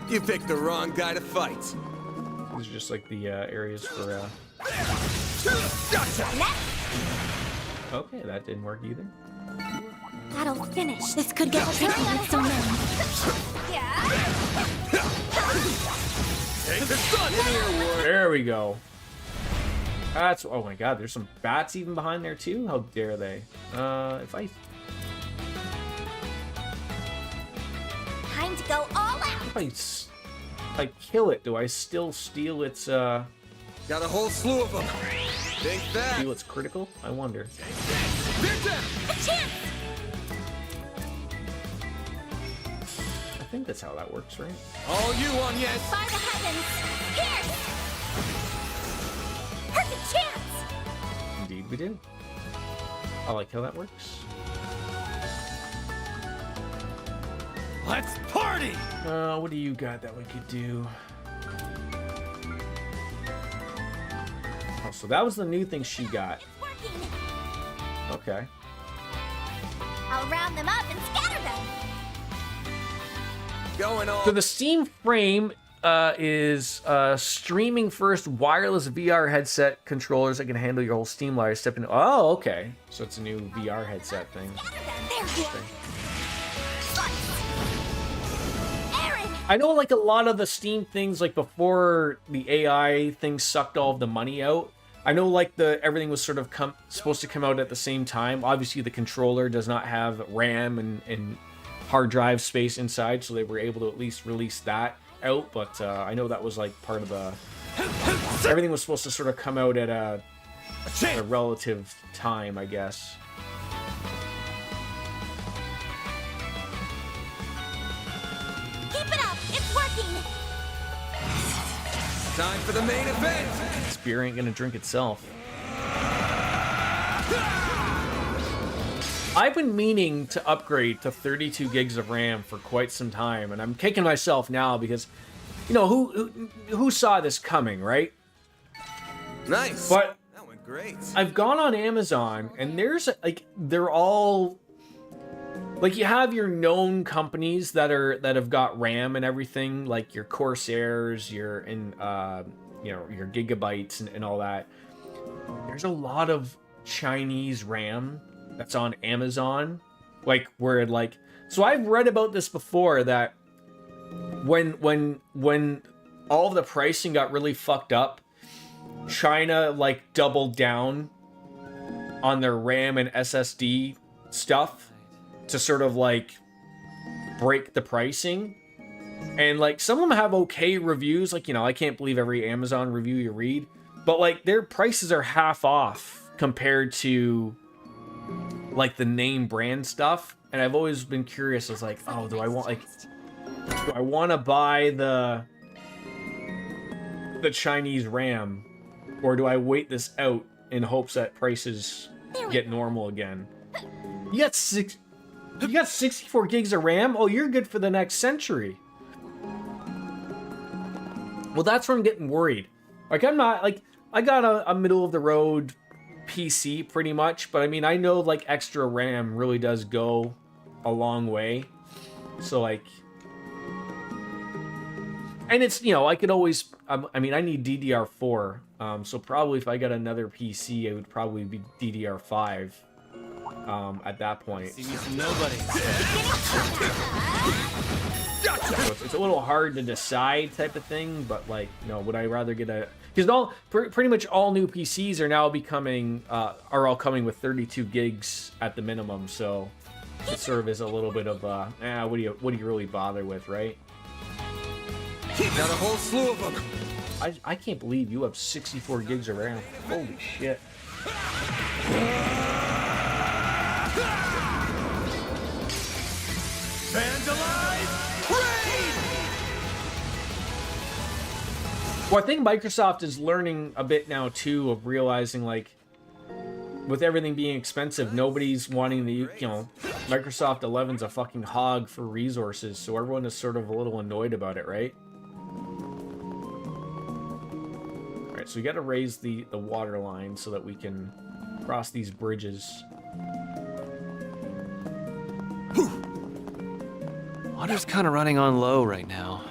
Speaker 3: You picked the wrong guy to fight.
Speaker 1: These are just like the areas for. Okay, that didn't work either.
Speaker 2: That'll finish. This could get tricky with some men.
Speaker 3: Take the sun in here, Ward.
Speaker 1: There we go. That's oh my god. There's some bats even behind there too. How dare they?
Speaker 2: Time to go all out.
Speaker 1: If I kill it, do I still steal its
Speaker 3: Got a whole slew of them. Think that.
Speaker 1: steal its critical? I wonder.
Speaker 2: A chance!
Speaker 1: I think that's how that works, right?
Speaker 3: All you on, yes.
Speaker 2: By the heavens! Pierce! Perfect chance!
Speaker 1: Indeed, we do. I like how that works.
Speaker 3: Let's party.
Speaker 1: What do you got that we could do? Oh, so that was the new thing she got.
Speaker 2: It's working!
Speaker 1: Okay.
Speaker 2: I'll round them up and scatter them!
Speaker 3: Going all.
Speaker 1: So the Steam Frame is streaming first wireless VR headset controllers that can handle your whole Steam library. Step in. Oh, okay. So it's a new VR headset thing.
Speaker 2: Scatter them! There you are! Aaron!
Speaker 1: I know, like a lot of the Steam things, like before the AI thing sucked all of the money out. I know, like everything was sort of supposed to come out at the same time. Obviously, the controller does not have RAM and hard drive space inside, so they were able to at least release that out. But I know that was like part of the. Everything was supposed to sort of come out at a relative time, I guess.
Speaker 2: Keep it up! It's working!
Speaker 3: Time for the main event.
Speaker 1: This beer ain't gonna drink itself. I've been meaning to upgrade to 32 gigs of RAM for quite some time, and I'm kicking myself now because, you know, who saw this coming, right?
Speaker 3: Nice.
Speaker 1: But
Speaker 3: that went great.
Speaker 1: I've gone on Amazon, and there's like they're all like you have your known companies that have got RAM and everything, like your Corsairs, your your Gigabytes and all that. There's a lot of Chinese RAM that's on Amazon, like where it like. So I've read about this before that when all of the pricing got really fucked up, China like doubled down on their RAM and SSD stuff to sort of like break the pricing. And like some of them have okay reviews, like, you know, I can't believe every Amazon review you read, but like their prices are half off compared to like the name brand stuff, and I've always been curious. It's like, oh, do I want to buy the Chinese RAM, or do I wait this out in hopes that prices get normal again? You got 64 gigs of RAM? Oh, you're good for the next century. Well, that's where I'm getting worried. Like, I'm not, like, I got a middle-of-the-road PC, pretty much, but I mean, I know, like, extra RAM really does go a long way. So, like... And it's, you know, I could always... I mean, I need DDR4, so probably if I got another PC, it would probably be DDR5 at that point.
Speaker 3: See me from nobody.
Speaker 1: So it's a little hard to decide type of thing, but like, you know, would I rather get a... Because pretty much all new PCs are now becoming, are all coming with 32 gigs at the minimum, so it sort of is a little bit of, what do you really bother with, right?
Speaker 3: Got a whole slew of them.
Speaker 1: I can't believe you have 64 gigs of RAM. Holy shit.
Speaker 3: Vandalize! Raid!
Speaker 1: Well, I think Microsoft is learning a bit now, too, of realizing, like, with everything being expensive, nobody's wanting the, you know, Microsoft 11's a fucking hog for resources, so everyone is sort of a little annoyed about it, right? Alright, so we gotta raise the water line so that we can cross these bridges.
Speaker 9: Water's kind of running on low right now.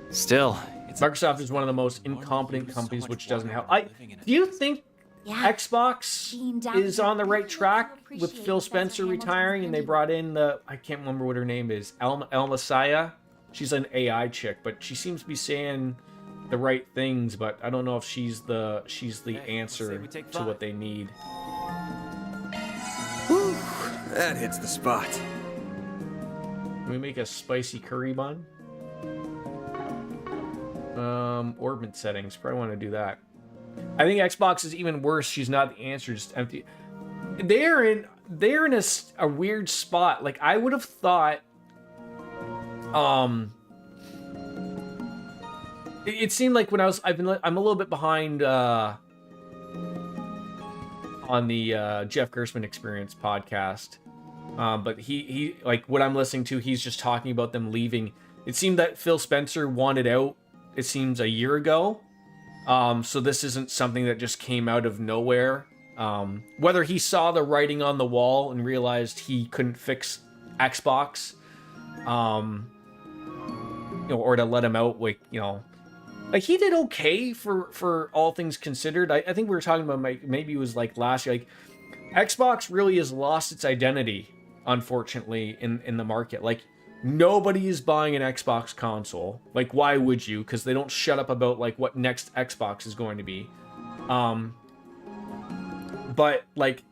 Speaker 9: Still,
Speaker 1: Microsoft is one of the most incompetent companies, which doesn't help. Do you think Xbox is on the right track with Phil Spencer retiring, and they brought in the, I can't remember what her name is, El Messiah? She's an AI chick, but she seems to be saying the right things, but I don't know if she's the answer to what they need.
Speaker 3: Whew, that hits the spot.
Speaker 1: Can we make a spicy curry bun? Orbit settings. Probably want to do that. I think Xbox is even worse. She's not the answer, just empty. They're in a weird spot. Like, I would have thought, it seemed like when I'm a little bit behind on the Jeff Gerstmann Experience podcast. But he like what I'm listening to, he's just talking about them leaving. It seemed that Phil Spencer wanted out, it seems, a year ago. So this isn't something that just came out of nowhere. Whether he saw the writing on the wall and realized he couldn't fix Xbox, you know, or to let him out, like, you know, like, he did okay for all things considered. I think we were talking about, maybe it was like last year, like, Xbox really has lost its identity, unfortunately, in the market. Like, nobody is buying an Xbox console. Like, why would you? Because they don't shut up about, like, what next Xbox is going to be. But, like,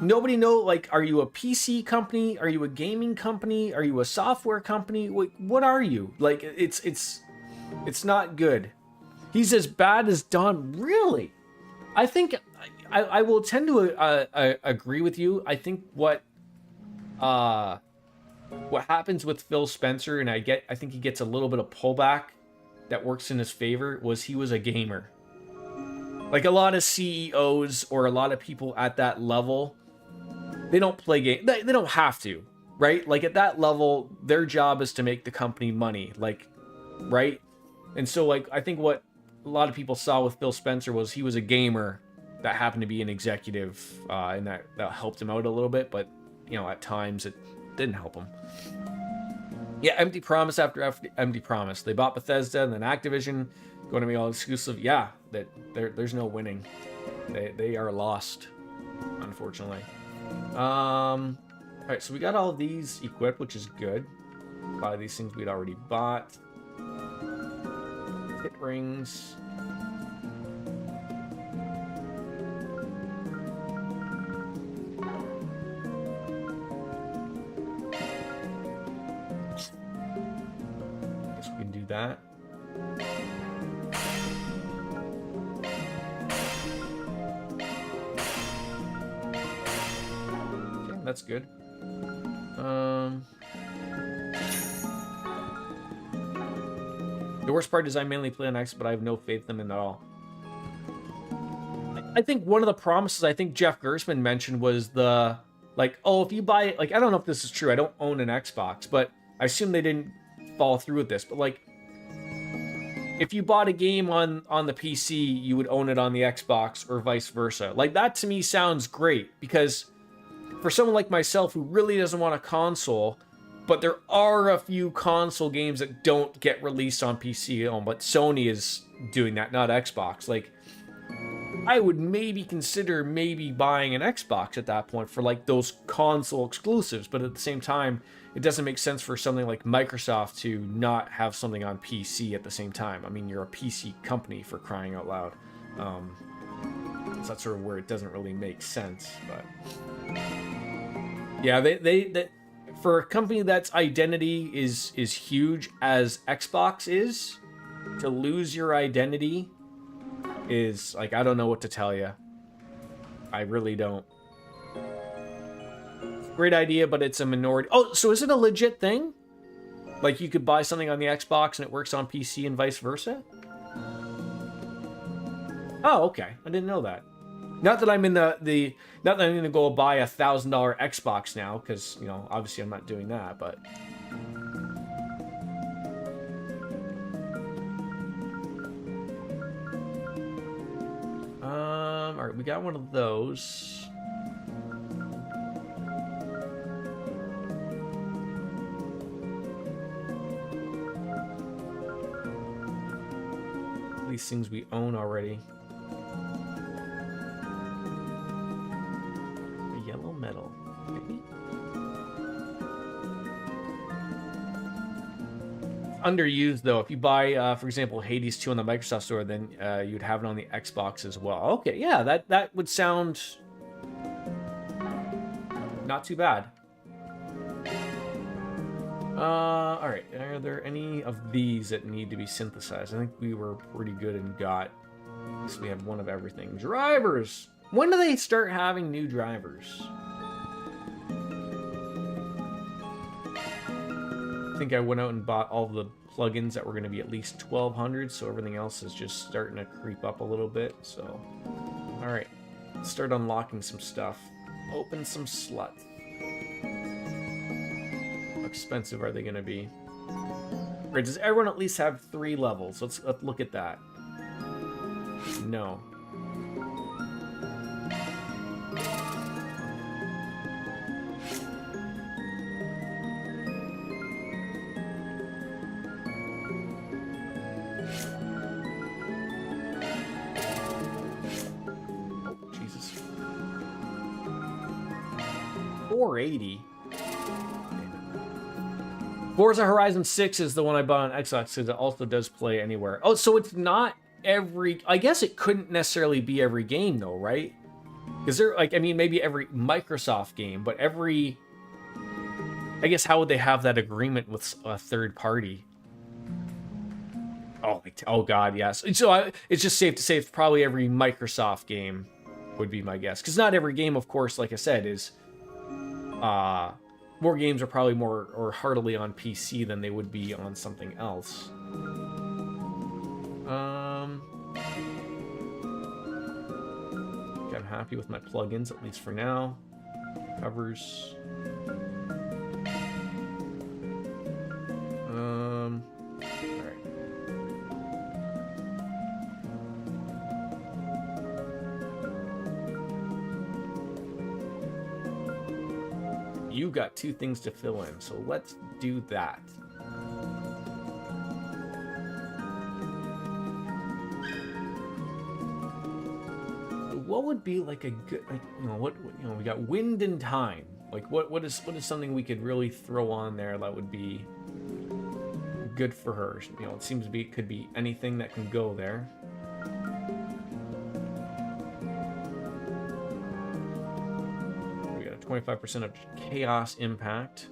Speaker 1: nobody know, like, are you a PC company? Are you a gaming company? Are you a software company? What are you? Like, it's not good. He's as bad as Don. Really? I think I will tend to agree with you. I think what happens with Phil Spencer, and I think he gets a little bit of pullback that works in his favor, was he was a gamer. Like, a lot of CEOs or a lot of people at that level, they don't play games. They don't have to, right? Like, at that level, their job is to make the company money, like, right? And so, like, I think what a lot of people saw with Phil Spencer was he was a gamer that happened to be an executive, and that helped him out a little bit, but, you know, at times it didn't help him. Yeah, empty promise after empty promise. They bought Bethesda and then Activision, going to be all exclusive. Yeah, there's no winning. They are lost, unfortunately. All right, so we got all these equipped, which is good. A lot of these things we'd already bought. Hit rings. Guess we can do that. That's good. The worst part is I mainly play on X, but I have no faith in them at all. I think one of the promises I think Jeff Gersman mentioned was the, like, oh, if you buy, like, I don't know if this is true. I don't own an Xbox, but I assume they didn't follow through with this. But, like, if you bought a game on the PC, you would own it on the Xbox or vice versa. Like, that to me sounds great because for someone like myself who really doesn't want a console, but there are a few console games that don't get released on PC, but Sony is doing that, not Xbox. Like, I would maybe consider buying an Xbox at that point for like those console exclusives, but at the same time, it doesn't make sense for something like Microsoft to not have something on PC at the same time. I mean, you're a PC company, for crying out loud. So that's sort of where it doesn't really make sense. But yeah, they for a company that's identity is huge as Xbox is, to lose your identity is like, I don't know what to tell you. I really don't. Great idea, but it's a minority. Oh, so is it a legit thing? Like, you could buy something on the Xbox and it works on PC and vice versa? Oh, okay. I didn't know that. Not that I'm in not that I'm gonna go buy $1,000 Xbox now, because, you know, obviously I'm not doing that, but all right, we got one of those. These things we own already. A yellow metal. Maybe? Underused though. If you buy, for example, Hades 2 on the Microsoft Store, then you'd have it on the Xbox as well. Okay, yeah, that would sound not too bad. All right. Are there any of these that need to be synthesized? I think we were pretty good and got. So we have one of everything. Drivers. When do they start having new drivers? I think I went out and bought all the plugins that were going to be at least 1,200, so everything else is just starting to creep up a little bit. So, all right, let's start unlocking some stuff. Open some slots. How expensive are they going to be? All right, does everyone at least have 3 levels? Let's look at that. No. Oh, Jesus. 480. Forza Horizon 6 is the one I bought on Xbox because it also does play anywhere. Oh, so it's not every... I guess it couldn't necessarily be every game, though, right? Is there, like, I mean, maybe every Microsoft game, but every... I guess how would they have that agreement with a third party? Oh God, yes. So it's just safe to say it's probably every Microsoft game would be my guess. Because not every game, of course, like I said, is... more games are probably more or heartily on PC than they would be on something else. I'm happy with my plugins, at least for now. Covers. Alright. You got 2 things to fill in, so let's do that. What would be like a good, like, you know, what you know, we got Wind and Time. Like, what is something we could really throw on there that would be good for her? You know, it seems to be, it could be anything that can go there. We got a 25% of Chaos Impact.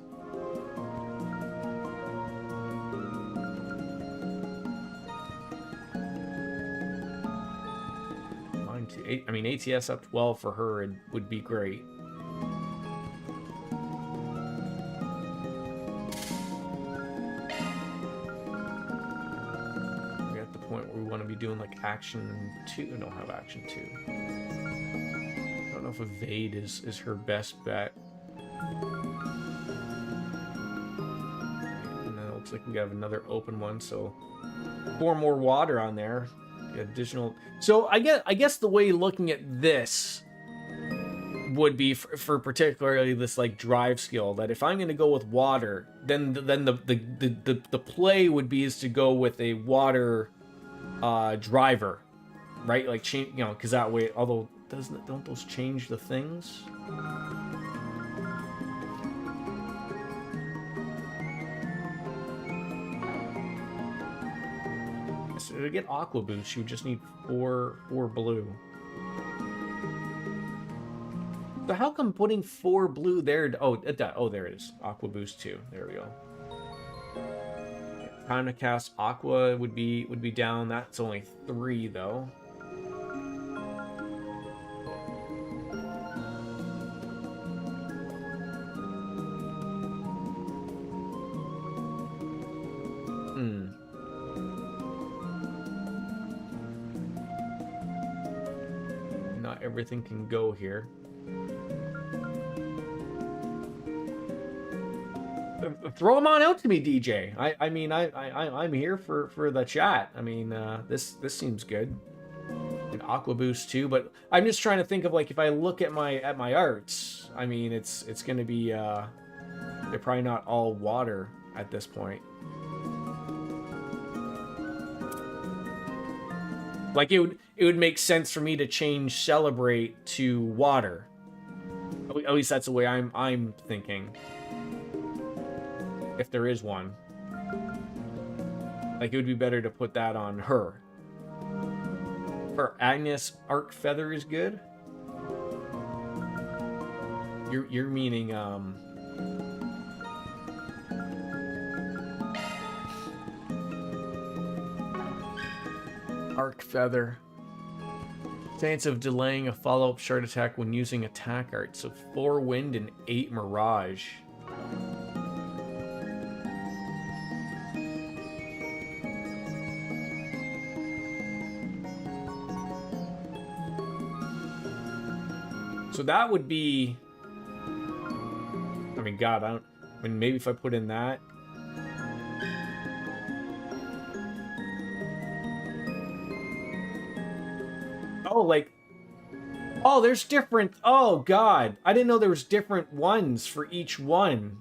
Speaker 1: I mean, ATS up 12 for her would be great. doing like action 2. I don't have action 2. I don't know if evade is her best bet. And then it looks like we have another open one, so 4 more water on there. Additional. So I guess the way looking at this would be for particularly this like drive skill, that if I'm going to go with water, then the play would be is to go with a water driver, right? Like change, you know, because that way, although don't those change the things? So to get Aqua Boost, you just need 4 blue. So how come putting 4 blue there? Oh, there it is. Aqua Boost 2. There we go. Time to cast Aqua would be down. That's only 3 though. Not everything can go here. Throw them on out to me, DJ. I mean, I'm here for the chat. I mean, this seems good. And Aqua Boost too, but I'm just trying to think of like if I look at my arts. I mean, it's gonna be they're probably not all water at this point. Like it would make sense for me to change Celebrate to water. At least that's the way I'm thinking. If there is one. Like, it would be better to put that on her. For Agnes, Arc Feather is good? You're meaning, Arc Feather. Chance of delaying a follow-up shard attack when using attack art. So 4 Wind and 8 Mirage. So that would be, I mean, God, I mean, maybe if I put in that. Oh, like, oh, there's different, oh, God. I didn't know there was different ones for each one.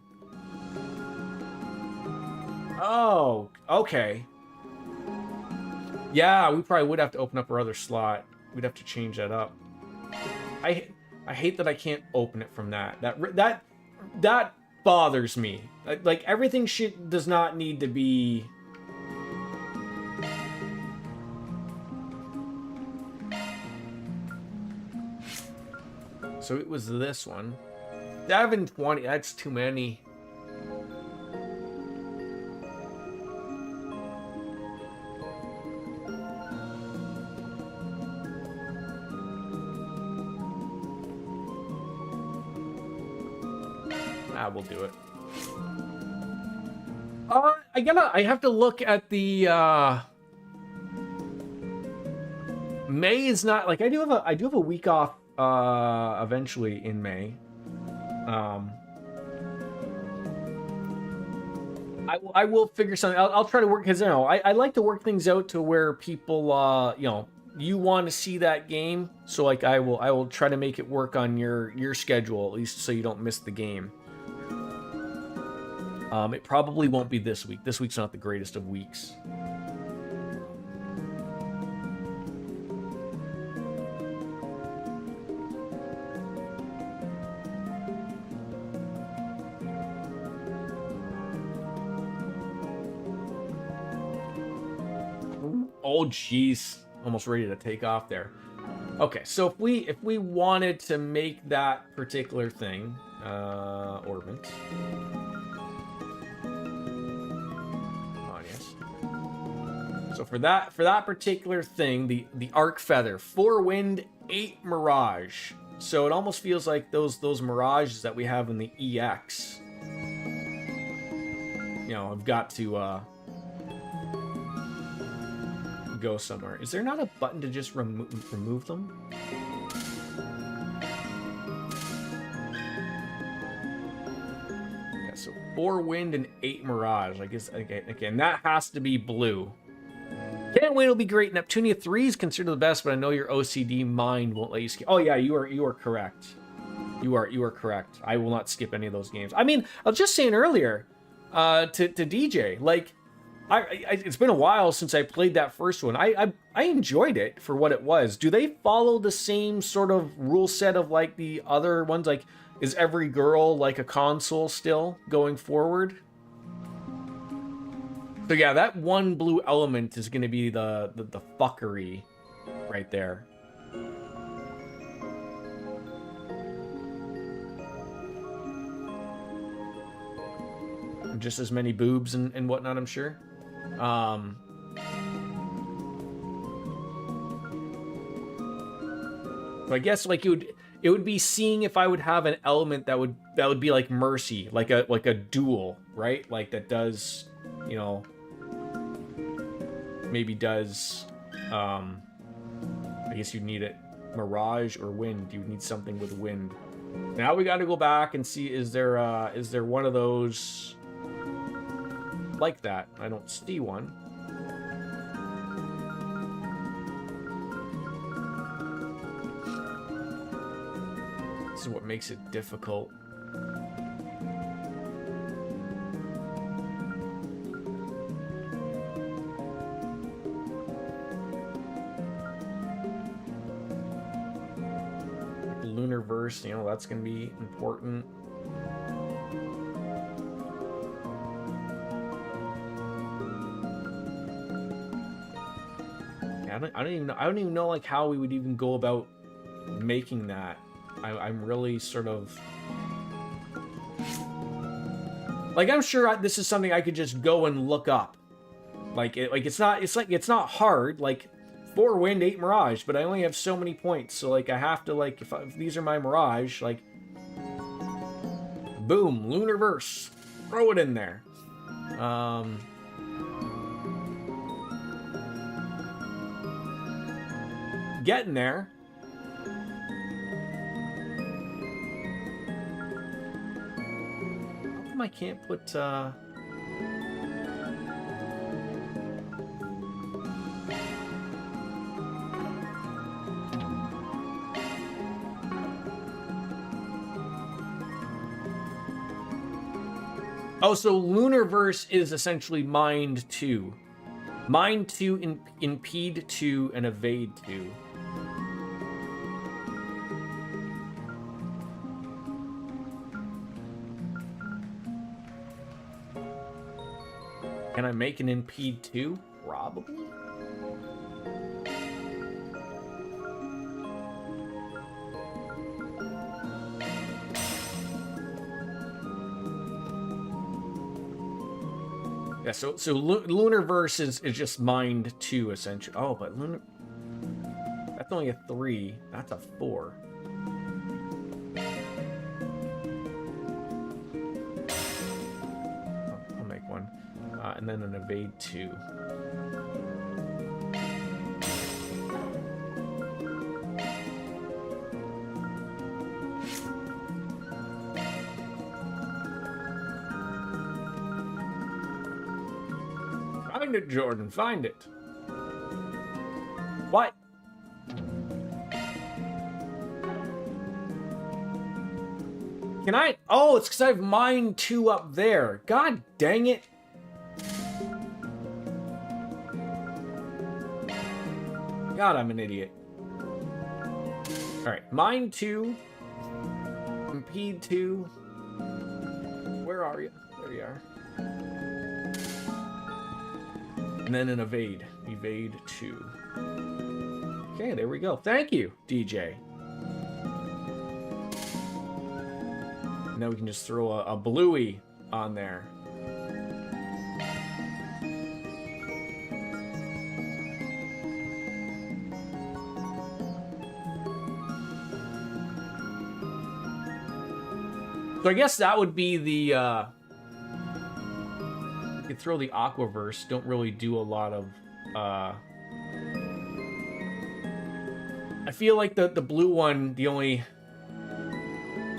Speaker 1: Oh, okay. Yeah, we probably would have to open up our other slot. We'd have to change that up. I hate that I can't open it from that. That bothers me. Like everything does not need to be. So it was this one. 720. That's too many. We'll do it. I have to look at the May is not like I do have a week off eventually in May. I will figure something. I'll try to work, because you know I like to work things out to where people you know, you want to see that game, so like I will try to make it work on your schedule, at least so you don't miss the game. It probably won't be this week. This week's not the greatest of weeks. Oh, jeez. Almost ready to take off there. Okay, so if we wanted to make that particular thing, Orbit. So for that particular thing, the Arc Feather, 4 Wind, 8 Mirage. So it almost feels like those Mirages that we have in the EX. You know, I've got to go somewhere. Is there not a button to just remove them? Yeah, so 4 wind and 8 mirage. I guess, again, that has to be blue. Can't wait, it'll be great. Neptunia 3 is considered the best, but I know your OCD mind won't let you skip. Oh yeah, you are correct. You are correct. I will not skip any of those games. I mean, I was just saying earlier to DJ, like, it's been a while since I played that first one. I enjoyed it for what it was. Do they follow the same sort of rule set of like the other ones? Like, is every girl like a console still going forward? So yeah, that one blue element is going to be the fuckery right there. Just as many boobs and whatnot, I'm sure. So I guess like it would be seeing if I would have an element that would be like mercy, like a duel, right? Like that does, you know, maybe does I guess you'd need it mirage or wind. You would need something with wind. Now we got to go back and see, is there one of those like that? I don't see one. This is what makes it difficult. Lunar verse, you know, that's gonna be important. I don't even know like how we would even go about making that. I'm really sort of like, I'm sure this is something I could just go and look up. It's not hard. Like 4 wind, 8 mirage, but I only have so many points. So like I have to like if these are my mirage, like boom, lunar verse, throw it in there. Getting there. How come I can't put Oh, so Lunarverse is essentially Mind 2. Mind 2, Impede 2, and Evade 2. Can I make an Impede 2? Probably. Yeah, so Lunarverse is just Mind 2, essentially. Oh, but Lunar... That's only a 3. That's a 4. I'll make one. And then an Evade 2. Find it, Jordan. Find it. What? Can I? Oh, it's because I have Mind 2 up there. God dang it. God, I'm an idiot. Alright, Mind 2. Impede 2. Where are you? There you are. And then an Evade. Evade 2. Okay, there we go. Thank you, DJ. And now we can just throw a bluey on there. So I guess that would be the, you could throw the Aquaverse. Don't really do a lot of, I feel like the blue one, the only...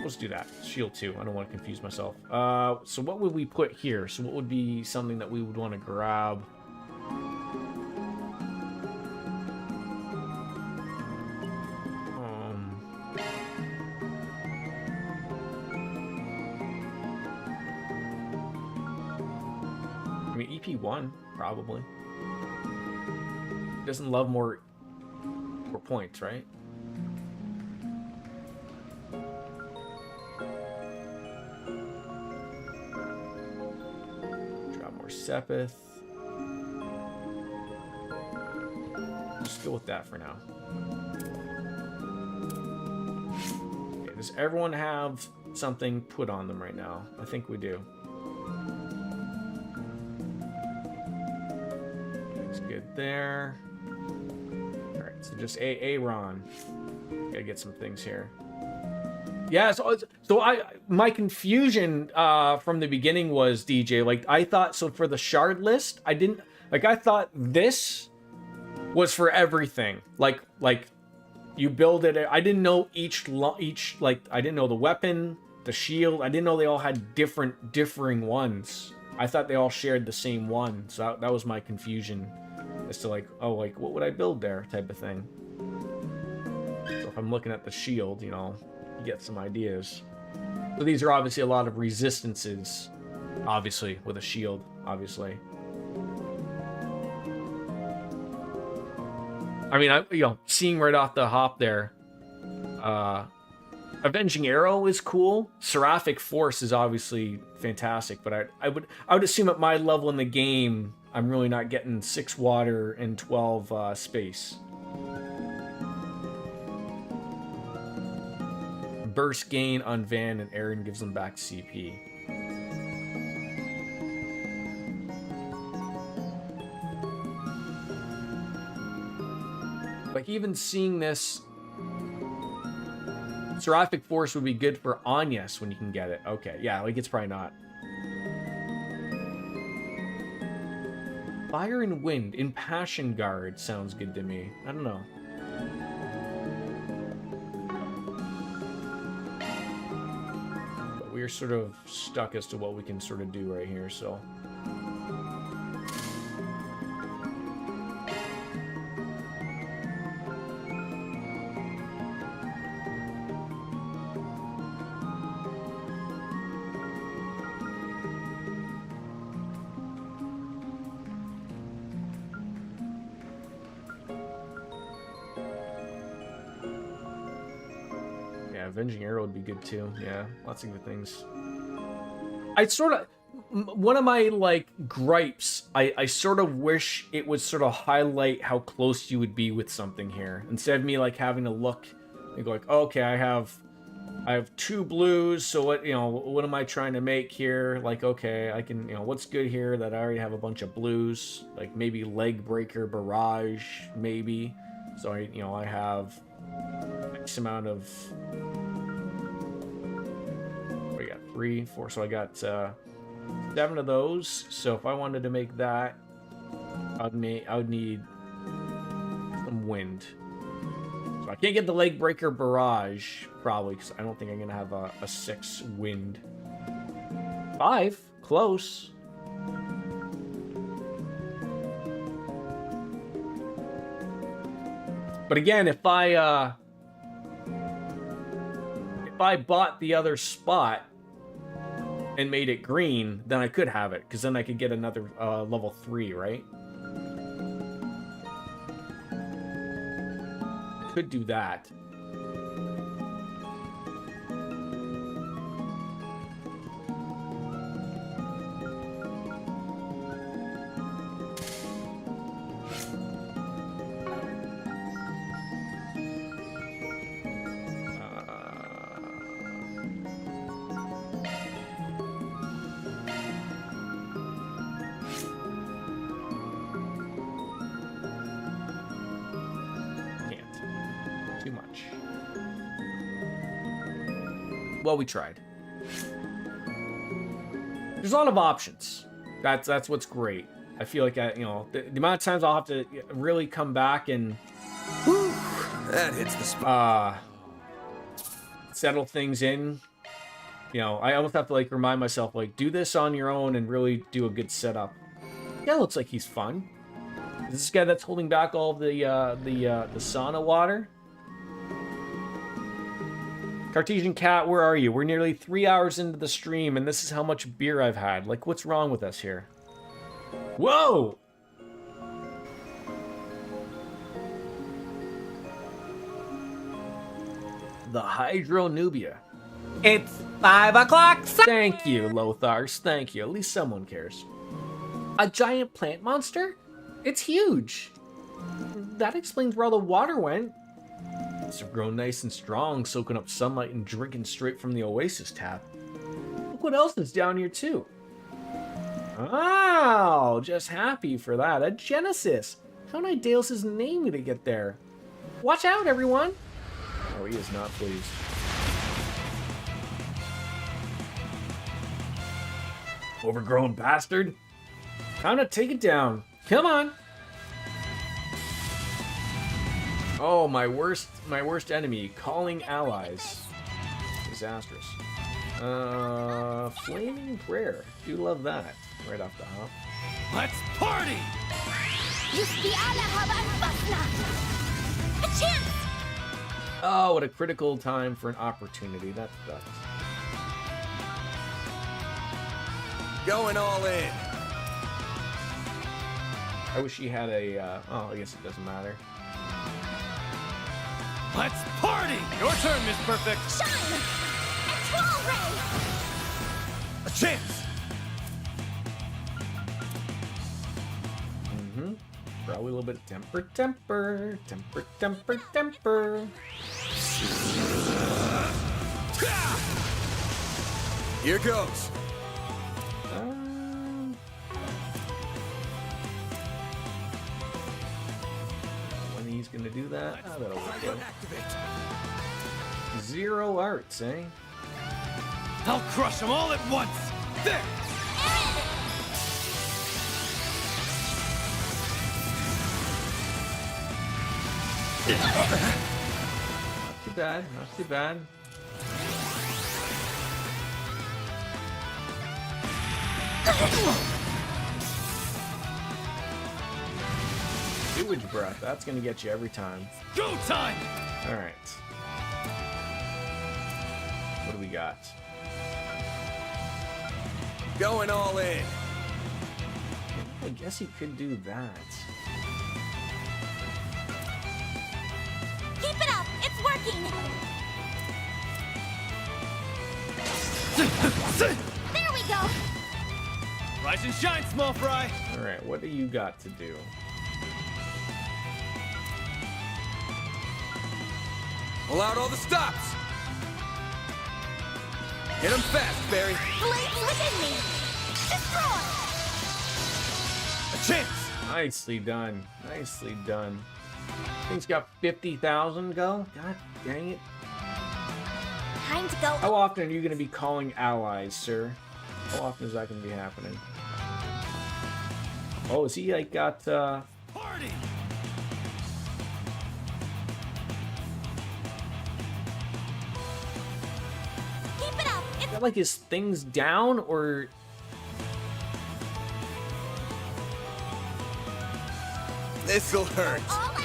Speaker 1: Let's do that. Shield 2. I don't want to confuse myself. So what would we put here? So what would be something that we would want to grab? I mean, EP1, probably. Doesn't love more points, right? Drop more Sepith. Just go with that for now. Okay, does everyone have something put on them right now? I think we do. Looks good there. Alright, so just Aaron. Gotta get some things here. Yeah, so my confusion from the beginning was, DJ, like, I thought, so for the shard list, I thought this was for everything. Like you build it. I didn't know each like, I didn't know the weapon, the shield. I didn't know they all had differing ones. I thought they all shared the same one. So that was my confusion as to, like, oh, like, what would I build there type of thing. So if I'm looking at the shield, you know, you get some ideas. So these are obviously a lot of resistances, obviously, with a shield, obviously. I mean, seeing right off the hop there, Avenging Arrow is cool. Seraphic Force is obviously fantastic, but I would assume at my level in the game, I'm really not getting 6 water and 12 space. Burst gain on Van, and Aaron gives them back CP. Like, even seeing this, Seraphic Force would be good for Anyas when you can get it. Okay, yeah, like, it's probably not. Fire and Wind in Passion Guard sounds good to me. I don't know. But we're sort of stuck as to what we can sort of do right here, so... Avenging Arrow would be good too. Yeah, lots of good things. One of my, like, gripes, I sort of wish it would sort of highlight how close you would be with something here. Instead of me, like, having to look and go like, oh, okay, I have 2 blues, so what am I trying to make here? Like, okay, I can, what's good here that I already have a bunch of blues, like maybe Leg Breaker Barrage, maybe. So I have X amount of... We got 3, 4, so I got 7 of those. So if I wanted to make that, I would need some wind. So I can't get the Leg Breaker Barrage, probably, because I don't think I'm going to have a 6 wind. 5, close. But again, if I bought the other spot and made it green, then I could have it, because then I could get another level 3, right? Could do that. Well, we tried. There's a lot of options. That's what's great. I feel like the amount of times I'll have to really come back and
Speaker 3: That hits the spot.
Speaker 1: Settle things in. You know, I almost have to like remind myself, like, do this on your own and really do a good setup. Yeah, looks like he's fun. Is this guy that's holding back all of the sauna water? Cartesian Cat, where are you? We're nearly 3 hours into the stream, and this is how much beer I've had. Like, what's wrong with us here? Whoa! The Hydronubia.
Speaker 6: It's 5 o'clock.
Speaker 1: Thank you, Lothars. Thank you. At least someone cares. A giant plant monster? It's huge. That explains where all the water went. Must have grown nice and strong, soaking up sunlight and drinking straight from the oasis tap. Look what else is down here, too. Oh, just happy for that. A Genesis. How did I Dale's name to get there? Watch out, everyone. Oh, he is not pleased. Overgrown bastard. Time to take it down. Come on. Oh, my worst enemy, calling allies. Disastrous. Flaming prayer. Do love that. Right off the hop.
Speaker 3: Let's party!
Speaker 5: A chance!
Speaker 1: Oh, what a critical time for an opportunity. That sucks.
Speaker 3: Going all in.
Speaker 1: I wish he had a, oh, I guess it doesn't matter.
Speaker 3: Let's party! Your turn, Miss Perfect.
Speaker 5: Shine! Control ray!
Speaker 3: A chance!
Speaker 1: Mm-hmm. Probably a little bit of temper.
Speaker 3: Here goes.
Speaker 1: When he's gonna do that, oh, that'll work out.
Speaker 3: Activate.
Speaker 1: 0 arts, eh?
Speaker 3: I'll crush them all at once. There!
Speaker 1: Not too bad, not too bad. Sewage breath, that's gonna get you every time.
Speaker 3: Go time!
Speaker 1: Alright. What do we got?
Speaker 3: Going all in.
Speaker 1: I guess he could do that.
Speaker 5: Keep it up! It's working! There we go!
Speaker 3: Rise and shine, small fry.
Speaker 1: Alright, what do you got to do?
Speaker 3: Pull out all the stops. Hit him fast, Barry.
Speaker 5: Blades within me! Destroy!
Speaker 3: A chance.
Speaker 1: Nicely done. Nicely done. Thing's got 50,000 go? God dang it.
Speaker 5: Time to go.
Speaker 1: How often are you going to be calling allies, sir? How often is that going to be happening? Oh, is he like got,
Speaker 3: Party.
Speaker 5: Keep it up! It's
Speaker 1: got like his things down, or...
Speaker 3: This'll hurt.
Speaker 5: all out!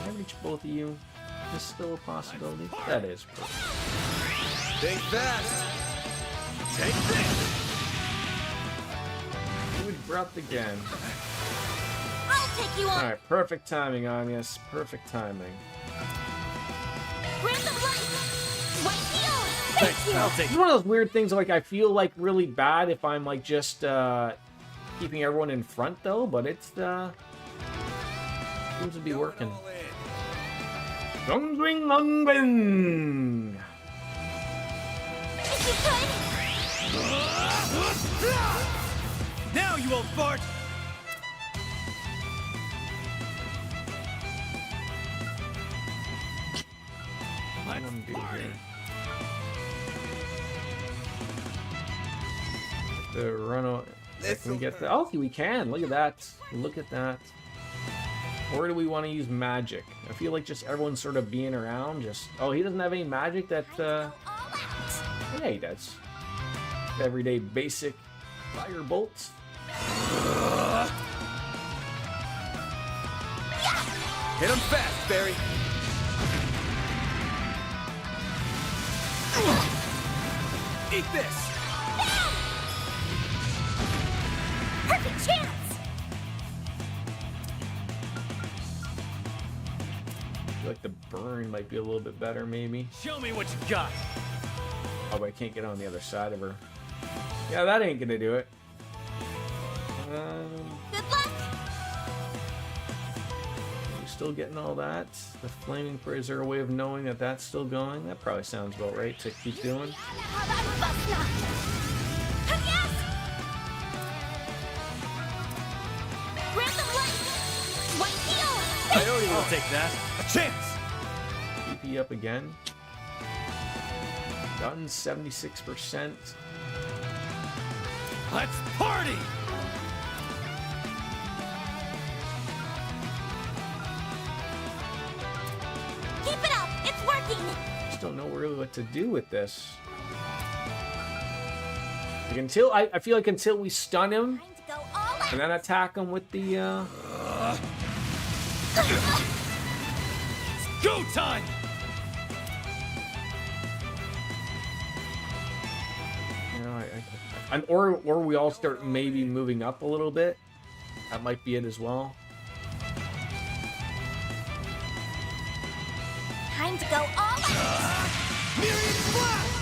Speaker 1: Can I reach both of you? Is still a possibility? That is perfect.
Speaker 3: Think fast. Take this.
Speaker 1: Sewage breath again.
Speaker 5: I'll take you on!
Speaker 1: Alright, perfect timing, Agnes. Perfect timing.
Speaker 5: Random light! White heal! Thank you!
Speaker 3: I'll take
Speaker 1: It's one of those weird things, like, I feel like really bad if I'm like just keeping everyone in front though, but it's seems to be working.
Speaker 3: all in.
Speaker 1: Long swing, long bing.
Speaker 5: If you could!
Speaker 3: Now you old fart.
Speaker 1: Let's
Speaker 3: party.
Speaker 1: The run Can we get the? Oh, we can. Look at that. Look at that. Or do we want to use magic? I feel like just everyone's sort of being around. Just he doesn't have any magic that. Yeah, he does. Everyday basic fire bolts.
Speaker 3: Hit him fast, Barry. Eat this.
Speaker 5: Perfect chance!
Speaker 1: I feel like the burn might be a little bit better, maybe.
Speaker 3: Show me what you got.
Speaker 1: Oh, but I can't get on the other side of her. Yeah, that ain't gonna do it.
Speaker 5: Good luck!
Speaker 1: You still getting all that? The flaming prayer, is there a way of knowing that that's still going? That probably sounds about right to keep doing.
Speaker 3: Coyote will take that. A chance.
Speaker 1: PP up again. Done 76%.
Speaker 3: Let's party.
Speaker 5: Keep it up! It's working!
Speaker 1: Just don't know really what to do with this. Like I feel like until we stun him
Speaker 5: Time to go all out!
Speaker 1: and then attack him with the
Speaker 3: Go time.
Speaker 1: you know, or we all start maybe moving up a little bit. That might be it as well.
Speaker 5: Time to go all out!
Speaker 3: Myriad Blast.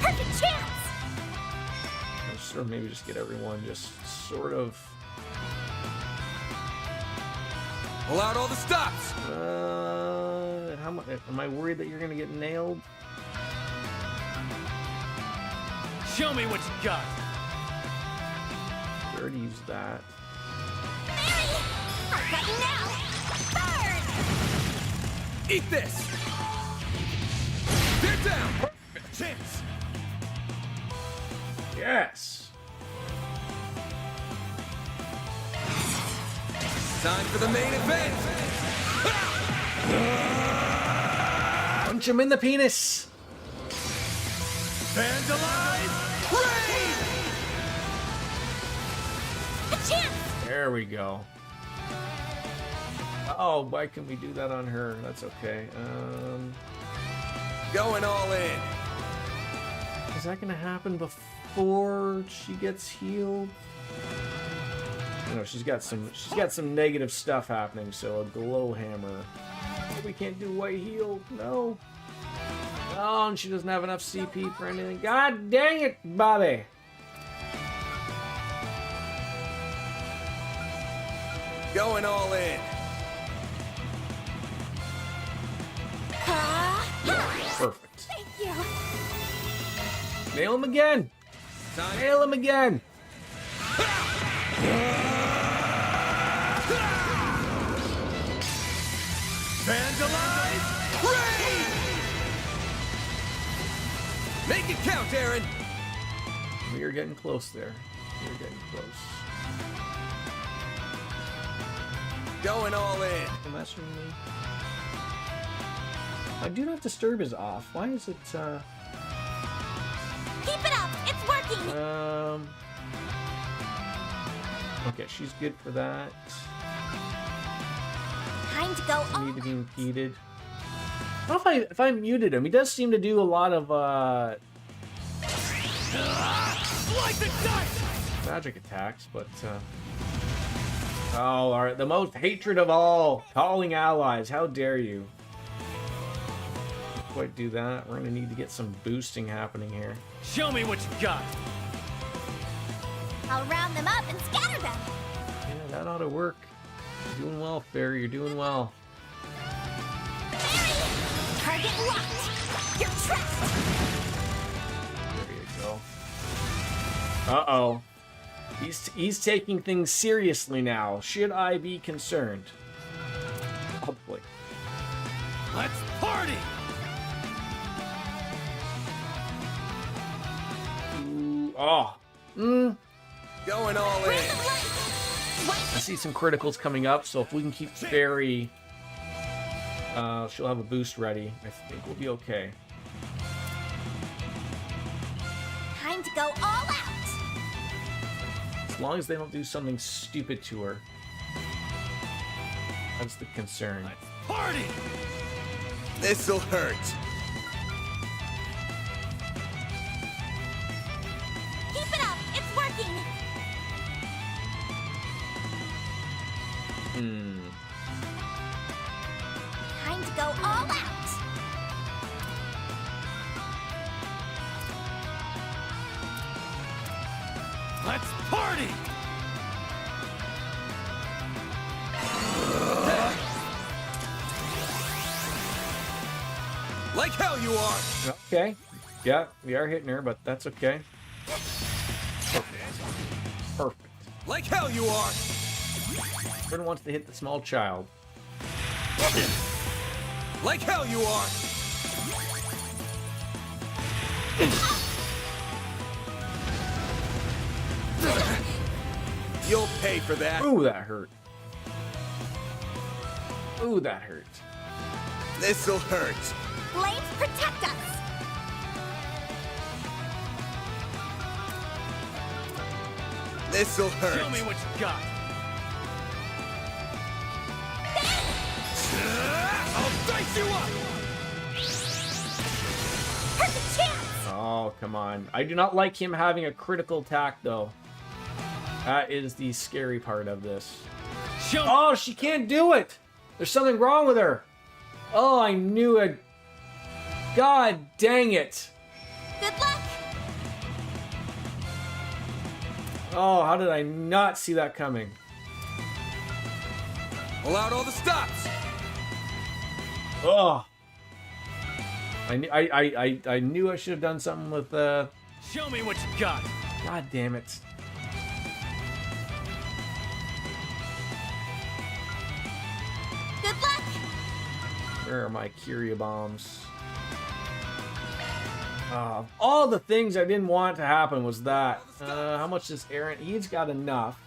Speaker 5: Perfect chance!
Speaker 1: Or maybe just get everyone just sort of.
Speaker 3: Pull out all the stops.
Speaker 1: How much? Am I worried that you're gonna get nailed?
Speaker 3: Show me what you got.
Speaker 1: We already used that.
Speaker 5: Mary! I've got you now! Burn!
Speaker 3: Eat this. They're down. A chance.
Speaker 1: Yes.
Speaker 3: Time for the main event.
Speaker 1: Punch him in the penis.
Speaker 3: Vandalize. Rain.
Speaker 5: A chance!
Speaker 1: There we go. Oh, why can we do that on her? That's okay.
Speaker 3: Going all in.
Speaker 1: Is that gonna happen before she gets healed? No, she's got some negative stuff happening. So a glow hammer. We can't do white heal. No. Oh, and she doesn't have enough CP for anything. God dang it, Bobby.
Speaker 3: Going all in.
Speaker 1: Perfect.
Speaker 5: Thank you!
Speaker 1: Nail him again.
Speaker 3: Time.
Speaker 1: Nail him again.
Speaker 3: Vandalize. Rain. Make it count, Aaron.
Speaker 1: We are getting close there. We are getting close.
Speaker 3: Going all in.
Speaker 1: Don't mess with me. Do not disturb is off. Why is it?
Speaker 5: Keep it up! It's working!
Speaker 1: Okay, she's good for that.
Speaker 5: Time to go all
Speaker 1: Need to be impeded. I don't know if I muted him. He does seem to do a lot of
Speaker 3: Like the dice.
Speaker 1: magic attacks, but oh, all right. The most hatred of all, calling allies. How dare you? Can't quite do that. We're gonna need to get some boosting happening here.
Speaker 3: Show me what you got.
Speaker 5: I'll round them up and scatter them!
Speaker 1: Yeah, that ought to work. You're doing well, Fairy. You're doing well.
Speaker 5: Mary! Target locked! You're trapped!
Speaker 1: There you go. Uh-oh. He's taking things seriously now. Should I be concerned? Probably.
Speaker 3: Let's party.
Speaker 1: Ooh, oh.
Speaker 3: Going
Speaker 1: see some criticals coming up, so if we can keep Fairy, she'll have a boost ready. I think we'll be okay.
Speaker 5: Time to go all out.
Speaker 1: As long as they don't do something stupid to her. That's the concern.
Speaker 3: Party! This'll hurt.
Speaker 5: Keep it up. It's working. Time to go all out.
Speaker 3: Let's party! Like hell you are!
Speaker 1: Okay. Yeah, we are hitting her, but that's okay. Perfect.
Speaker 3: Like hell you are!
Speaker 1: Everyone wants to hit the small child.
Speaker 3: Like hell you are! You'll pay for that.
Speaker 1: Ooh, that hurt. Ooh, that hurt.
Speaker 3: This'll hurt.
Speaker 5: Flames protect us.
Speaker 3: This'll hurt. Show me what you got. I'll dice you up.
Speaker 5: Perfect chance.
Speaker 1: Oh, come on. I do not like him having a critical attack, though. That is the scary part of this. Oh, she can't do it! There's something wrong with her. Oh, I knew it. God dang it.
Speaker 5: Good luck.
Speaker 1: Oh, how did I not see that coming?
Speaker 3: Pull out all the stops.
Speaker 1: Oh. I knew I should have done something with
Speaker 3: Show me what you got.
Speaker 1: God damn it.
Speaker 5: Good luck.
Speaker 1: Where are my Curia bombs? All the things I didn't want to happen was that. How much is Aaron? He's got enough.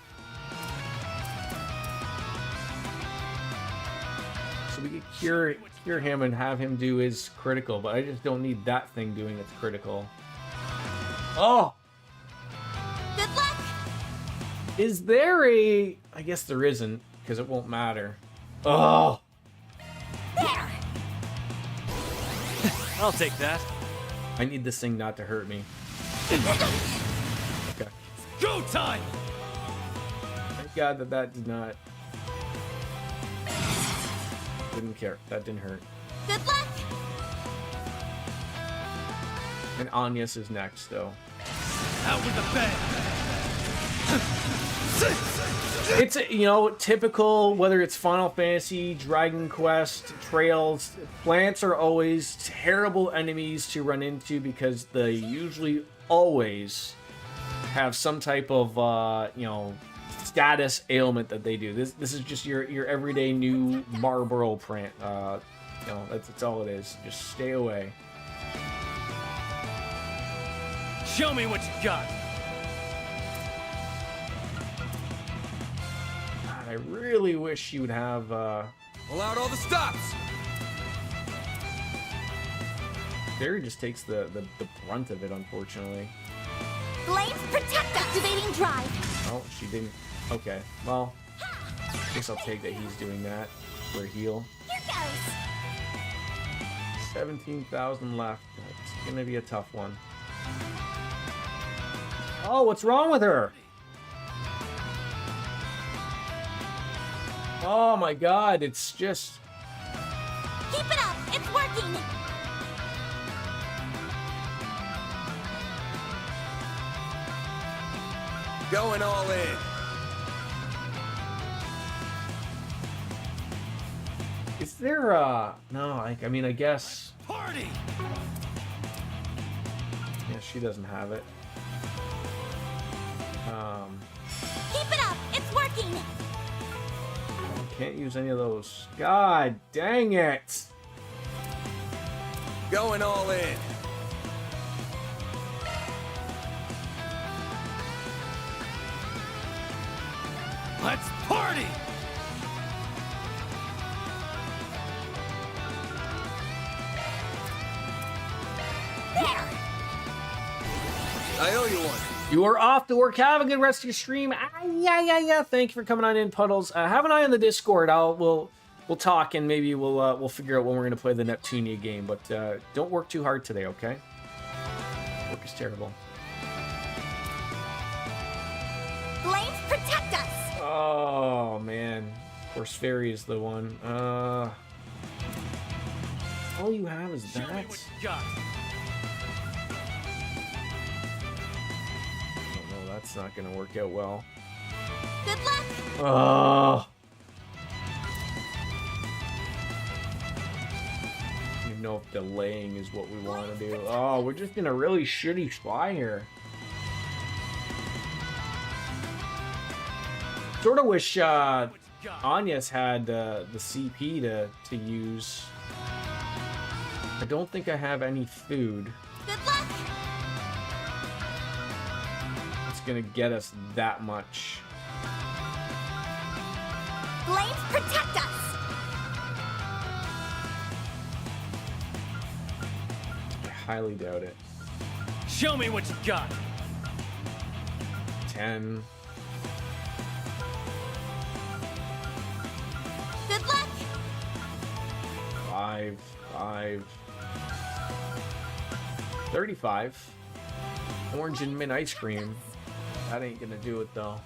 Speaker 1: So we could cure him and have him do his critical, but I just don't need that thing doing its critical. Oh!
Speaker 5: Good luck.
Speaker 1: Is there a... I guess there isn't, because it won't matter. Oh!
Speaker 5: There.
Speaker 3: I'll take that.
Speaker 1: I need this thing not to hurt me. Okay.
Speaker 3: Go time.
Speaker 1: Thank God that did not... Didn't care. That didn't hurt.
Speaker 5: Good luck.
Speaker 1: And Anya's is next, though.
Speaker 3: Out with the bang.
Speaker 1: It's, you know, typical, whether it's Final Fantasy, Dragon Quest, Trails, plants are always terrible enemies to run into because they usually always have some type of, you know, status ailment that they do. This is just your everyday new Marlboro plant. You know, that's all it is. Just stay away.
Speaker 3: Show me what you got.
Speaker 1: God, I really wish you would have.
Speaker 3: Pull out all the stops.
Speaker 1: Barry just takes the brunt of it, unfortunately.
Speaker 5: Flames protect us. Activating drive.
Speaker 1: Oh, she didn't. Okay, well, I guess I'll take that he's doing that for a heal.
Speaker 5: Here goes.
Speaker 1: 17,000 left. It's gonna be a tough one. Oh, what's wrong with her? Oh my God, it's just...
Speaker 5: Keep it up. It's working.
Speaker 3: Going all in.
Speaker 1: Is there a... No, I mean, I guess...
Speaker 3: Party.
Speaker 1: Yeah, she doesn't have it.
Speaker 5: Keep it up. It's working.
Speaker 1: Can't use any of those. God dang it!
Speaker 3: Going all in. Let's party!
Speaker 5: There!
Speaker 3: I owe you one.
Speaker 1: You are off to work. Have a good rest of your stream. Yeah. Thank you for coming on in, Puddles. Have an eye on the Discord. We'll talk and maybe we'll figure out when we're gonna play the Neptunia game. But don't work too hard today, okay? Work is terrible.
Speaker 5: Flames protect us!
Speaker 1: Oh man, of course, Fairy is the one. All you have is
Speaker 3: Show me
Speaker 1: that.
Speaker 3: what you got.
Speaker 1: Oh no, that's not gonna work out well.
Speaker 5: Good luck!
Speaker 1: Oh. I don't even know if delaying is what we want to do. Oh, we're just in a really shitty spot here. Sort of wish Anya's had the CP to use. I don't think I have any food.
Speaker 5: Good luck!
Speaker 1: It's gonna get us that much.
Speaker 5: Flames protect us!
Speaker 1: I highly doubt it.
Speaker 3: Show me what you got.
Speaker 1: 10.
Speaker 5: Good luck!
Speaker 1: 5. 35. Orange and mint ice cream. That ain't gonna do it though.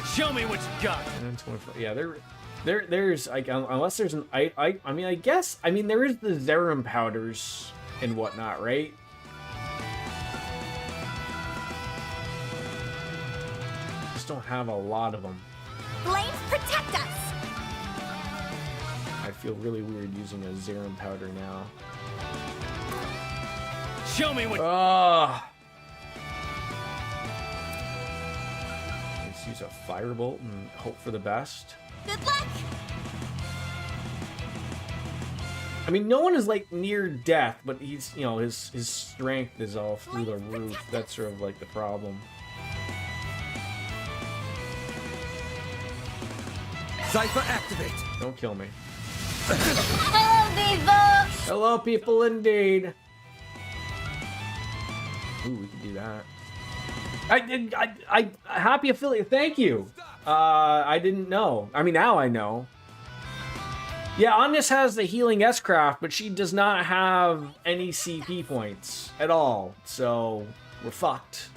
Speaker 3: Show me what you got.
Speaker 1: And 25. Yeah, there's like unless there's an I mean I guess there is the Zerum powders and whatnot, right? Just don't have a lot of them.
Speaker 5: Flames protect us!
Speaker 1: I feel really weird using a Zerum powder now.
Speaker 3: Show me what.
Speaker 1: Let's use a firebolt and hope for the best.
Speaker 5: Good luck!
Speaker 1: I mean, no one is like near death, but he's, his strength is all through the roof. That's sort of like the problem.
Speaker 3: Cypher activate.
Speaker 1: Don't kill me.
Speaker 2: Hello, people!
Speaker 1: Hello, people, indeed. Ooh, we can do that. I happy affiliate. Thank you. I didn't know. I mean, now I know. Yeah, Omnis has the healing S-Craft, but she does not have any CP points at all. So we're fucked.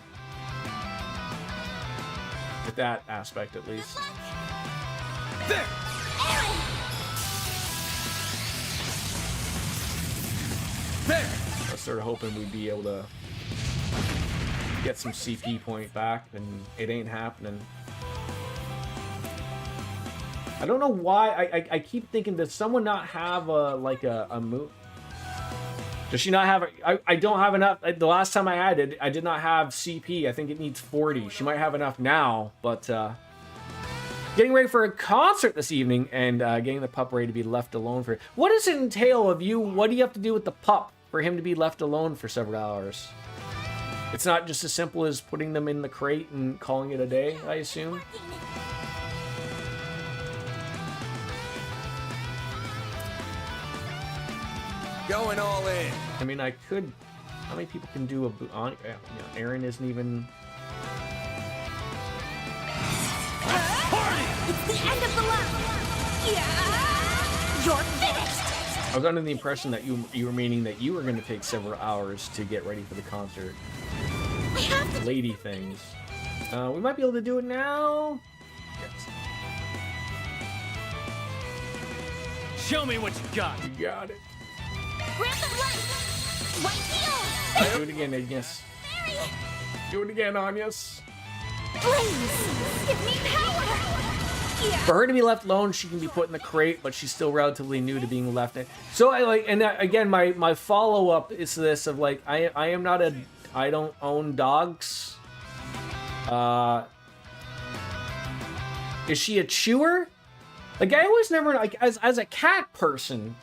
Speaker 1: With that aspect, at least.
Speaker 3: There. There.
Speaker 1: I was sort of hoping we'd be able to get some CP point back, and it ain't happening. I don't know why. I keep thinking, does someone not have a move? Does she not have? I don't have enough. The last time I had it, I did not have CP. I think it needs 40. She might have enough now, but getting ready for a concert this evening and getting the pup ready to be left alone for. What does it entail of you? What do you have to do with the pup for him to be left alone for several hours? It's not just as simple as putting them in the crate and calling it a day, I assume.
Speaker 3: Going all in.
Speaker 1: I mean, I could. How many people can do a boot on? Aaron isn't even.
Speaker 5: It's the end of the line! Yeah! You're finished!
Speaker 1: I was under the impression that you were meaning that you were going to take several hours to get ready for the concert.
Speaker 5: I have to...
Speaker 1: Lady things. We might be able to do it now. Yes.
Speaker 3: Show me what you got.
Speaker 1: You got it.
Speaker 5: Grab the right! White heel!
Speaker 1: Do it again, Agnes.
Speaker 5: Mary!
Speaker 1: Do it again, Agnes.
Speaker 5: Flames! Give me power! Yeah!
Speaker 1: For her to be left alone, she can be put in the crate, but she's still relatively new to being left in. So again, my follow up is this of like, I am not I don't own dogs. Is she a chewer? Like, I always never, like, as a cat person,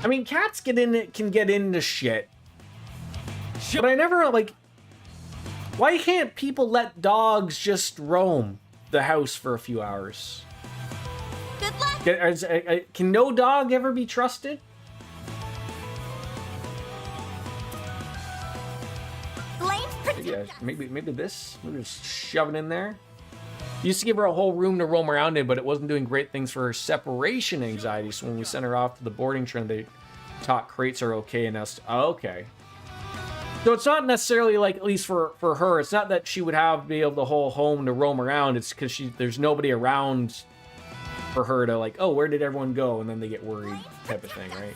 Speaker 1: I mean, cats can get into shit. But I never, like... Why can't people let dogs just roam the house for a few hours?
Speaker 2: Good luck.
Speaker 1: Can no dog ever be trusted?
Speaker 2: Flames protect
Speaker 1: Yeah,
Speaker 2: us.
Speaker 1: maybe this. Maybe just shove it in there. Used to give her a whole room to roam around in, but it wasn't doing great things for her separation anxiety. So when we sent her off to the boarding trend, they taught crates are okay, and us. Oh, okay. So it's not necessarily like, at least for her, it's not that she would be able the whole home to roam around. It's because there's nobody around for her to like, oh, where did everyone go? And then they get worried type of thing, right?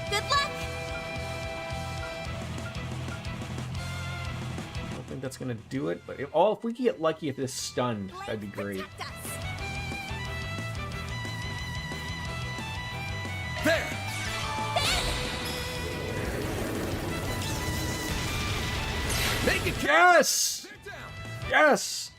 Speaker 2: Good luck.
Speaker 1: I don't think that's gonna do it, but if we could get lucky if this stunned, that'd be great.
Speaker 2: Protect us.
Speaker 3: There! Make it count!
Speaker 1: Yes! Yes!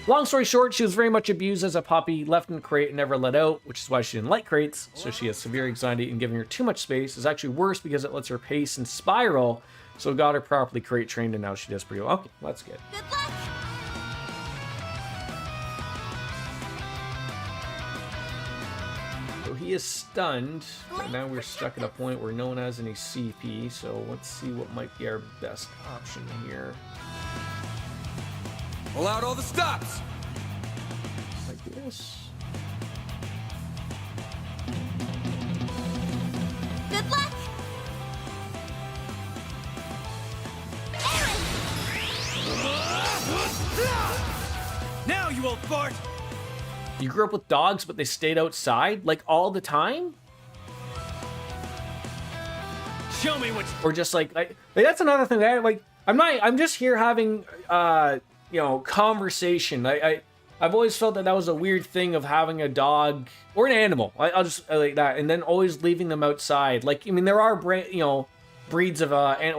Speaker 1: Long story short, she was very much abused as a puppy, left in a crate and never let out, which is why she didn't like crates. So she has severe anxiety, and giving her too much space is actually worse because it lets her pace and spiral. So it got her properly crate trained, and now she does pretty well. Okay, that's good.
Speaker 2: Good luck.
Speaker 1: So he is stunned, and now we're stuck at a point where no one has any CP. So let's see what might be our best option here.
Speaker 3: Pull out all the stops!
Speaker 1: Like this.
Speaker 2: Good luck.
Speaker 3: Now, you old fart!
Speaker 1: You grew up with dogs, but they stayed outside, like, all the time?
Speaker 3: Show me what
Speaker 1: Or just, like that's another thing. I'm just here having, conversation. I've always felt that was a weird thing of having a dog, or an animal. I'll just, like that, and then always leaving them outside. Like, I mean, there are, breeds of, I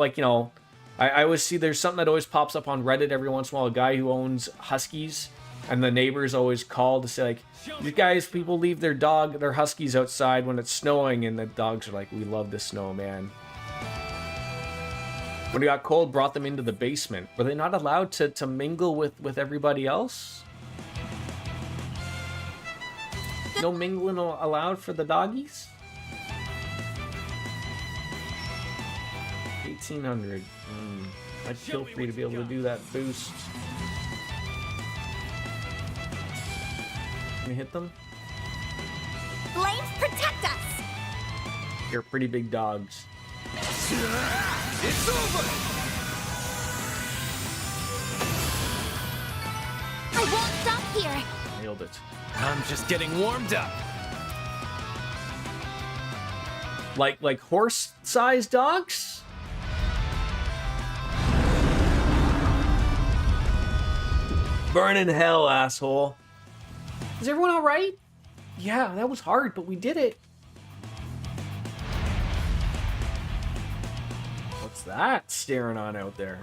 Speaker 1: always see there's something that always pops up on Reddit every once in a while, a guy who owns huskies, and the neighbors always call to say, like, you guys, people leave their huskies outside when it's snowing, and the dogs are like, we love the snow, man. When it got cold, brought them into the basement. Were they not allowed to mingle with everybody else? No mingling allowed for the doggies? 1800. I'd feel free to be able to do that boost. Can we hit them?
Speaker 2: Flames protect us.
Speaker 1: They're pretty big dogs.
Speaker 3: It's over!
Speaker 2: I won't stop here.
Speaker 1: Nailed it.
Speaker 3: I'm just getting warmed up.
Speaker 1: Like horse-sized dogs? Burn in hell, asshole. Is everyone all right? Yeah, that was hard, but we did it. What's that staring on out there?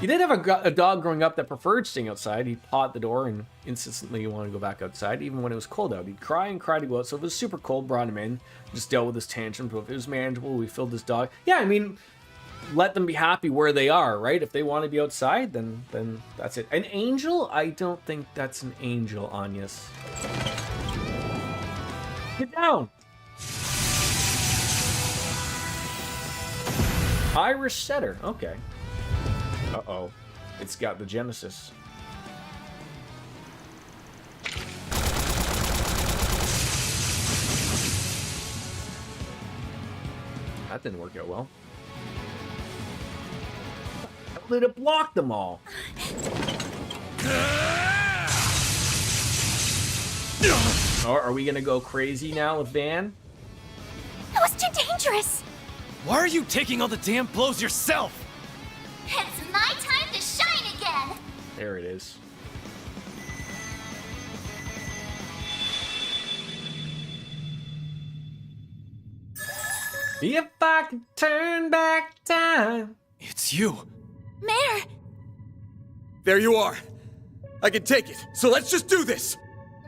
Speaker 1: You did have a dog growing up that preferred staying outside. He'd paw at the door and insistently wanted to go back outside, even when it was cold out. He'd cry and cry to go out. So if it was super cold, brought him in, just dealt with his tantrum. But if it was manageable, we filled his dog. Yeah, I mean, let them be happy where they are, right? If they want to be outside, then that's it. An angel? I don't think that's an angel, Anyas. Get down! Irish setter. Okay. Uh-oh. It's got the Genesis. That didn't work out well. How did it block them all? Or are we gonna go crazy now with Van?
Speaker 2: That was too dangerous.
Speaker 3: Why are you taking all the damn blows yourself?
Speaker 2: It's my time to shine again.
Speaker 1: There it is. If I could turn back time.
Speaker 3: It's you.
Speaker 2: Mayor!
Speaker 3: There you are. I can take it, so let's just do this.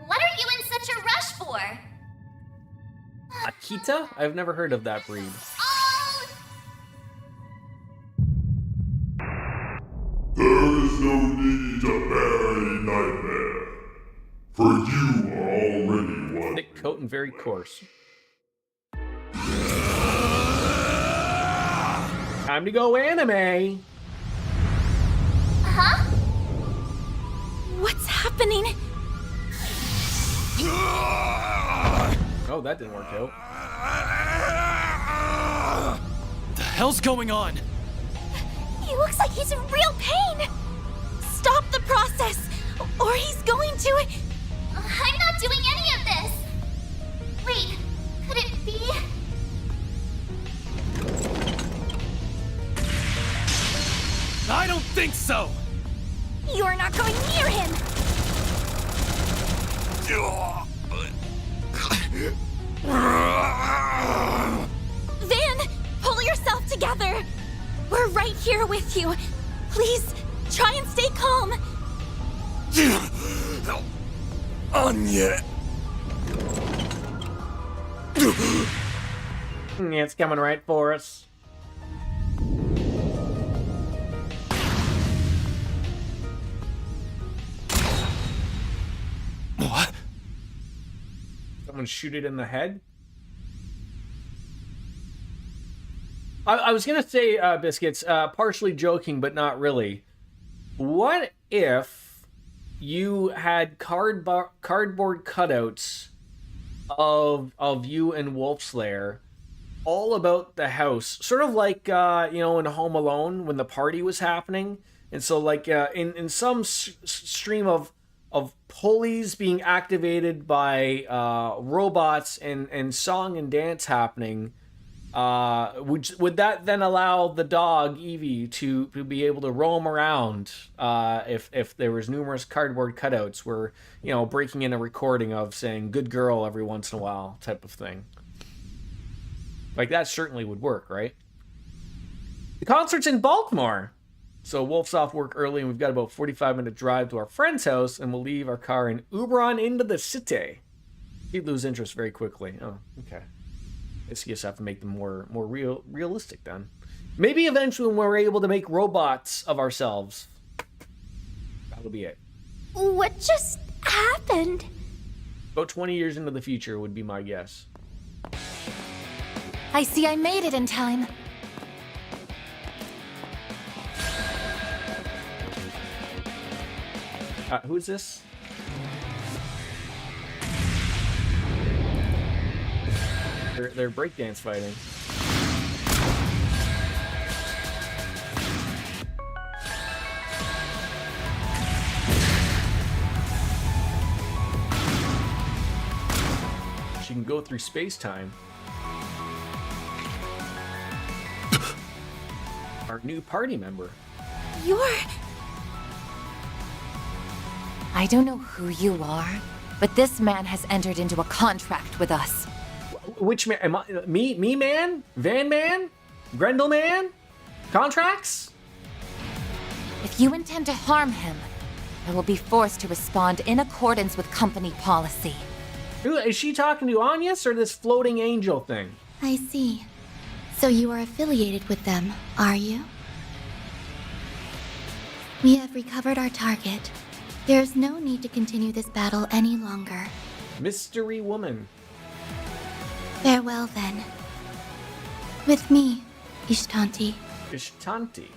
Speaker 2: What are you in such a rush for?
Speaker 1: Akita? I've never heard of that breed.
Speaker 2: Oh!
Speaker 10: There is no need to bear any nightmare, for you are already one.
Speaker 1: Thick coat and very coarse. Time to go anime!
Speaker 2: Huh? What's happening?
Speaker 1: Oh, that didn't work out.
Speaker 9: The hell's going on?
Speaker 2: He looks like he's in real pain! Stop the process, or he's going to... I'm not doing any of this! Wait, could it be...
Speaker 9: I don't think so!
Speaker 2: You're not going near him! Van, pull yourself together! We're right here with you. Please, try and stay calm.
Speaker 3: Anya.
Speaker 1: Yeah, it's coming right for us.
Speaker 3: What?
Speaker 1: Someone shoot it in the head? I was gonna say, Biscuits, partially joking, but not really. What if you had cardboard cutouts of you and Wolfslayer all about the house, sort of like you know, in Home Alone when the party was happening, and so like in some stream of pulleys being activated by robots and song and dance happening. Would that then allow the dog Evie to be able to roam around if there was numerous cardboard cutouts where, you know, breaking in a recording of saying "good girl" every once in a while type of thing? Like that certainly would work, right? The concert's in Baltimore, so Wolf's off work early and we've got about 45-minute drive to our friend's house, and we'll leave our car and Uber on into the city. He'd lose interest very quickly. Oh, okay. I guess you just have to make them more realistic then. Maybe eventually when we're able to make robots of ourselves. That'll be it.
Speaker 2: What just happened?
Speaker 1: About 20 years into the future would be my guess.
Speaker 2: I see I made it in time.
Speaker 1: Who's this? They're breakdance fighting. She can go through space-time. Our new party member.
Speaker 2: You're...
Speaker 11: I don't know who you are, but this man has entered into a contract with us.
Speaker 1: Which man? Am I, me man? Van man? Grendel man? Contracts?
Speaker 11: If you intend to harm him, I will be forced to respond in accordance with company policy.
Speaker 1: Who is she talking to? Anyas or this floating angel thing?
Speaker 2: I see. So you are affiliated with them, are you? We have recovered our target. There is no need to continue this battle any longer.
Speaker 1: Mystery woman.
Speaker 2: Farewell, then. With me, Ishtanti.
Speaker 1: Ishtanti.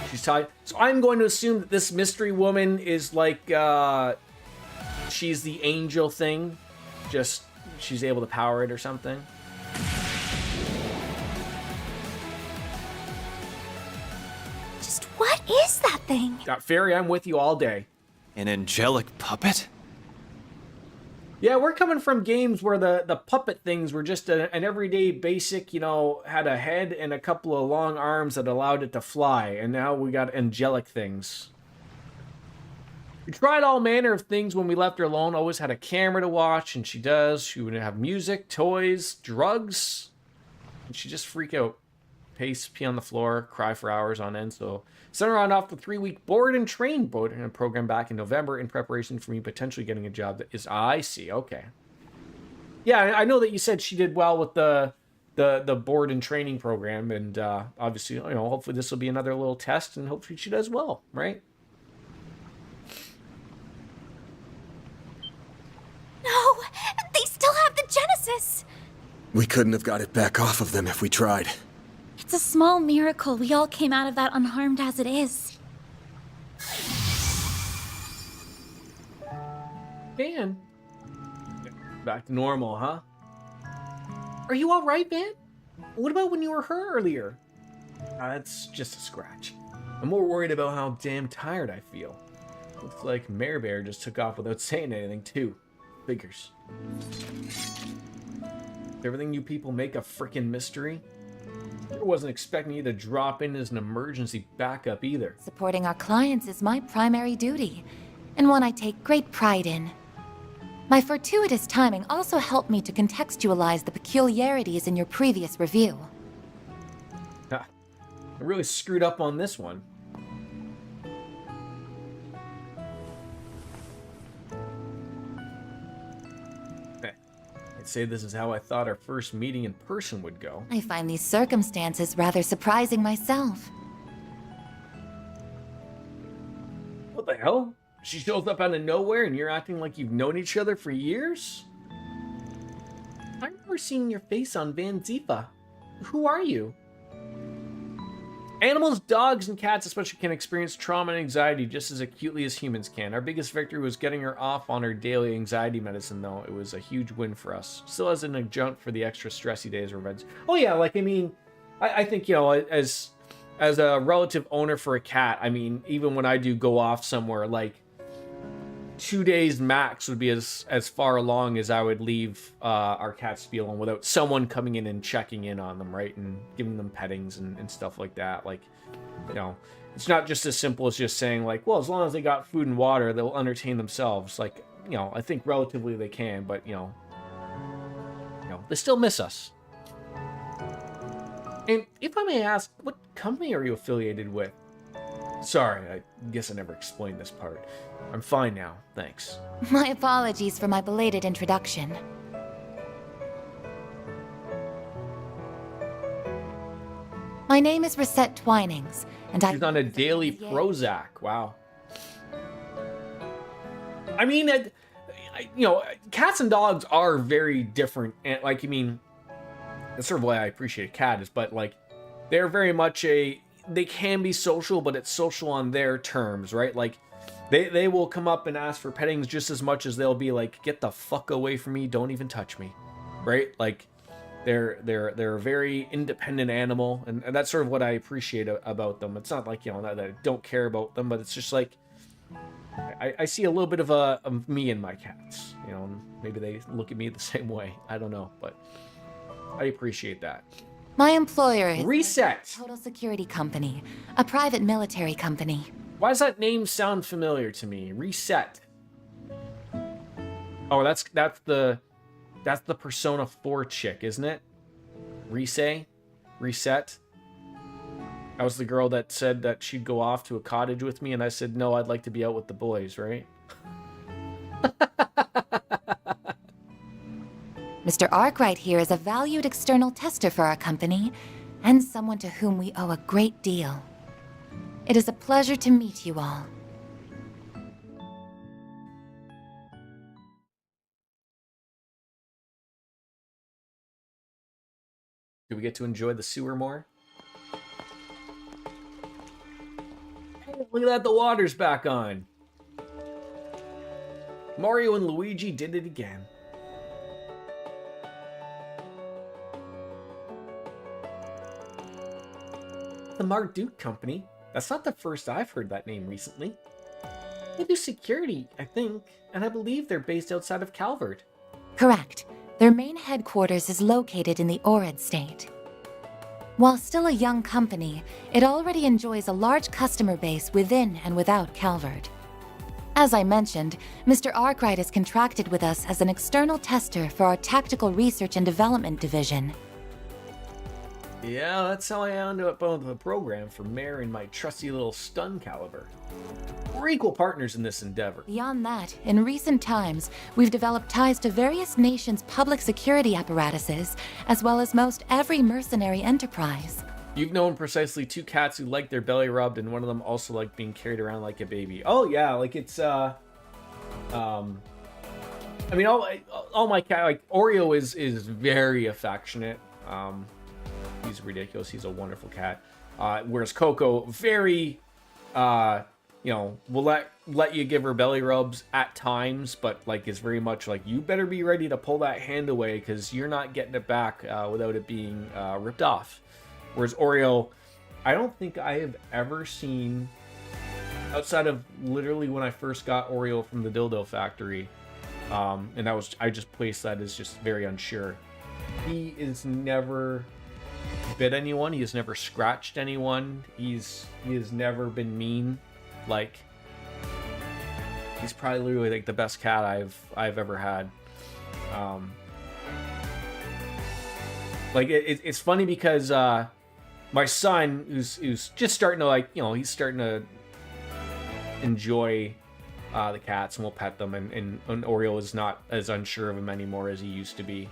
Speaker 1: She's tied. So I'm going to assume that this mystery woman is like, she's the angel thing. Just, she's able to power it or something.
Speaker 2: Just what is that thing?
Speaker 1: Fairy, I'm with you all day.
Speaker 4: An angelic puppet?
Speaker 1: Yeah, we're coming from games where the puppet things were just an everyday basic, you know, had a head and a couple of long arms that allowed it to fly. And now we got angelic things. We tried all manner of things when we left her alone. Always had a camera to watch, and she does. She would have music, toys, drugs, and she just freak out. Pace, pee on the floor, cry for hours on end. So sent her on off the 3-week board and train program back in November in preparation for me potentially getting a job that is. I see. Okay. Yeah, I know that you said she did well with the board and training program, and obviously, hopefully this will be another little test, and hopefully she does well, right?
Speaker 2: No, they still have the Genesis.
Speaker 3: We couldn't have got it back off of them if we tried.
Speaker 2: It's a small miracle we all came out of that unharmed as it is.
Speaker 1: Van. Back to normal, huh? Are you alright, Van? What about when you were hurt earlier? That's just a scratch. I'm more worried about how damn tired I feel. Looks like Mare Bear just took off without saying anything, too. Figures. Everything you people make a frickin' mystery? I wasn't expecting you to drop in as an emergency backup either.
Speaker 11: Supporting our clients is my primary duty, and one I take great pride in. My fortuitous timing also helped me to contextualize the peculiarities in your previous review.
Speaker 1: I really screwed up on this one. I'd say this is how I thought our first meeting in person would go.
Speaker 11: I find these circumstances rather surprising myself.
Speaker 1: What the hell? She shows up out of nowhere and you're acting like you've known each other for years? I remember seeing your face on Van Zipa. Who are you? Animals, dogs, and cats especially can experience trauma and anxiety just as acutely as humans can. Our biggest victory was getting her off on her daily anxiety medicine, though. It was a huge win for us. Still as an adjunct for the extra stressy days or events. Oh yeah, like, I mean, I think, as a relative owner for a cat, I mean, even when I do go off somewhere, like, 2 days max would be as far along as I would leave our cats to be alone without someone coming in and checking in on them, right? And giving them pettings and stuff like that. Like, it's not just as simple as just saying, like, well, as long as they got food and water, they'll entertain themselves. Like, I think relatively they can, but, they still miss us. And if I may ask, what company are you affiliated with? Sorry, I guess I never explained this part. I'm fine now, thanks.
Speaker 11: My apologies for my belated introduction. My name is Reset Twinings, and
Speaker 1: She's on a daily Prozac, wow. I mean, cats and dogs are very different, and, like, I mean, that's sort of why I appreciate a cat, is, but, like, they're very much they can be social, but it's social on their terms, right? Like, they will come up and ask for pettings just as much as they'll be like, get the fuck away from me, don't even touch me, right? Like, they're a very independent animal, and that's sort of what I appreciate about them. It's not like, that I don't care about them, but it's just like, I see a little bit of me in my cats, maybe they look at me the same way, I don't know, but I appreciate that.
Speaker 11: My employer is
Speaker 1: Reset.
Speaker 11: Total Security Company, a private military company.
Speaker 1: Why does that name sound familiar to me? Reset. Oh, that's the Persona 4 chick, isn't it? Reset. That was the girl that said that she'd go off to a cottage with me, and I said, no, I'd like to be out with the boys, right?
Speaker 11: Mr. Arkwright here is a valued external tester for our company, and someone to whom we owe a great deal. It is a pleasure to meet you all.
Speaker 1: Do we get to enjoy the sewer more? Hey, look at that, the water's back on. Mario and Luigi did it again. The Marduk Company? That's not the first I've heard that name recently. They do security, I think, and I believe they're based outside of Calvert.
Speaker 11: Correct. Their main headquarters is located in the Orid state. While still a young company, it already enjoys a large customer base within and without Calvert. As I mentioned, Mr. Arkwright is contracted with us as an external tester for our Tactical Research and Development Division.
Speaker 1: Yeah, that's how I ended up on the program for Mare and my trusty little stun caliber. We're equal partners in this endeavor.
Speaker 11: Beyond that, in recent times, we've developed ties to various nations' public security apparatuses, as well as most every mercenary enterprise.
Speaker 1: You've known precisely 2 cats who like their belly rubbed, and one of them also liked being carried around like a baby. Oh yeah, like it's I mean, all my cat, like Oreo is very affectionate. He's ridiculous. He's a wonderful cat. Whereas Coco, very you know, will let you give her belly rubs at times, but like is very much like, you better be ready to pull that hand away because you're not getting it back without it being ripped off. Whereas Oreo, I don't think I have ever seen, outside of literally when I first got Oreo from the dildo factory, and that was, I just placed that as just very unsure. He is never bit anyone. He has never scratched anyone. He has never been mean. Like, he's probably literally like the best cat I've ever had. Like it's funny because my son, who's just starting to, like, you know, he's starting to enjoy the cats, and we'll pet them, and Oreo is not as unsure of him anymore as he used to be.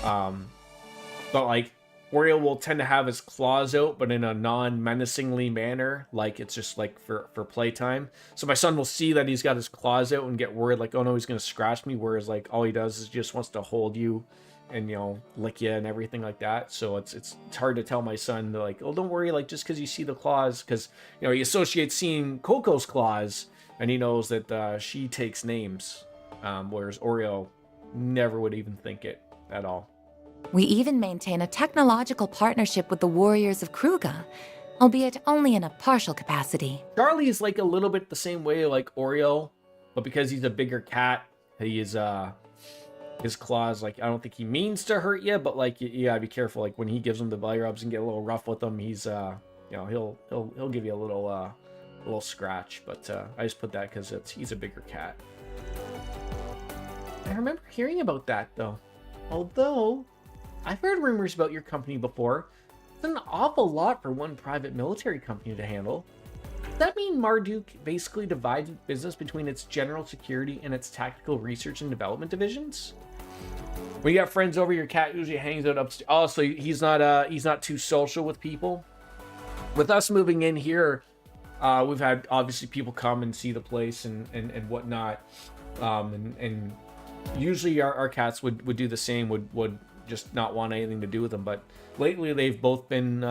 Speaker 1: But like, Oreo will tend to have his claws out, but in a non-menacingly manner, like it's just like for playtime. So my son will see that he's got his claws out and get worried, like, oh no, he's gonna scratch me, whereas like all he does is just wants to hold you and, you know, lick you and everything like that. So it's hard to tell my son to, like, oh, don't worry, like, just because you see the claws, because, you know, he associates seeing Coco's claws, and he knows that she takes names, whereas Oreo never would even think it at all.
Speaker 11: We even maintain a technological partnership with the Warriors of Kruga, albeit only in a partial capacity.
Speaker 1: Charlie is like a little bit the same way like Oreo, but because he's a bigger cat, he is his claws, like, I don't think he means to hurt you, but like you gotta be careful. Like when he gives them the belly rubs and get a little rough with them, he's you know, he'll give you a little scratch. But I just put that because he's a bigger cat. I remember hearing about that though. Although I've heard rumors about your company before. It's an awful lot for one private military company to handle. Does that mean Marduk basically divides business between its general security and its tactical research and development divisions? When you got friends over, your cat usually hangs out upstairs. Oh, so he's not too social with people. With us moving in here, we've had obviously people come and see the place and whatnot. And usually our cats would do the same, would just not want anything to do with them. But lately they've both been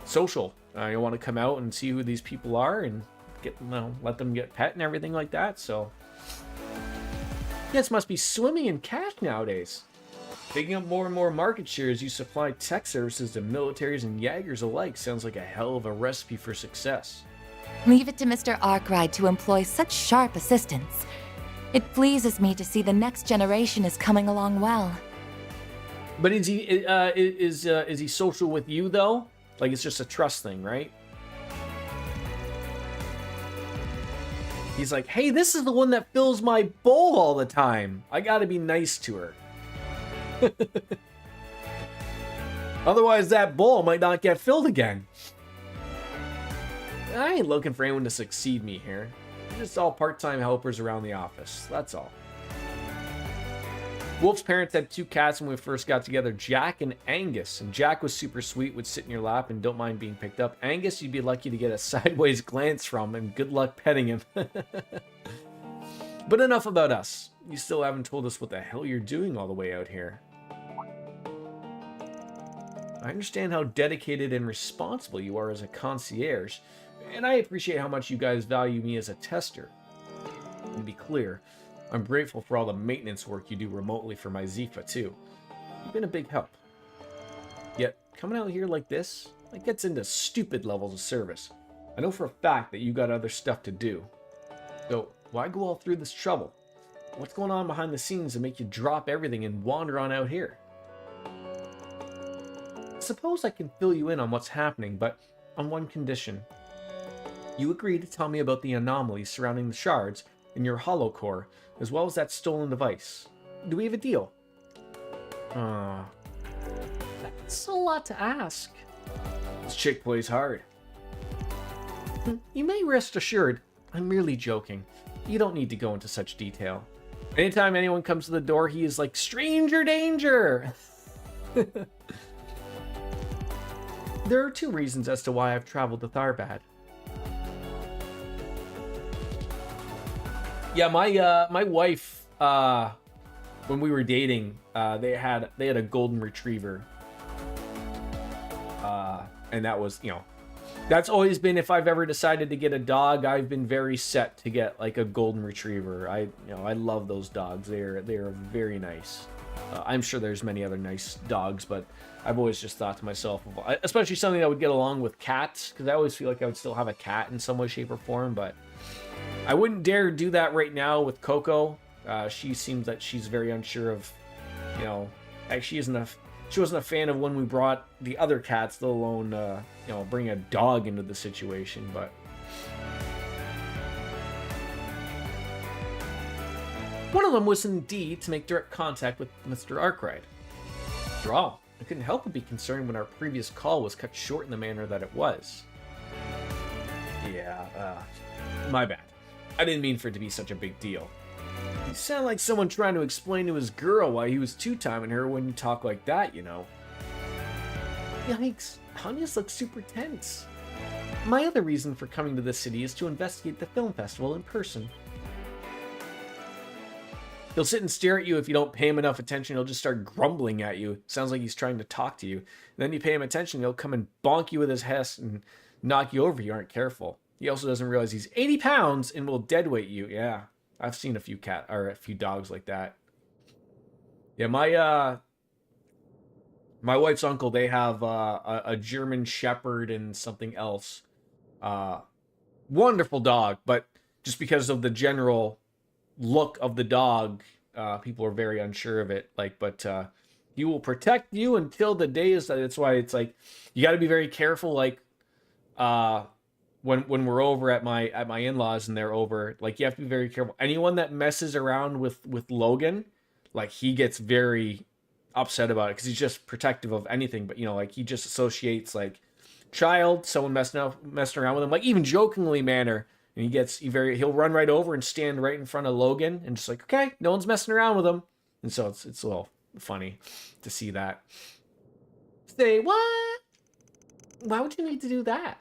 Speaker 1: social. You want to come out and see who these people are and get, you know, let them get pet and everything like that. So yes, must be swimming in cash nowadays. Picking up more and more market share as you supply tech services to militaries and Jaegers alike sounds like a hell of a recipe for success.
Speaker 11: Leave it to Mr. Arkwright to employ such sharp assistance. It pleases me to see the next generation is coming along well.
Speaker 1: But is he social with you though? Like, it's just a trust thing, right? He's like, hey, this is the one that fills my bowl all the time. I gotta be nice to her. Otherwise, that bowl might not get filled again. I ain't looking for anyone to succeed me here. We're just all part-time helpers around the office. That's all. Wolf's parents had 2 cats when we first got together, Jack and Angus. And Jack was super sweet, would sit in your lap and don't mind being picked up. Angus, you'd be lucky to get a sideways glance from, and good luck petting him. But enough about us. You still haven't told us what the hell you're doing all the way out here. I understand how dedicated and responsible you are as a concierge, and I appreciate how much you guys value me as a tester. And to be clear, I'm grateful for all the maintenance work you do remotely for my Zifa, too. You've been a big help. Yet, coming out here like this, that gets into stupid levels of service. I know for a fact that you got other stuff to do. So, why go all through this trouble? What's going on behind the scenes to make you drop everything and wander on out here? I suppose I can fill you in on what's happening, but on one condition. You agreed to tell me about the anomalies surrounding the shards in your hollow core, as well as that stolen device. Do we have a deal? That's a lot to ask. This chick plays hard. You may rest assured, I'm merely joking. You don't need to go into such detail. Anytime anyone comes to the door, he is like, stranger danger! There are two reasons as to why I've traveled to Tharbad. Yeah, my wife, when we were dating, they had a golden retriever. And that was, that's always been, if I've ever decided to get a dog, I've been very set to get like a golden retriever. I love those dogs. They're very nice. I'm sure there's many other nice dogs, but I've always just thought to myself, especially something that would get along with cats, because I always feel like I would still have a cat in some way, shape, or form, but I wouldn't dare do that right now with Coco. She seems that she's very unsure of, she wasn't a fan of when we brought the other cats, let alone, bring a dog into the situation, but one of them was indeed to make direct contact with Mr. Arkwright. After all, I couldn't help but be concerned when our previous call was cut short in the manner that it was. Yeah, my bad. I didn't mean for it to be such a big deal. You sound like someone trying to explain to his girl why he was two-timing her when you talk like that, Yikes, Hanya's looks super tense. My other reason for coming to this city is to investigate the film festival in person. He'll sit and stare at you if you don't pay him enough attention. He'll just start grumbling at you. Sounds like he's trying to talk to you. And then you pay him attention, he'll come and bonk you with his hest and knock you over if you aren't careful. He also doesn't realize he's 80 pounds and will deadweight you. Yeah, I've seen a few dogs like that. Yeah, my wife's uncle, they have a German Shepherd and something else. Wonderful dog, but just because of the general look of the dog, people are very unsure of it. But he will protect you until the day is. That's why it's like you got to be very careful. When we're over at my in-laws and they're over, you have to be very careful. Anyone that messes around with Logan, he gets very upset about it because he's just protective of anything. But he just associates child, someone messing around with him, even jokingly manner. And he'll run right over and stand right in front of Logan and just okay, no one's messing around with him. And so it's a little funny to see that. Say what? Why would you need to do that?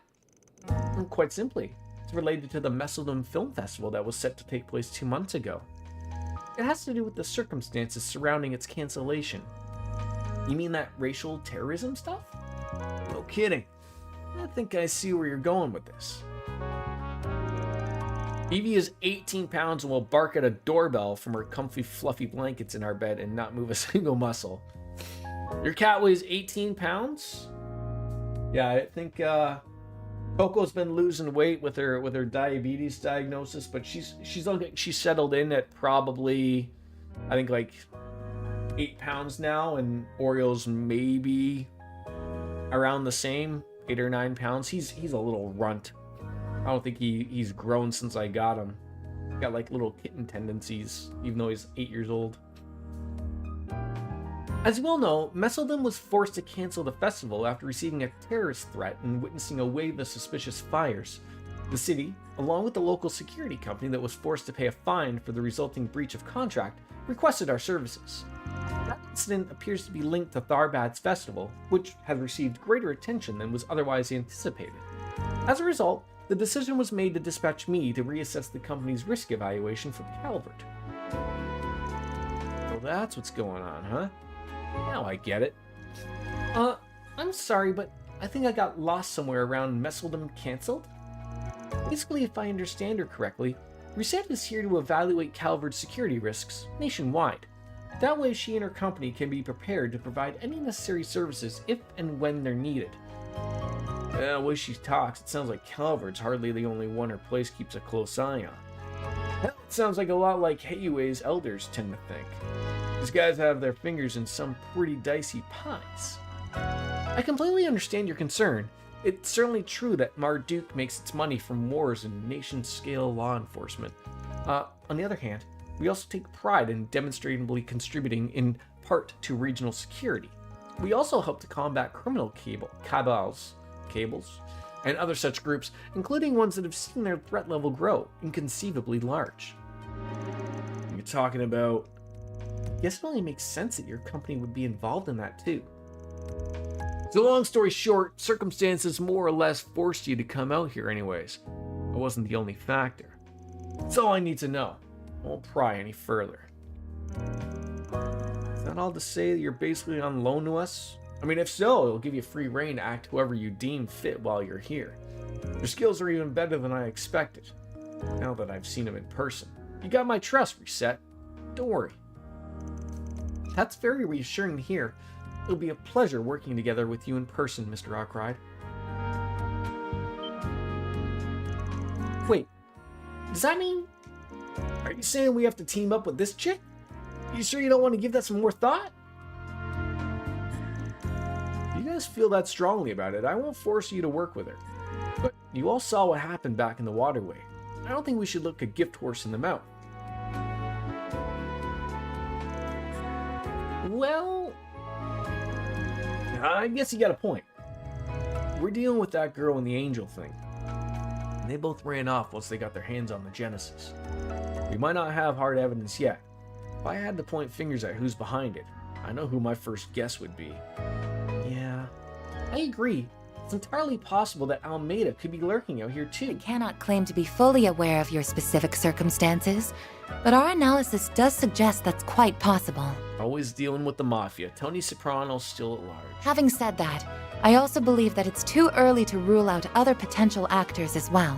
Speaker 1: Well, quite simply, it's related to the Messeldom Film Festival that was set to take place 2 months ago. It has to do with the circumstances surrounding its cancellation. You mean that racial terrorism stuff? No kidding. I think I see where you're going with this. Evie is 18 pounds and will bark at a doorbell from her comfy, fluffy blankets in our bed and not move a single muscle. Your cat weighs 18 pounds? Yeah, I think Coco's been losing weight with her diabetes diagnosis, but she's settled in at probably, I think 8 pounds now, and Oreo's maybe around the same, 8 or 9 pounds. He's a little runt. I don't think he's grown since I got him. Got little kitten tendencies, even though he's 8 years old. As you all know, Messeldom was forced to cancel the festival after receiving a terrorist threat and witnessing a wave of suspicious fires. The city, along with the local security company that was forced to pay a fine for the resulting breach of contract, requested our services. That incident appears to be linked to Tharbad's festival, which has received greater attention than was otherwise anticipated. As a result, the decision was made to dispatch me to reassess the company's risk evaluation for Calvert. Well, that's what's going on, huh? Now I get it. I'm sorry, but I think I got lost somewhere around Messeldom canceled. Basically, if I understand her correctly, Reset is here to evaluate Calvert's security risks nationwide. That way she and her company can be prepared to provide any necessary services if and when they're needed. The way she talks, it sounds like Calvert's hardly the only one her place keeps a close eye on. Hell, it sounds like a lot like Heiue's elders tend to think. These guys have their fingers in some pretty dicey pies. I completely understand your concern, It's certainly true that Marduk makes its money from wars and nation-scale law enforcement. On the other hand, we also take pride in demonstrably contributing in part to regional security. We also help to combat criminal cabals, and other such groups, including ones that have seen their threat level grow inconceivably large. You're talking about... I guess it only makes sense that your company would be involved in that too. So long story short, circumstances more or less forced you to come out here anyways. It wasn't the only factor. That's all I need to know. I won't pry any further. Is that all to say that you're basically on loan to us? I mean, if so, it'll give you free reign to act whoever you deem fit while you're here. Your skills are even better than I expected, now that I've seen them in person. You got my trust, Reset. Don't worry. That's very reassuring to hear. It'll be a pleasure working together with you in person, Mr. Arkwright. Wait, does that mean... Are you saying we have to team up with this chick? You sure you don't want to give that some more thought? If you guys feel that strongly about it, I won't force you to work with her. But you all saw what happened back in the waterway. I don't think we should look a gift horse in the mouth. Well, I guess you got a point. We're dealing with that girl and the angel thing. And they both ran off once they got their hands on the Genesis. We might not have hard evidence yet. If I had to point fingers at who's behind it, I know who my first guess would be. Yeah, I agree. It's entirely possible that Almeida could be lurking out here too.
Speaker 11: I cannot claim to be fully aware of your specific circumstances, but our analysis does suggest that's quite possible.
Speaker 1: Always dealing with the Mafia. Tony Soprano's still at large.
Speaker 11: Having said that, I also believe that it's too early to rule out other potential actors as well.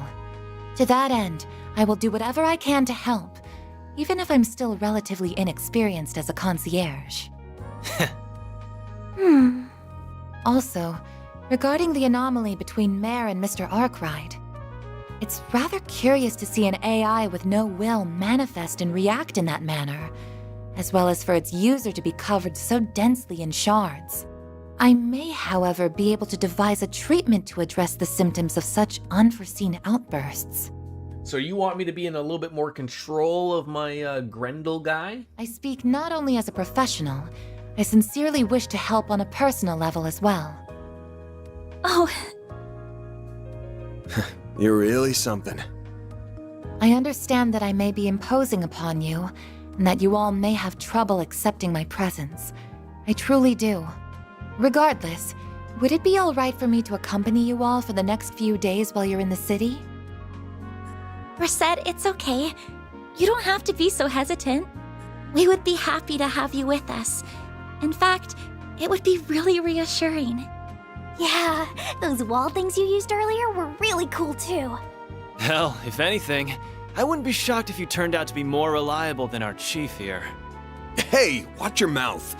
Speaker 11: To that end, I will do whatever I can to help, even if I'm still relatively inexperienced as a concierge. Also, regarding the anomaly between Mare and Mr. Arkwright, it's rather curious to see an AI with no will manifest and react in that manner, as well as for its user to be covered so densely in shards. I may, however, be able to devise a treatment to address the symptoms of such unforeseen outbursts.
Speaker 1: So you want me to be in a little bit more control of my Grendel guy?
Speaker 11: I speak not only as a professional, I sincerely wish to help on a personal level as well.
Speaker 2: Oh,
Speaker 3: You're really something.
Speaker 11: I understand that I may be imposing upon you, and that you all may have trouble accepting my presence. I truly do. Regardless, would it be alright for me to accompany you all for the next few days while you're in the city?
Speaker 2: Reset, it's okay. You don't have to be so hesitant. We would be happy to have you with us. In fact, it would be really reassuring. Yeah, those wall things you used earlier were really cool too.
Speaker 9: Hell, if anything, I wouldn't be shocked if you turned out to be more reliable than our chief here.
Speaker 3: Hey, watch your mouth.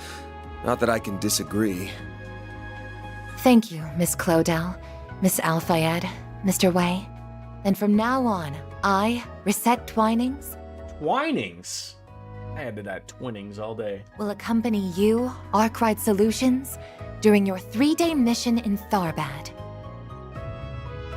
Speaker 3: Not that I can disagree.
Speaker 11: Thank you, Miss Clodell, Miss Alfayed, Mr. Wei. And from now on, I, Reset Twinings,
Speaker 1: Twinings? I added that Twinnings all day.
Speaker 11: will accompany you, Arkwright Solutions, during your 3-day mission in Tharbad.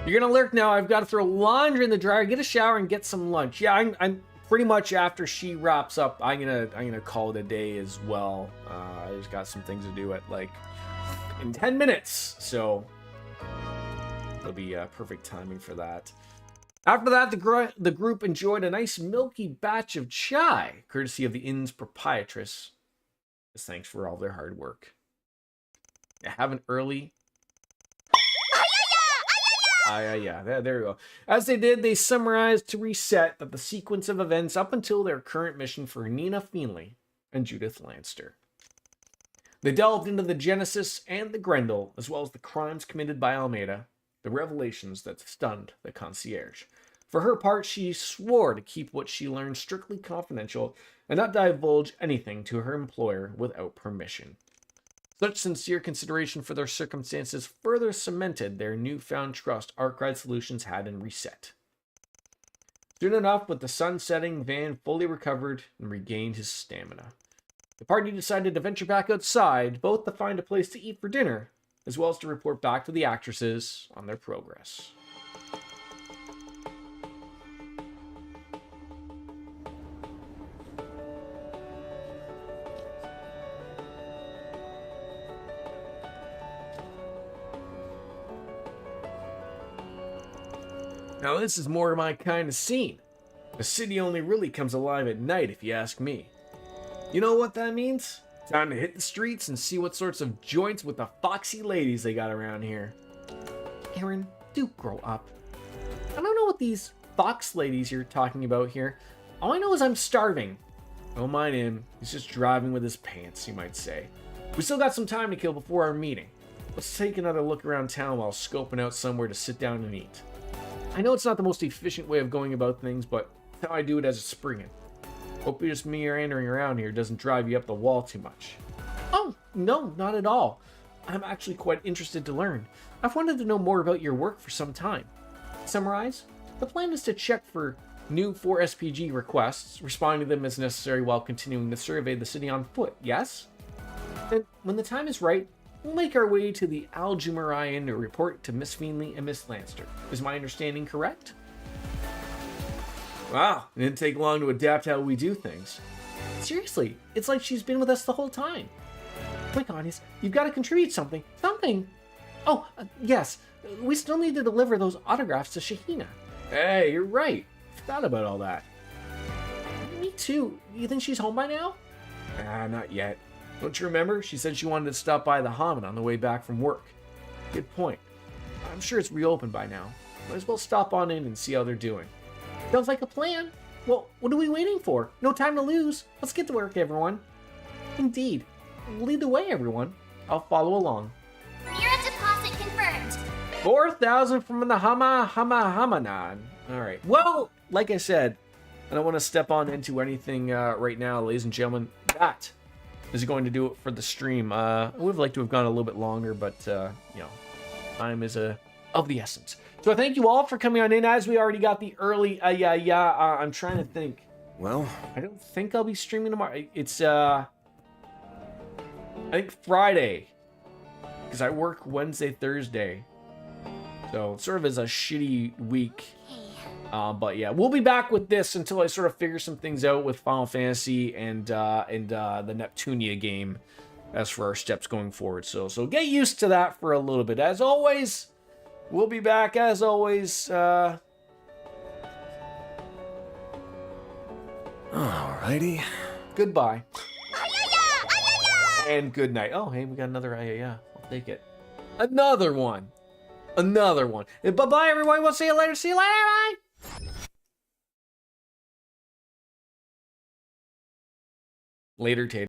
Speaker 1: You're gonna lurk now. I've got to throw laundry in the dryer, get a shower, and get some lunch. Yeah, I'm pretty much after she wraps up. I'm gonna call it a day as well. I just got some things to do at like in 10 minutes, so it'll be perfect timing for that. After that, the group enjoyed a nice milky batch of chai, courtesy of the inn's proprietress. As thanks for all their hard work. Have an early. Yeah, there you go. As they did, they summarized to Reset that the sequence of events up until their current mission for Nina Feenley and Judith Lanster. They delved into the Genesis and the Grendel, as well as the crimes committed by Almeida, the revelations that stunned the concierge. For her part, she swore to keep what she learned strictly confidential and not divulge anything to her employer without permission. Such sincere consideration for their circumstances further cemented their newfound trust Arkwright Solutions had in Reset. Soon enough, with the sun setting, Van fully recovered and regained his stamina. The party decided to venture back outside, both to find a place to eat for dinner, as well as to report back to the actresses on their progress. Now this is more my kind of scene. The city only really comes alive at night, if you ask me. You know what that means? Time to hit the streets and see what sorts of joints with the foxy ladies they got around here. Aaron, do grow up. I don't know what these fox ladies you're talking about here. All I know is I'm starving. Don't mind him. He's just driving with his pants, you might say. We still got some time to kill before our meeting. Let's take another look around town while scoping out somewhere to sit down and eat. I know it's not the most efficient way of going about things, but how I do it as a springin'. Hope you just meandering around here doesn't drive you up the wall too much. Oh, no, not at all. I'm actually quite interested to learn. I've wanted to know more about your work for some time. Summarize, the plan is to check for new 4SPG requests, respond to them as necessary while continuing to survey the city on foot, yes? Then, when the time is right, we'll make our way to the Aljumarian to report to Miss Feenley and Miss Lanster. Is my understanding correct? Wow, it didn't take long to adapt how we do things. Seriously, it's like she's been with us the whole time. Quick, Onyx, you've got to contribute something. Something! Oh, yes, we still need to deliver those autographs to Shahina. Hey, you're right. Forgot about all that. Me too. You think she's home by now? Not yet. Don't you remember? She said she wanted to stop by the Hammond on the way back from work. Good point. I'm sure it's reopened by now. Might as well stop on in and see how they're doing. Sounds like a plan. Well, what are we waiting for? No time to lose. Let's get to work, everyone. Indeed. Lead the way, everyone. I'll follow along.
Speaker 2: Mirror deposit confirmed.
Speaker 1: 4,000 from the Hamanan. Alright. Well, like I said, I don't want to step on into anything right now, ladies and gentlemen. That is going to do it for the stream. I would have liked to have gone a little bit longer, but, you know, time is of the essence. So thank you all for coming on in, as we already got the early, I'm trying to think.
Speaker 3: Well,
Speaker 1: I don't think I'll be streaming tomorrow. It's, I think Friday, because I work Wednesday, Thursday. So it sort of is a shitty week. But yeah, we'll be back with this until I sort of figure some things out with Final Fantasy and the Neptunia game as for our steps going forward. So get used to that for a little bit. As always, we'll be back as always.
Speaker 3: alrighty.
Speaker 1: Goodbye. And good night. Oh, hey, we got another I'll take it. Another one. Bye-bye, everyone. We'll see you later. See you later. Bye. Later, Tater.